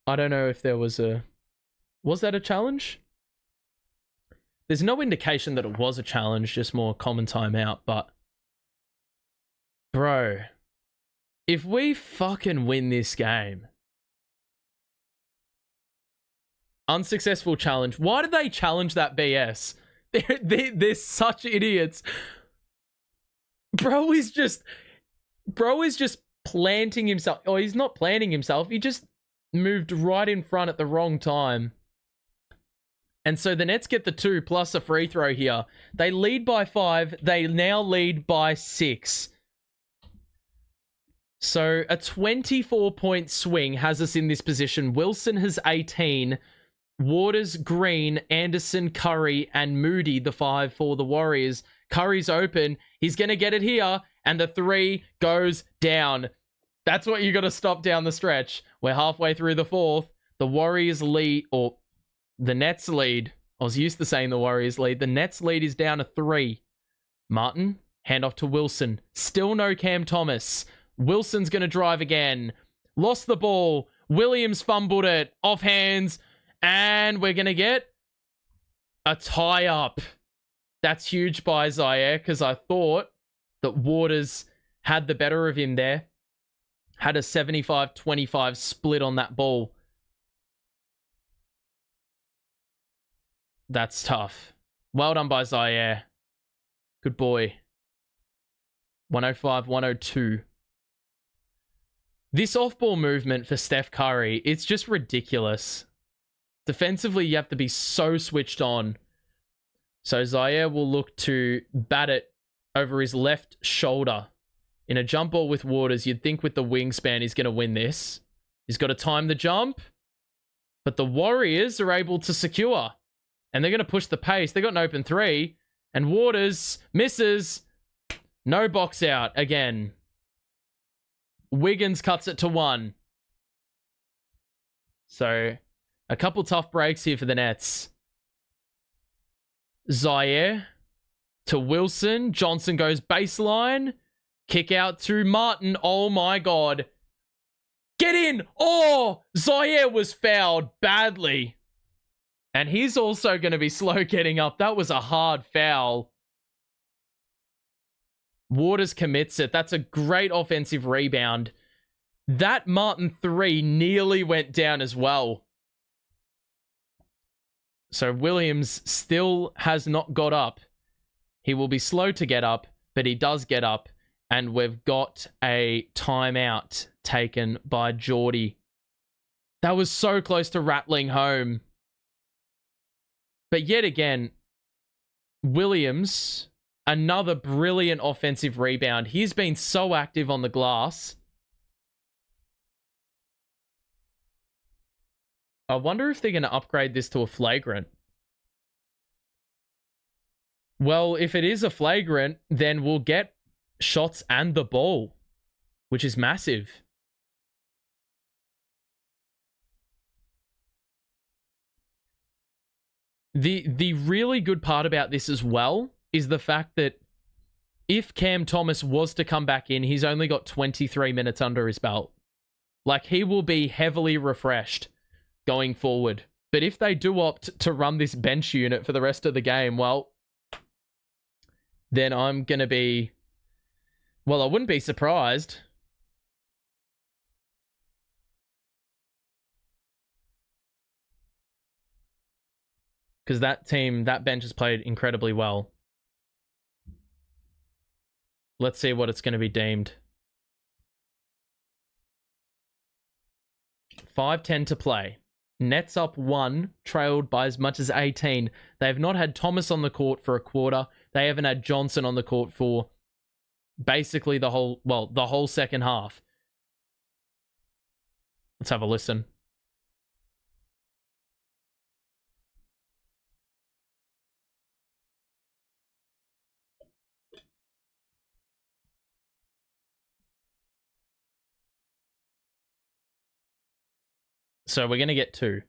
I don't know if there was that a challenge? There's no indication that it was a challenge, just more common timeout, but bro, if we fucking win this game, unsuccessful challenge. Why did they challenge that BS? They're such idiots. Bro is just planting himself. Oh, he's not planting himself. He just moved right in front at the wrong time. And so the Nets get the 2 plus a free throw here. They lead by 5. They now lead by 6. So a 24-point swing has us in this position. Wilson has 18. Waters, Green, Anderson, Curry, and Moody, the 5 for the Warriors. Curry's open. He's going to get it here. And the 3 goes down. That's what you got to stop down the stretch. We're halfway through the 4th. The Warriors lead, or the Nets lead. I was used to saying the Warriors lead. The Nets lead is down to 3. Martin, handoff to Wilson. Still no Cam Thomas. Wilson's going to drive again. Lost the ball. Williams fumbled it. Off hands. And we're going to get a tie-up. That's huge by Zaire, because I thought that Waters had the better of him there. Had a 75-25 split on that ball. That's tough. Well done by Zaire. Good boy. 105-102. This off-ball movement for Steph Curry, it's just ridiculous. Defensively, you have to be so switched on. So Zaire will look to bat it over his left shoulder. In a jump ball with Waters, you'd think with the wingspan he's going to win this. He's got to time the jump. But the Warriors are able to secure. And they're going to push the pace. They got an open 3. And Waters misses. No box out again. Wiggins cuts it to 1. So a couple tough breaks here for the Nets. Zaire to Wilson. Johnson goes baseline. Kick out to Martin. Oh my god. Get in! Oh! Zaire was fouled badly. And he's also going to be slow getting up. That was a hard foul. Waters commits it. That's a great offensive rebound. That Martin 3 nearly went down as well. So Williams still has not got up. He will be slow to get up, but he does get up. And we've got a timeout taken by Geordie. That was so close to rattling home. But yet again, Williams, another brilliant offensive rebound. He's been so active on the glass. I wonder if they're going to upgrade this to a flagrant. Well, if it is a flagrant, then we'll get shots and the ball, which is massive. The really good part about this as well is the fact that if Cam Thomas was to come back in, he's only got 23 minutes under his belt. Like, he will be heavily refreshed going forward. But if they do opt to run this bench unit for the rest of the game, well, then I'm going to be... Well, I wouldn't be surprised. Because that bench has played incredibly well. Let's see what it's going to be deemed. 5:10 to play. Nets up 1, trailed by as much as 18. They have not had Thomas on the court for a quarter. They haven't had Johnson on the court for basically the whole second half. Let's have a listen. So we're going to get 2.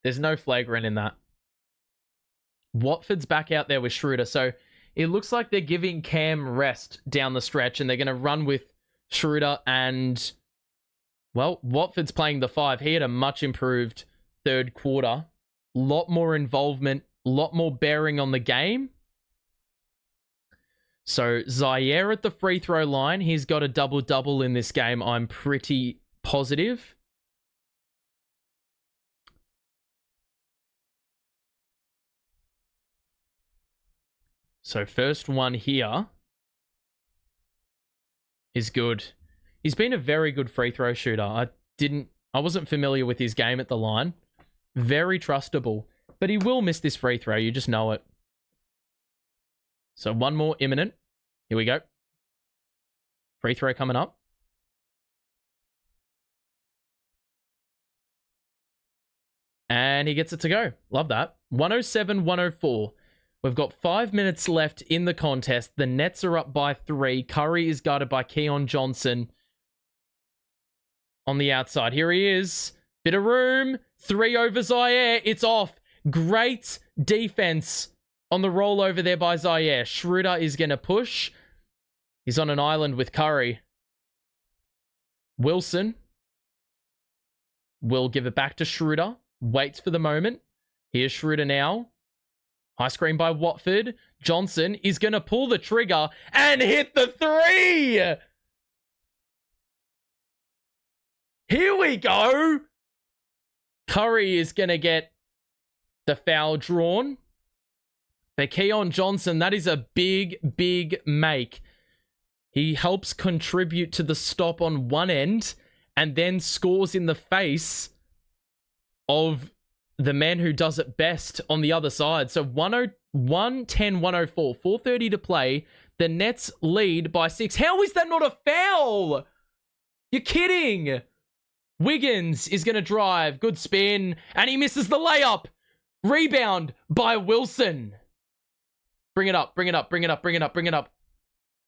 There's no flagrant in that. Watford's back out there with Schroeder. So it looks like they're giving Cam rest down the stretch, and they're going to run with Schroeder and... Well, Watford's playing the 5. He had a much improved third quarter. Lot more involvement, lot more bearing on the game. So Zaire at the free throw line. He's got a double-double in this game, I'm pretty positive. So first one here is good. He's been a very good free throw shooter. I wasn't familiar with his game at the line. Very trustable. But he will miss this free throw. You just know it. So one more imminent. Here we go. Free throw coming up. And he gets it to go. Love that. 107-104. We've got 5 minutes left in the contest. The Nets are up by 3. Curry is guarded by Keon Johnson on the outside. Here he is. Bit of room. 3 over Zaire. It's off. Great defense on the rollover there by Zaire. Schroeder is going to push. He's on an island with Curry. Wilson will give it back to Schroeder. Waits for the moment. Here's Schroeder now. High screen by Watford. Johnson is going to pull the trigger and hit the 3. Here we go. Curry is going to get the foul drawn. For Keon Johnson, that is a big, big make. He helps contribute to the stop on one end and then scores in the face of the man who does it best on the other side. So 110-104, 4:30 to play. The Nets lead by 6. How is that not a foul? You're kidding. Wiggins is going to drive. Good spin. And he misses the layup. Rebound by Wilson. Bring it up, bring it up, bring it up, bring it up, bring it up.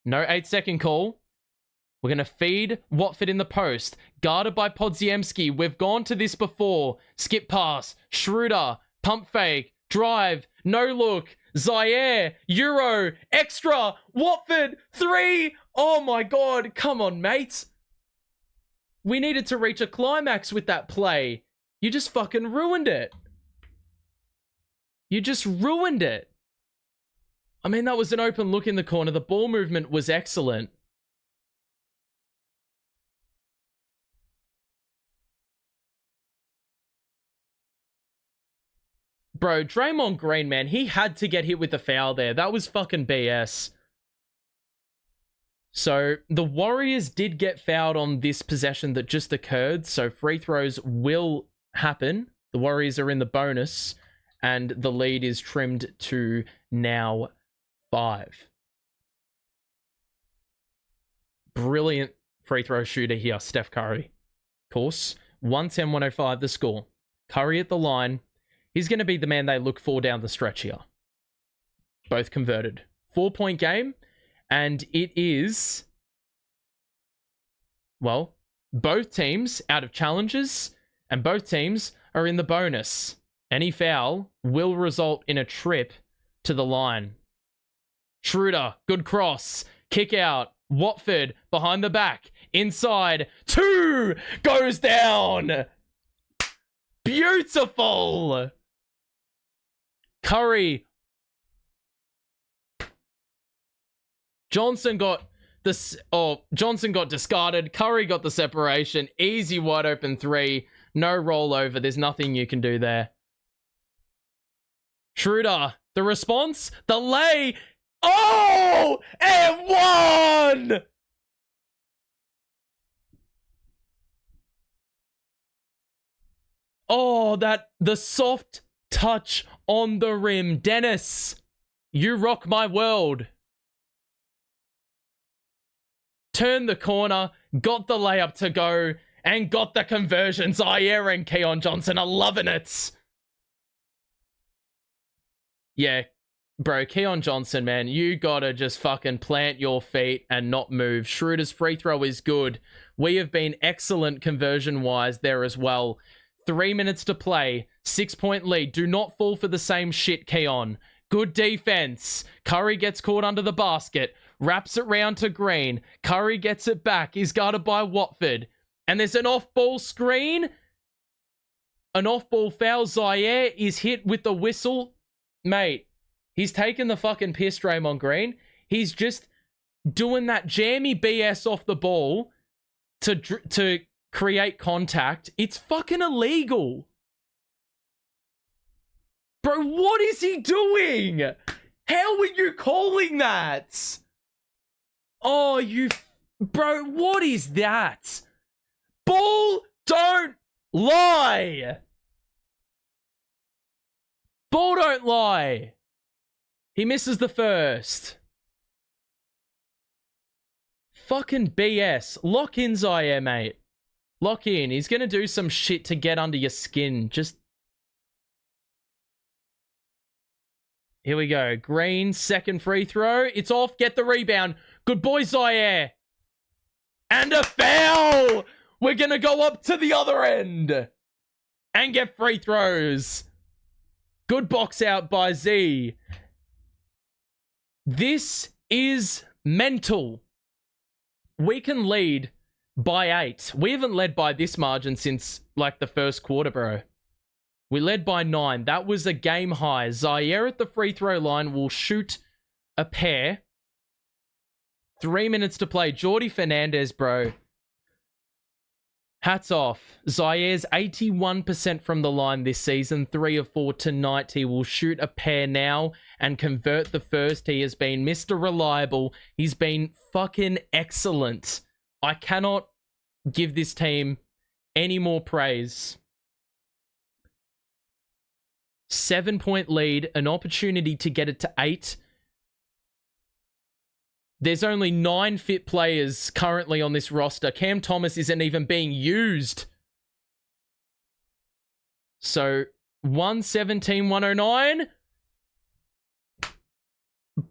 No 8-second call. We're going to feed Watford in the post. Guarded by Podziemski. We've gone to this before. Skip pass. Schroeder. Pump fake. Drive. No look. Zaire. Euro. Extra. Watford. 3. Oh my God. Come on, mate. We needed to reach a climax with that play. You just fucking ruined it. You just ruined it. I mean, that was an open look in the corner. The ball movement was excellent. Bro, Draymond Green, man, he had to get hit with the foul there. That was fucking BS. So, the Warriors did get fouled on this possession that just occurred, so free throws will happen. The Warriors are in the bonus, and the lead is trimmed to now 5. Brilliant free throw shooter here, Steph Curry. Of course, 110-105 the score. Curry at the line. He's going to be the man they look for down the stretch here. Both converted. 4-point game. And it is... Well, both teams out of challenges. And both teams are in the bonus. Any foul will result in a trip to the line. Schroeder, good cross. Kick out. Watford, behind the back. Inside. 2 goes down. Beautiful. Curry. Johnson got discarded. Curry got the separation. Easy wide open 3. No rollover. There's nothing you can do there. Schroeder, the response, the lay. Oh, and 1. Oh, the soft touch on the rim. Dennis, you rock my world. Turned the corner, got the layup to go, and got the conversion. Zaire and Keon Johnson are loving it. Yeah, bro, Keon Johnson, man, you gotta just fucking plant your feet and not move. Schroeder's free throw is good. We have been excellent conversion-wise there as well. 3 minutes to play. 6-point lead. Do not fall for the same shit, Keon. Good defense. Curry gets caught under the basket. Wraps it round to Green. Curry gets it back. He's guarded by Watford. And there's an off-ball screen. An off-ball foul. Zaire is hit with the whistle. Mate, he's taking the fucking piss, Draymond Green. He's just doing that jammy BS off the ball to create contact. It's fucking illegal. Bro, what is he doing? How are you calling that? Oh, bro, what is that? Ball don't lie. Ball don't lie. He misses the first. Fucking BS. Lock in, Zaire, mate. Lock in. He's going to do some shit to get under your skin. Just... Here we go. Green, second free throw. It's off. Get the rebound. Good boy, Zaire. And a foul. We're going to go up to the other end and get free throws. Good box out by Z. This is mental. We can lead by 8. We haven't led by this margin since, like, the first quarter, bro. We led by 9. That was a game high. Zaire at the free throw line will shoot a pair. 3 minutes to play. Jordi Fernandez, bro. Hats off. Zaire's 81% from the line this season. 3 of 4 tonight. He will shoot a pair now and convert the first. He has been Mr. Reliable. He's been fucking excellent. I cannot give this team any more praise. 7-point lead. An opportunity to get it to 8. There's only 9 fit players currently on this roster. Cam Thomas isn't even being used. So, 117-109.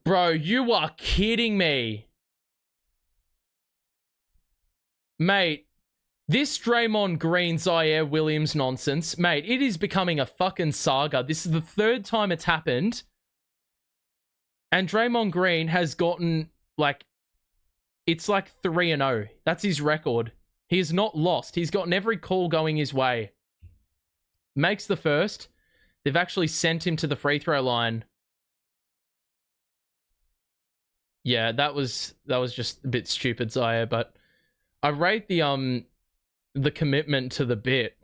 Bro, you are kidding me. Mate, this Draymond Green, Zaire Williams nonsense, mate, it is becoming a fucking saga. This is the 3rd time it's happened. And Draymond Green has gotten... like, it's like 3-0. That's his record. He has not lost. He's gotten every call going his way. Makes the first. They've actually sent him to the free throw line. Yeah, that was just a bit stupid, Zaire, but I rate the commitment to the bit.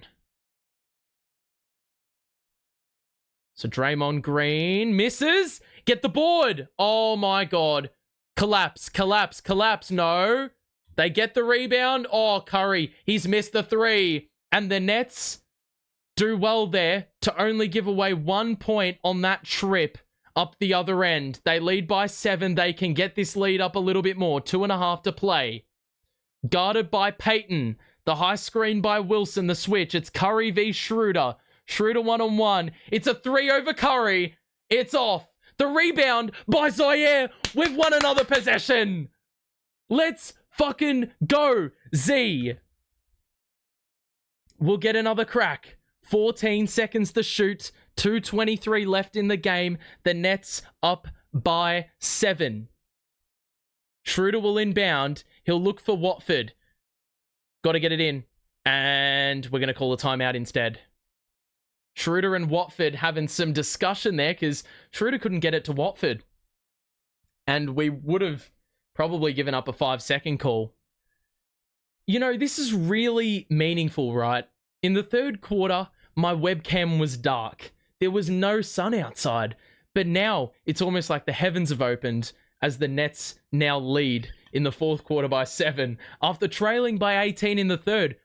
So Draymond Green misses. Get the board. Oh my God. Collapse, collapse, collapse. No. They get the rebound. Oh, Curry. He's missed the 3. And the Nets do well there to only give away 1 point on that trip up the other end. They lead by 7. They can get this lead up a little bit more. 2.5 to play. Guarded by Peyton. The high screen by Wilson. The switch. It's Curry v. Schroeder. Schroeder 1-on-1. It's a 3 over Curry. It's off. The rebound by Zaire. We've won another possession. Let's fucking go, Z. We'll get another crack. 14 seconds to shoot. 2:23 left in the game. The Nets up by 7. Schroeder will inbound. He'll look for Watford. Got to get it in. And we're going to call a timeout instead. Schroeder and Watford having some discussion there because Schroeder couldn't get it to Watford. And we would have probably given up a 5-second call. You know, this is really meaningful, right? In the third quarter, my webcam was dark. There was no sun outside. But now it's almost like the heavens have opened as the Nets now lead in the fourth quarter by 7 after trailing by 18 in the third.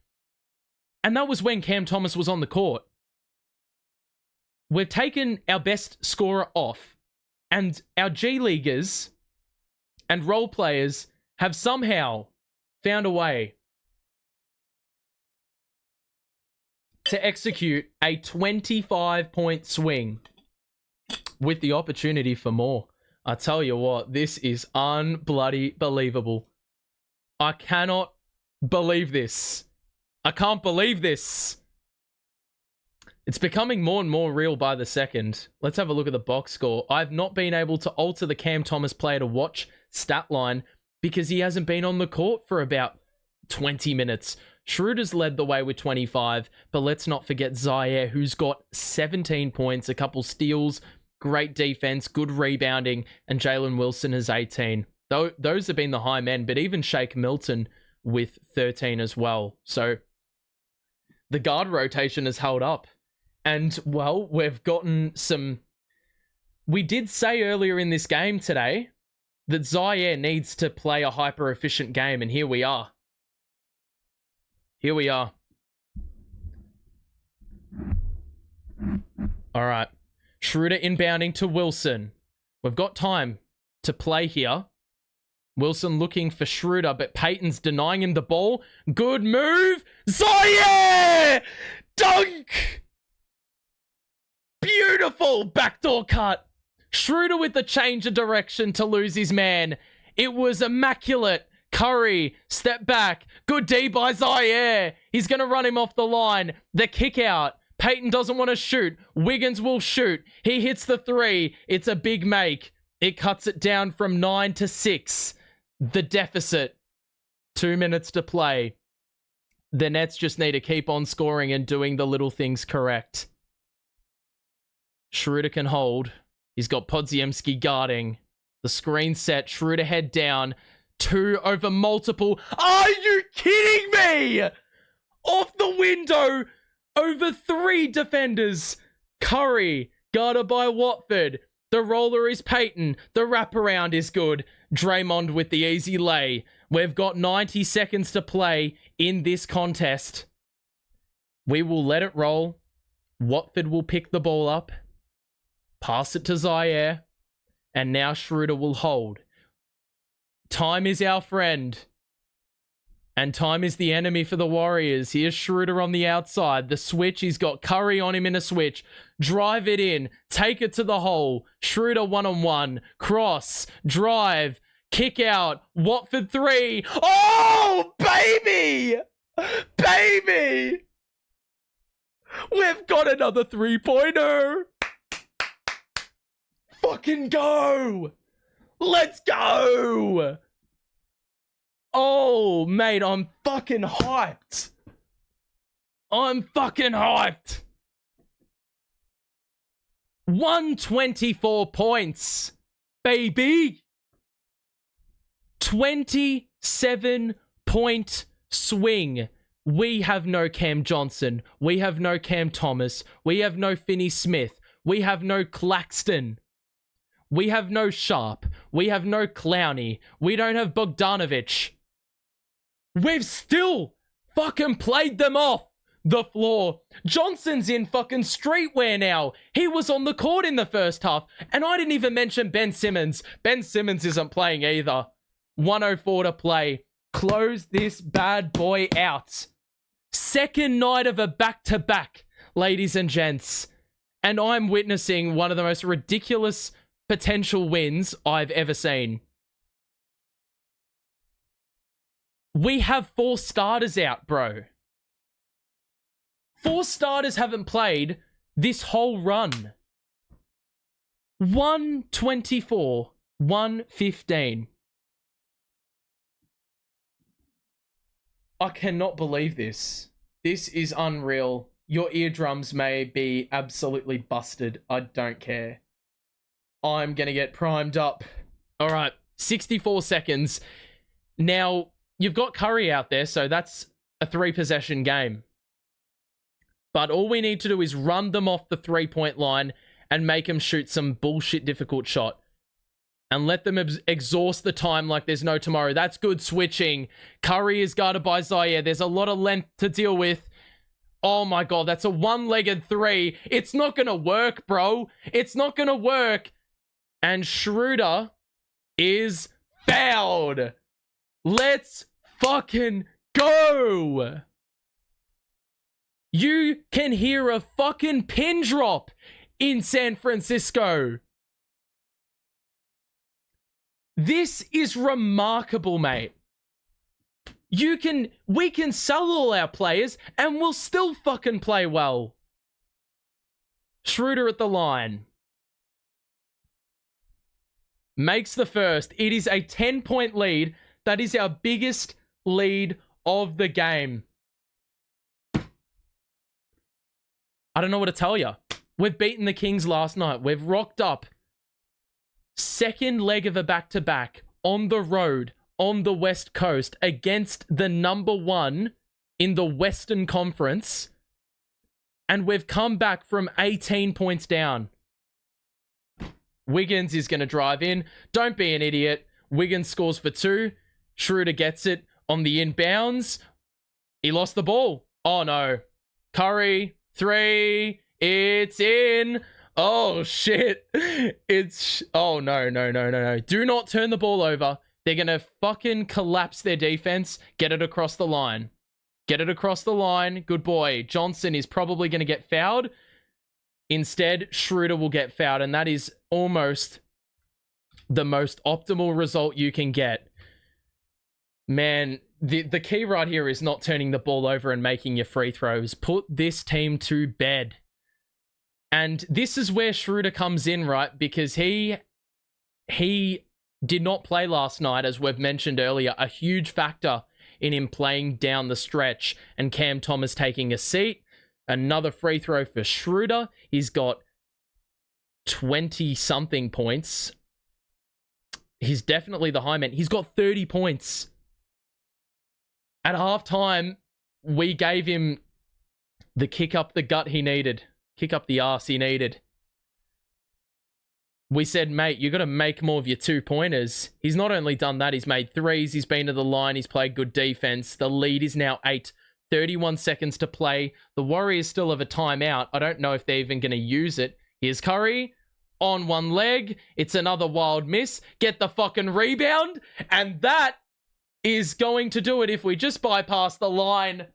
And that was when Cam Thomas was on the court. We've taken our best scorer off, and our G-Leaguers and role players have somehow found a way to execute a 25-point swing with the opportunity for more. I tell you what, this is unbloody-believable. I cannot believe this. I can't believe this. It's becoming more and more real by the second. Let's have a look at the box score. I've not been able to alter the Cam Thomas player to watch stat line because he hasn't been on the court for about 20 minutes. Schroeder's led the way with 25, but let's not forget Zaire, who's got 17 points, a couple steals, great defense, good rebounding, and Jalen Wilson has 18. Those have been the high men, but even Shake Milton with 13 as well. So the guard rotation has held up. And, well, we've gotten some... We did say earlier in this game today that Zaire needs to play a hyper-efficient game, and here we are. Here we are. All right. Schroeder inbounding to Wilson. We've got time to play here. Wilson looking for Schroeder, but Payton's denying him the ball. Good move. Zaire! Dunk! Beautiful backdoor cut. Schroeder with the change of direction to lose his man. It was immaculate. Curry, step back. Good D by Zaire. He's going to run him off the line. The kick out. Payton doesn't want to shoot. Wiggins will shoot. He hits the 3. It's a big make. It cuts it down from 9 to 6. The deficit. 2 minutes to play. The Nets just need to keep on scoring and doing the little things correct. Schroeder can hold. He's got Podziemski guarding. The screen set. Schroeder head down. 2 over multiple. Are you kidding me? Off the window. Over 3 defenders. Curry, guarded by Watford. The roller is Payton. The wraparound is good. Draymond with the easy lay. We've got 90 seconds to play in this contest. We will let it roll. Watford will pick the ball up. Pass it to Zaire. And now Schroeder will hold. Time is our friend. And time is the enemy for the Warriors. Here's Schroeder on the outside. The switch, he's got Curry on him in a switch. Drive it in. Take it to the hole. Schroeder one-on-one. Cross. Drive. Kick out. Watford 3. Oh, baby! Baby! We've got another 3-pointer. Fucking go! Let's go! Oh, mate, I'm fucking hyped. I'm fucking hyped. 124 points, baby. 27-point swing. We have no Cam Johnson. We have no Cam Thomas. We have no Finney Smith. We have no Claxton. We have no Sharp. We have no Clowney. We don't have Bogdanovic. We've still fucking played them off the floor. Johnson's in fucking streetwear now. He was on the court in the first half. And I didn't even mention Ben Simmons. Ben Simmons isn't playing either. 104 to play. Close this bad boy out. Second night of a back-to-back, ladies and gents. And I'm witnessing one of the most ridiculous potential wins I've ever seen. We have 4 starters out, bro. 4 starters haven't played this whole run. 124, 115. I cannot believe this. This is unreal. Your eardrums may be absolutely busted. I don't care. I'm going to get primed up. All right, 64 seconds. Now, you've got Curry out there, so that's a 3-possession game. But all we need to do is run them off the 3-point line and make them shoot some bullshit difficult shot. And let them exhaust the time like there's no tomorrow. That's good switching. Curry is guarded by Zaire. There's a lot of length to deal with. Oh my God, that's a one-legged 3. It's not going to work, bro. It's not going to work. And Schroeder is fouled. Let's fucking go. You can hear a fucking pin drop in San Francisco. This is remarkable, mate. We can sell all our players and we'll still fucking play well. Schroeder at the line. Makes the first. It is a 10-point lead. That is our biggest lead of the game. I don't know what to tell you. We've beaten the Kings last night. We've rocked up. Second leg of a back-to-back on the road on the West Coast against the number 1 in the Western Conference. And we've come back from 18 points down. Wiggins is going to drive in. Don't be an idiot. Wiggins scores for 2. Schroeder gets it on the inbounds. He lost the ball. Oh, no. Curry, 3. It's in. Oh, shit. Oh, no. Do not turn the ball over. They're going to fucking collapse their defense. Get it across the line. Get it across the line. Good boy. Johnson is probably going to get fouled. Instead, Schroeder will get fouled, and that is almost the most optimal result you can get. Man, the key right here is not turning the ball over and making your free throws. Put this team to bed. And this is where Schroeder comes in, right? Because he did not play last night, as we've mentioned earlier. A huge factor in him playing down the stretch and Cam Thomas taking a seat. Another free throw for Schroeder. He's got 20-something points. He's definitely the high man. He's got 30 points. At halftime, we gave him the kick up the gut he needed. Kick up the ass he needed. We said, mate, you got to make more of your 2-pointers. He's not only done that, he's made 3s. He's been to the line. He's played good defense. The lead is now 8. 31 seconds to play. The Warriors still have a timeout. I don't know if they're even going to use it. Here's Curry on one leg. It's another wild miss. Get the fucking rebound. And that is going to do it if we just bypass the line.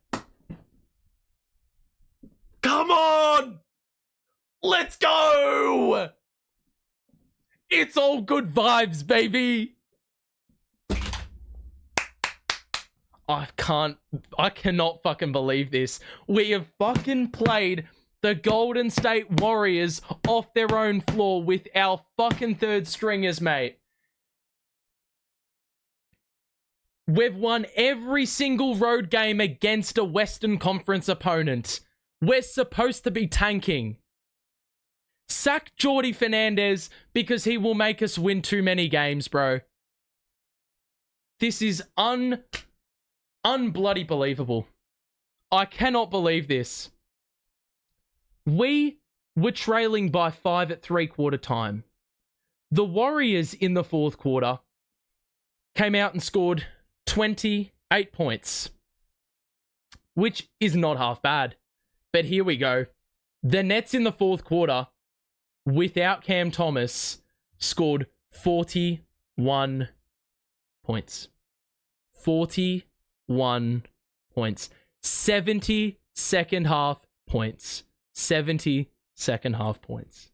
Come on! Let's go! It's all good vibes, baby. I cannot fucking believe this. We have fucking played the Golden State Warriors off their own floor with our fucking third stringers, mate. We've won every single road game against a Western Conference opponent. We're supposed to be tanking. Sack Jordy Fernandez because he will make us win too many games, bro. This is unbloody believable. I cannot believe this. We were trailing by 5 at 3/4 time. The Warriors in the 4th quarter came out and scored 28 points, which is not half bad. But here we go. The Nets in the 4th quarter, without Cam Thomas, scored 41 points. 41 points. 70 second half points. 70 second half points.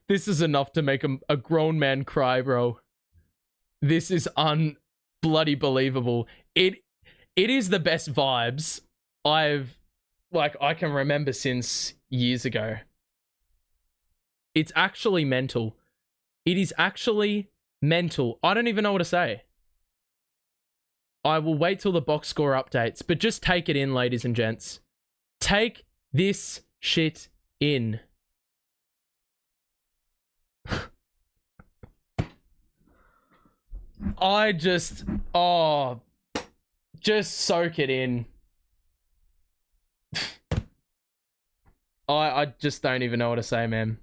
This is enough to make a grown man cry, bro. This is unbloody believable. It is the best vibes I've like I can remember since years ago. It's actually mental. It is actually mental. I don't even know what to say. I will wait till the box score updates, but just take it in, ladies and gents. Take this shit in. Just soak it in. I just don't even know what to say, man.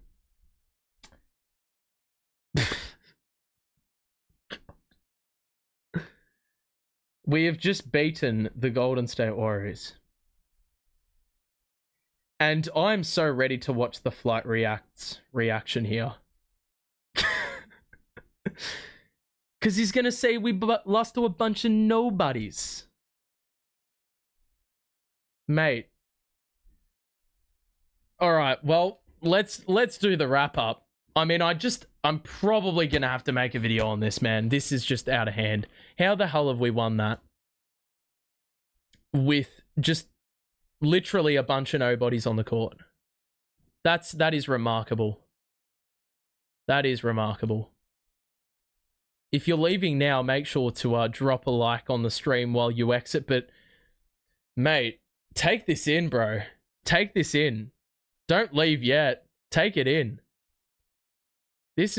We have just beaten the Golden State Warriors. And I'm so ready to watch the Flight reaction here. Because he's going to say we lost to a bunch of nobodies. Mate. All right, well, let's do the wrap up. I mean, I'm probably going to have to make a video on this, man. This is just out of hand. How the hell have we won that? With just literally a bunch of nobodies on the court. That is remarkable. That is remarkable. If you're leaving now, make sure to drop a like on the stream while you exit. But, mate, take this in, bro. Take this in. Don't leave yet. Take it in. This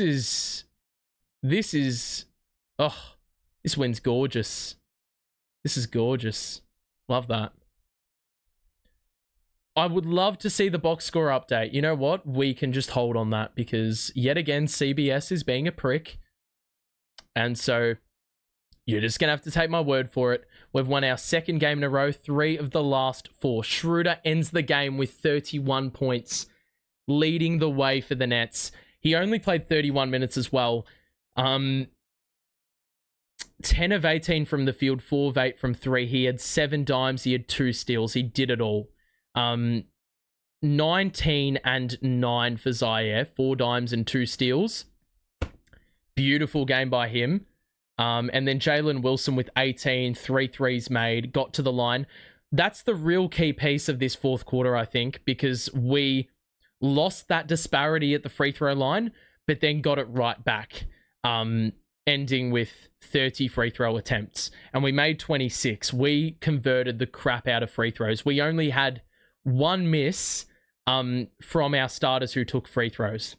win's gorgeous. This is gorgeous. Love that. I would love to see the box score update. You know what? We can just hold on that because yet again, CBS is being a prick. And so you're just going to have to take my word for it. We've won our second game in a row, 3 of the last 4. Schroeder ends the game with 31 points, leading the way for the Nets. He only played 31 minutes as well. 10 of 18 from the field, 4 of 8 from 3. He had 7 dimes, he had 2 steals. He did it all. 19 and 9 for Zaire, 4 dimes and 2 steals. Beautiful game by him. And then Jalen Wilson with 18, 3 threes made, got to the line. That's the real key piece of this fourth quarter, I think, because we lost that disparity at the free throw line, but then got it right back, ending with 30 free throw attempts. And we made 26. We converted the crap out of free throws. We only had 1 miss from our starters who took free throws.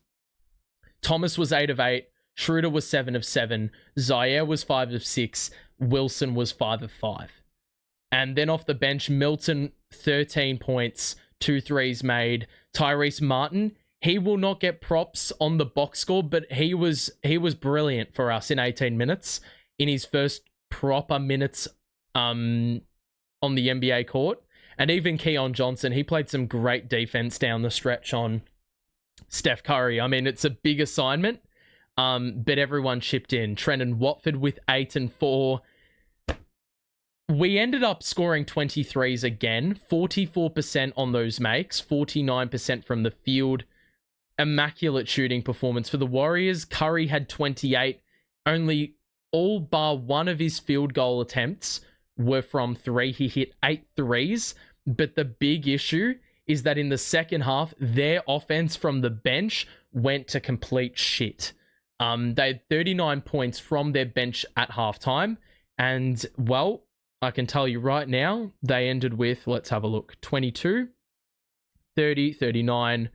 Thomas was 8 of 8. Schroeder was 7 of 7. Zaire was 5 of 6. Wilson was 5 of 5. And then off the bench, Milton, 13 points, 2 threes made. Tyrese Martin, he will not get props on the box score, but he was brilliant for us in 18 minutes. In his first proper minutes on the NBA court. And even Keon Johnson, he played some great defense down the stretch on Steph Curry. I mean, it's a big assignment. But everyone chipped in. Trenton Watford with 8 and 4. We ended up scoring 23s again. 44% on those makes. 49% from the field. Immaculate shooting performance for the Warriors. Curry had 28. Only all bar one of his field goal attempts were from 3. He hit 8 threes. But the big issue is that in the second half, their offense from the bench went to complete shit. They had 39 points from their bench at halftime. And, well, I can tell you right now, they ended with, let's have a look, 22, 30, 39,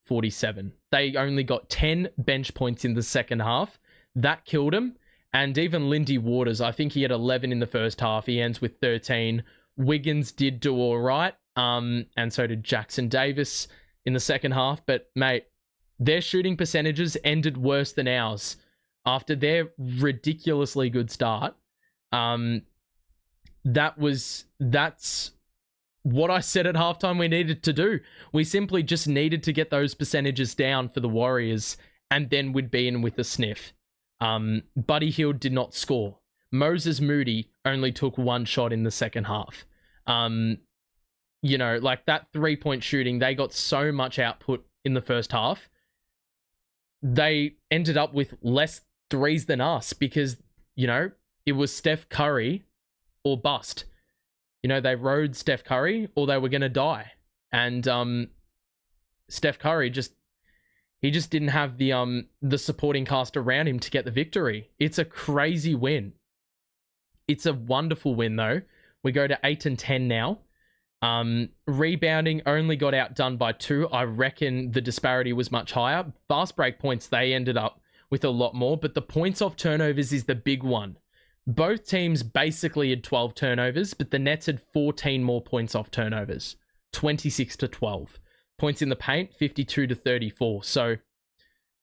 47. They only got 10 bench points in the second half. That killed them. And even Lindy Waters, I think he had 11 in the first half. He ends with 13. Wiggins did do all right. And so did Jackson Davis in the second half. But, mate, their shooting percentages ended worse than ours after their ridiculously good start. That's what I said at halftime we needed to do. We simply just needed to get those percentages down for the Warriors, and then we'd be in with a sniff. Buddy Hield did not score. Moses Moody only took 1 shot in the second half. You know, like that 3-point shooting, they got so much output in the first half. They ended up with less threes than us because, you know, it was Steph Curry or bust. You know, they rode Steph Curry or they were going to die. And Steph Curry just didn't have the supporting cast around him to get the victory. It's a crazy win. It's a wonderful win though. We go to 8-10 now. Rebounding only got outdone by 2. I reckon the disparity was much higher. Fast break points, they ended up with a lot more, but the points off turnovers is the big one. Both teams basically had 12 turnovers, but the Nets had 14 more points off turnovers. 26-12. Points in the paint, 52-34. So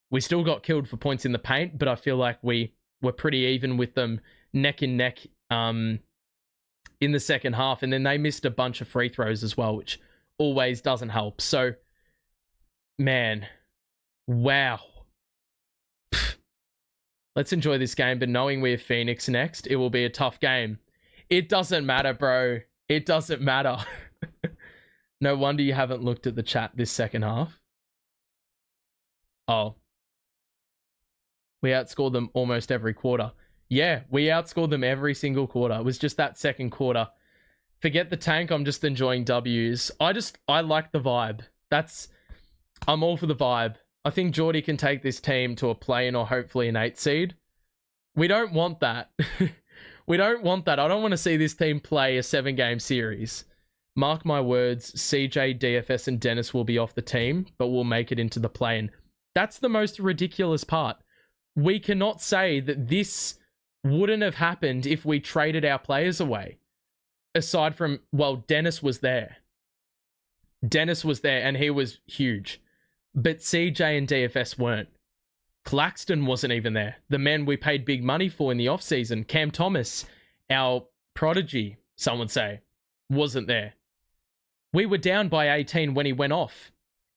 we still got killed for points in the paint, but I feel like we were pretty even with them neck and neck in the second half. And then they missed a bunch of free throws as well, which always doesn't help. So, man, wow. Let's enjoy this game, but knowing we have Phoenix next, it will be a tough game. It doesn't matter, bro. It doesn't matter. No wonder you haven't looked at the chat this second half. Oh. We outscored them almost every quarter. Yeah, we outscored them every single quarter. It was just that second quarter. Forget the tank, I'm just enjoying W's. I like the vibe. I'm all for the vibe. I think Geordie can take this team to a play-in or hopefully an 8 seed. We don't want that. We don't want that. I don't want to see this team play a 7-game series. Mark my words, CJ, DFS, and Dennis will be off the team, but we'll make it into the play-in. That's the most ridiculous part. We cannot say that this wouldn't have happened if we traded our players away. Aside from, well, Dennis was there. Dennis was there, and he was huge. But CJ and DFS weren't. Claxton wasn't even there. The man we paid big money for in the offseason, Cam Thomas, our prodigy, some would say, wasn't there. We were down by 18 when he went off.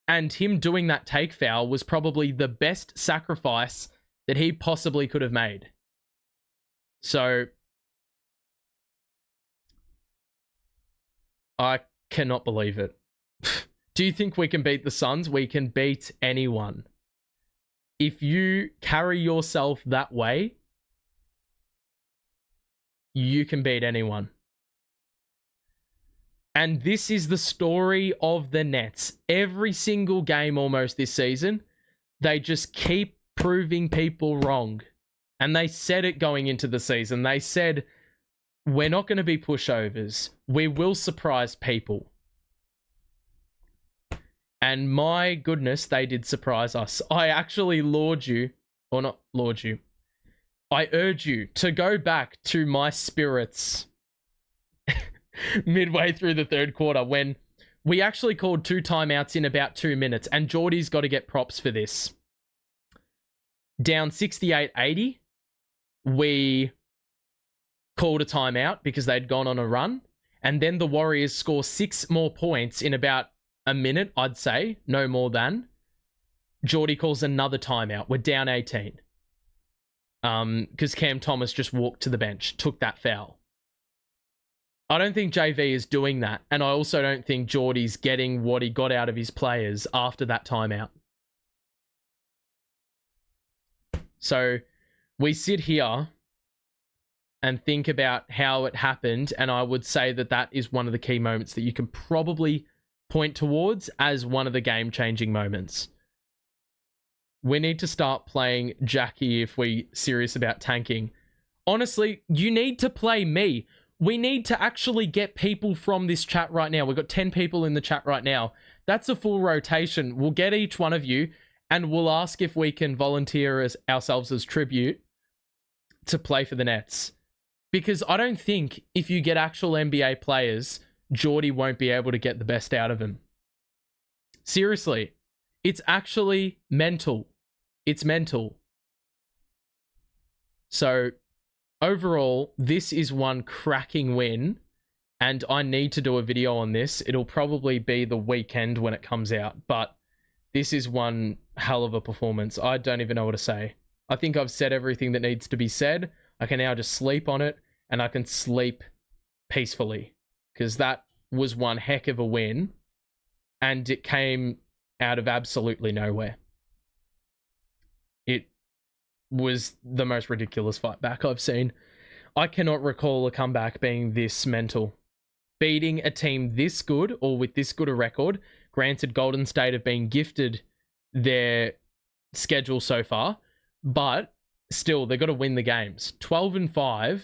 And him doing that take foul was probably the best sacrifice that he possibly could have made. So, I cannot believe it. Do you think we can beat the Suns? We can beat anyone. If you carry yourself that way, you can beat anyone. And this is the story of the Nets. Every single game almost this season, they just keep proving people wrong. And they said it going into the season. They said, we're not going to be pushovers. We will surprise people. And my goodness, they did surprise us. I actually laud you, or not laud you. I urge you to go back to my spirits midway through the third quarter when we actually called 2 timeouts in about 2 minutes. And Geordie's got to get props for this. Down 68-80, we called a timeout because they'd gone on a run. And then the Warriors score 6 more points in about a minute, I'd say, no more than. Geordie calls another timeout. We're down 18. Because Cam Thomas just walked to the bench, took that foul. I don't think JV is doing that. And I also don't think Geordie's getting what he got out of his players after that timeout. So we sit here and think about how it happened. And I would say that that is one of the key moments that you can probably point towards as one of the game-changing moments. We need to start playing Jackie if we're serious about tanking. Honestly, you need to play me. We need to actually get people from this chat right now. We've got 10 people in the chat right now. That's a full rotation. We'll get each one of you and we'll ask if we can volunteer ourselves as tribute to play for the Nets. Because I don't think if you get actual NBA players, Geordie won't be able to get the best out of him. Seriously, it's actually mental. It's mental. So, overall, this is one cracking win, and I need to do a video on this. It'll probably be the weekend when it comes out, but this is one hell of a performance. I don't even know what to say. I think I've said everything that needs to be said. I can now just sleep on it, and I can sleep peacefully. Because that was one heck of a win. And it came out of absolutely nowhere. It was the most ridiculous fight back I've seen. I cannot recall a comeback being this mental. beating a team this good or with this good a record. Granted, Golden State have been gifted their schedule so far, but still, they've got to win the games. 12-5,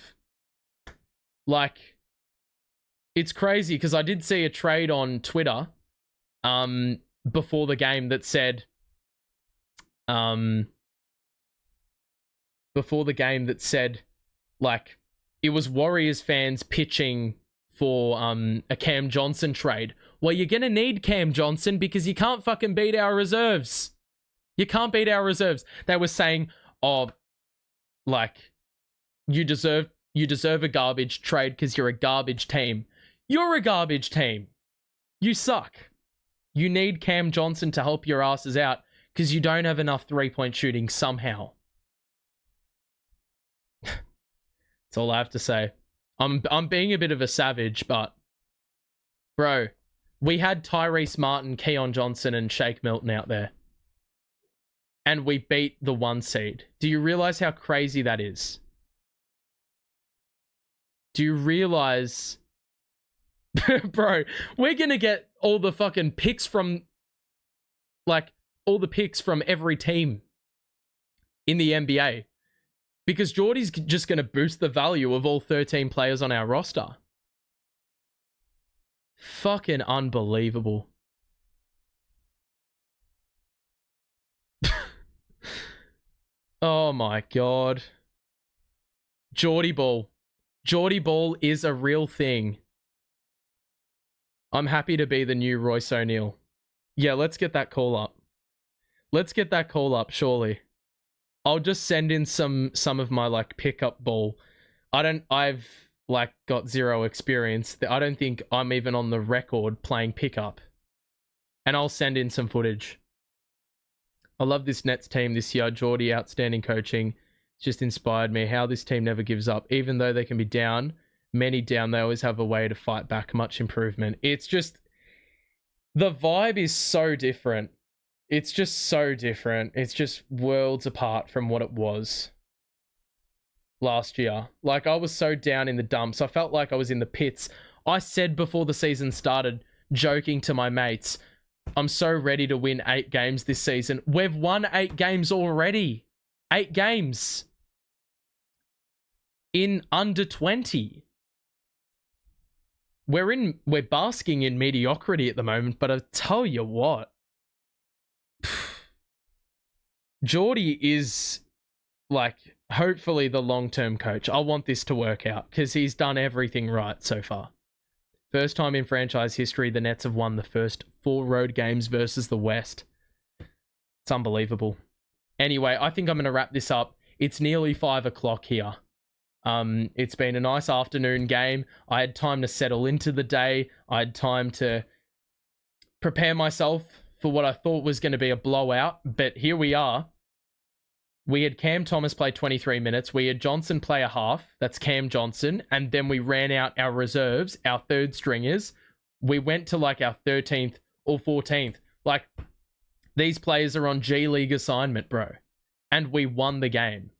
like, it's crazy because I did see a trade on Twitter before the game that said, like, it was Warriors fans pitching for a Cam Johnson trade. Well, you're going to need Cam Johnson because you can't fucking beat our reserves. You can't beat our reserves. They were saying, oh, like, you deserve a garbage trade because you're a garbage team. You're a garbage team. You suck. You need Cam Johnson to help your asses out because you don't have enough three-point shooting somehow. That's all I have to say. I'm being a bit of a savage, but bro, we had Tyrese Martin, Keon Johnson, and Shake Milton out there. And we beat the 1 seed. Do you realize how crazy that is? Do you realize... Bro, we're going to get all the fucking picks from... Like, all the picks from every team in the NBA. Because Geordie's just going to boost the value of all 13 players on our roster. Fucking unbelievable. Oh my god. Geordie Ball. Geordie Ball is a real thing. I'm happy to be the new Royce O'Neal. Yeah, let's get that call up. Let's get that call up, surely. I'll just send in some of my, like, pickup ball. I've, like, got zero experience. I don't think I'm even on the record playing pickup. And I'll send in some footage. I love this Nets team this year. Geordie, outstanding coaching. It's just inspired me. How this team never gives up. Even though they can be down, many down, they always have a way to fight back. Much improvement. It's just... The vibe is so different. It's just so different. It's just worlds apart from what it was last year. Like, I was so down in the dumps. I felt like I was in the pits. I said before the season started, joking to my mates, I'm so ready to win 8 games this season. We've won 8 games already. 8 games. In under 20. We're basking in mediocrity at the moment, but I tell you what, Geordie is, like, hopefully the long-term coach. I want this to work out because he's done everything right so far. First time in franchise history, the Nets have won the first 4 road games versus the West. It's unbelievable. Anyway, I think I'm going to wrap this up. It's nearly 5 o'clock here. It's been a nice afternoon game. I had time to settle into the day. I had time to prepare myself for what I thought was going to be a blowout, but here we are. We had Cam Thomas play 23 minutes. We had Johnson play a half. That's Cam Johnson. And then we ran out our reserves, our third stringers. We went to, like, our 13th or 14th. Like, these players are on G League assignment, bro. And we won the game.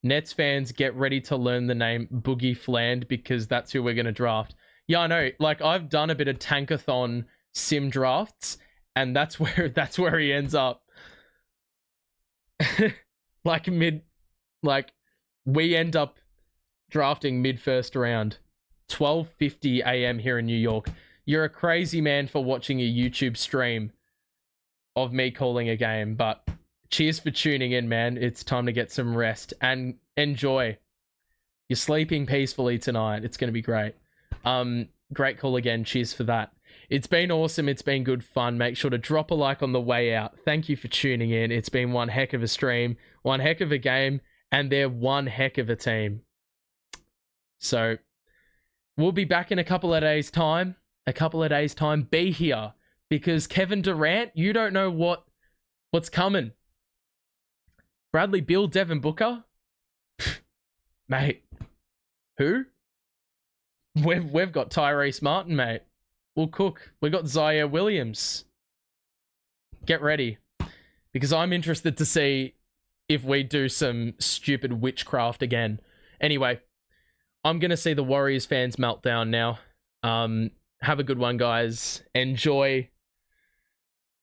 Nets fans, get ready to learn the name Boogie Fland because that's who we're going to draft. Yeah, I know. Like, I've done a bit of Tankathon sim drafts, and that's where he ends up. Like, we end up drafting mid-first round. 12:50 a.m. here in New York. You're a crazy man for watching a YouTube stream of me calling a game, but cheers for tuning in, man. It's time to get some rest and enjoy. You're sleeping peacefully tonight. It's going to be great. Great call again. Cheers for that. It's been awesome. It's been good fun. Make sure to drop a like on the way out. Thank you for tuning in. It's been one heck of a stream, one heck of a game, and they're one heck of a team. So we'll be back in a couple of days' time. Be here because Kevin Durant, you don't know what's coming. Bradley Beal, Devin Booker? Mate. Who? We've got Tyrese Martin, mate. We'll cook. We got Zaire Williams. Get ready. Because I'm interested to see if we do some stupid witchcraft again. Anyway, I'm going to see the Warriors fans meltdown now. Have a good one, guys. Enjoy.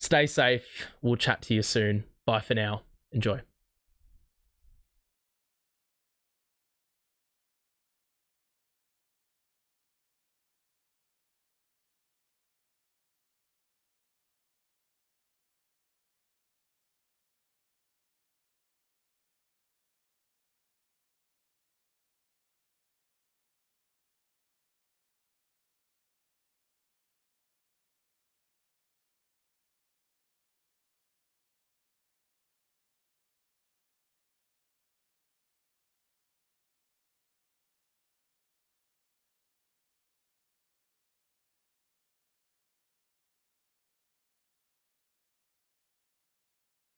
Stay safe. We'll chat to you soon. Bye for now. Enjoy.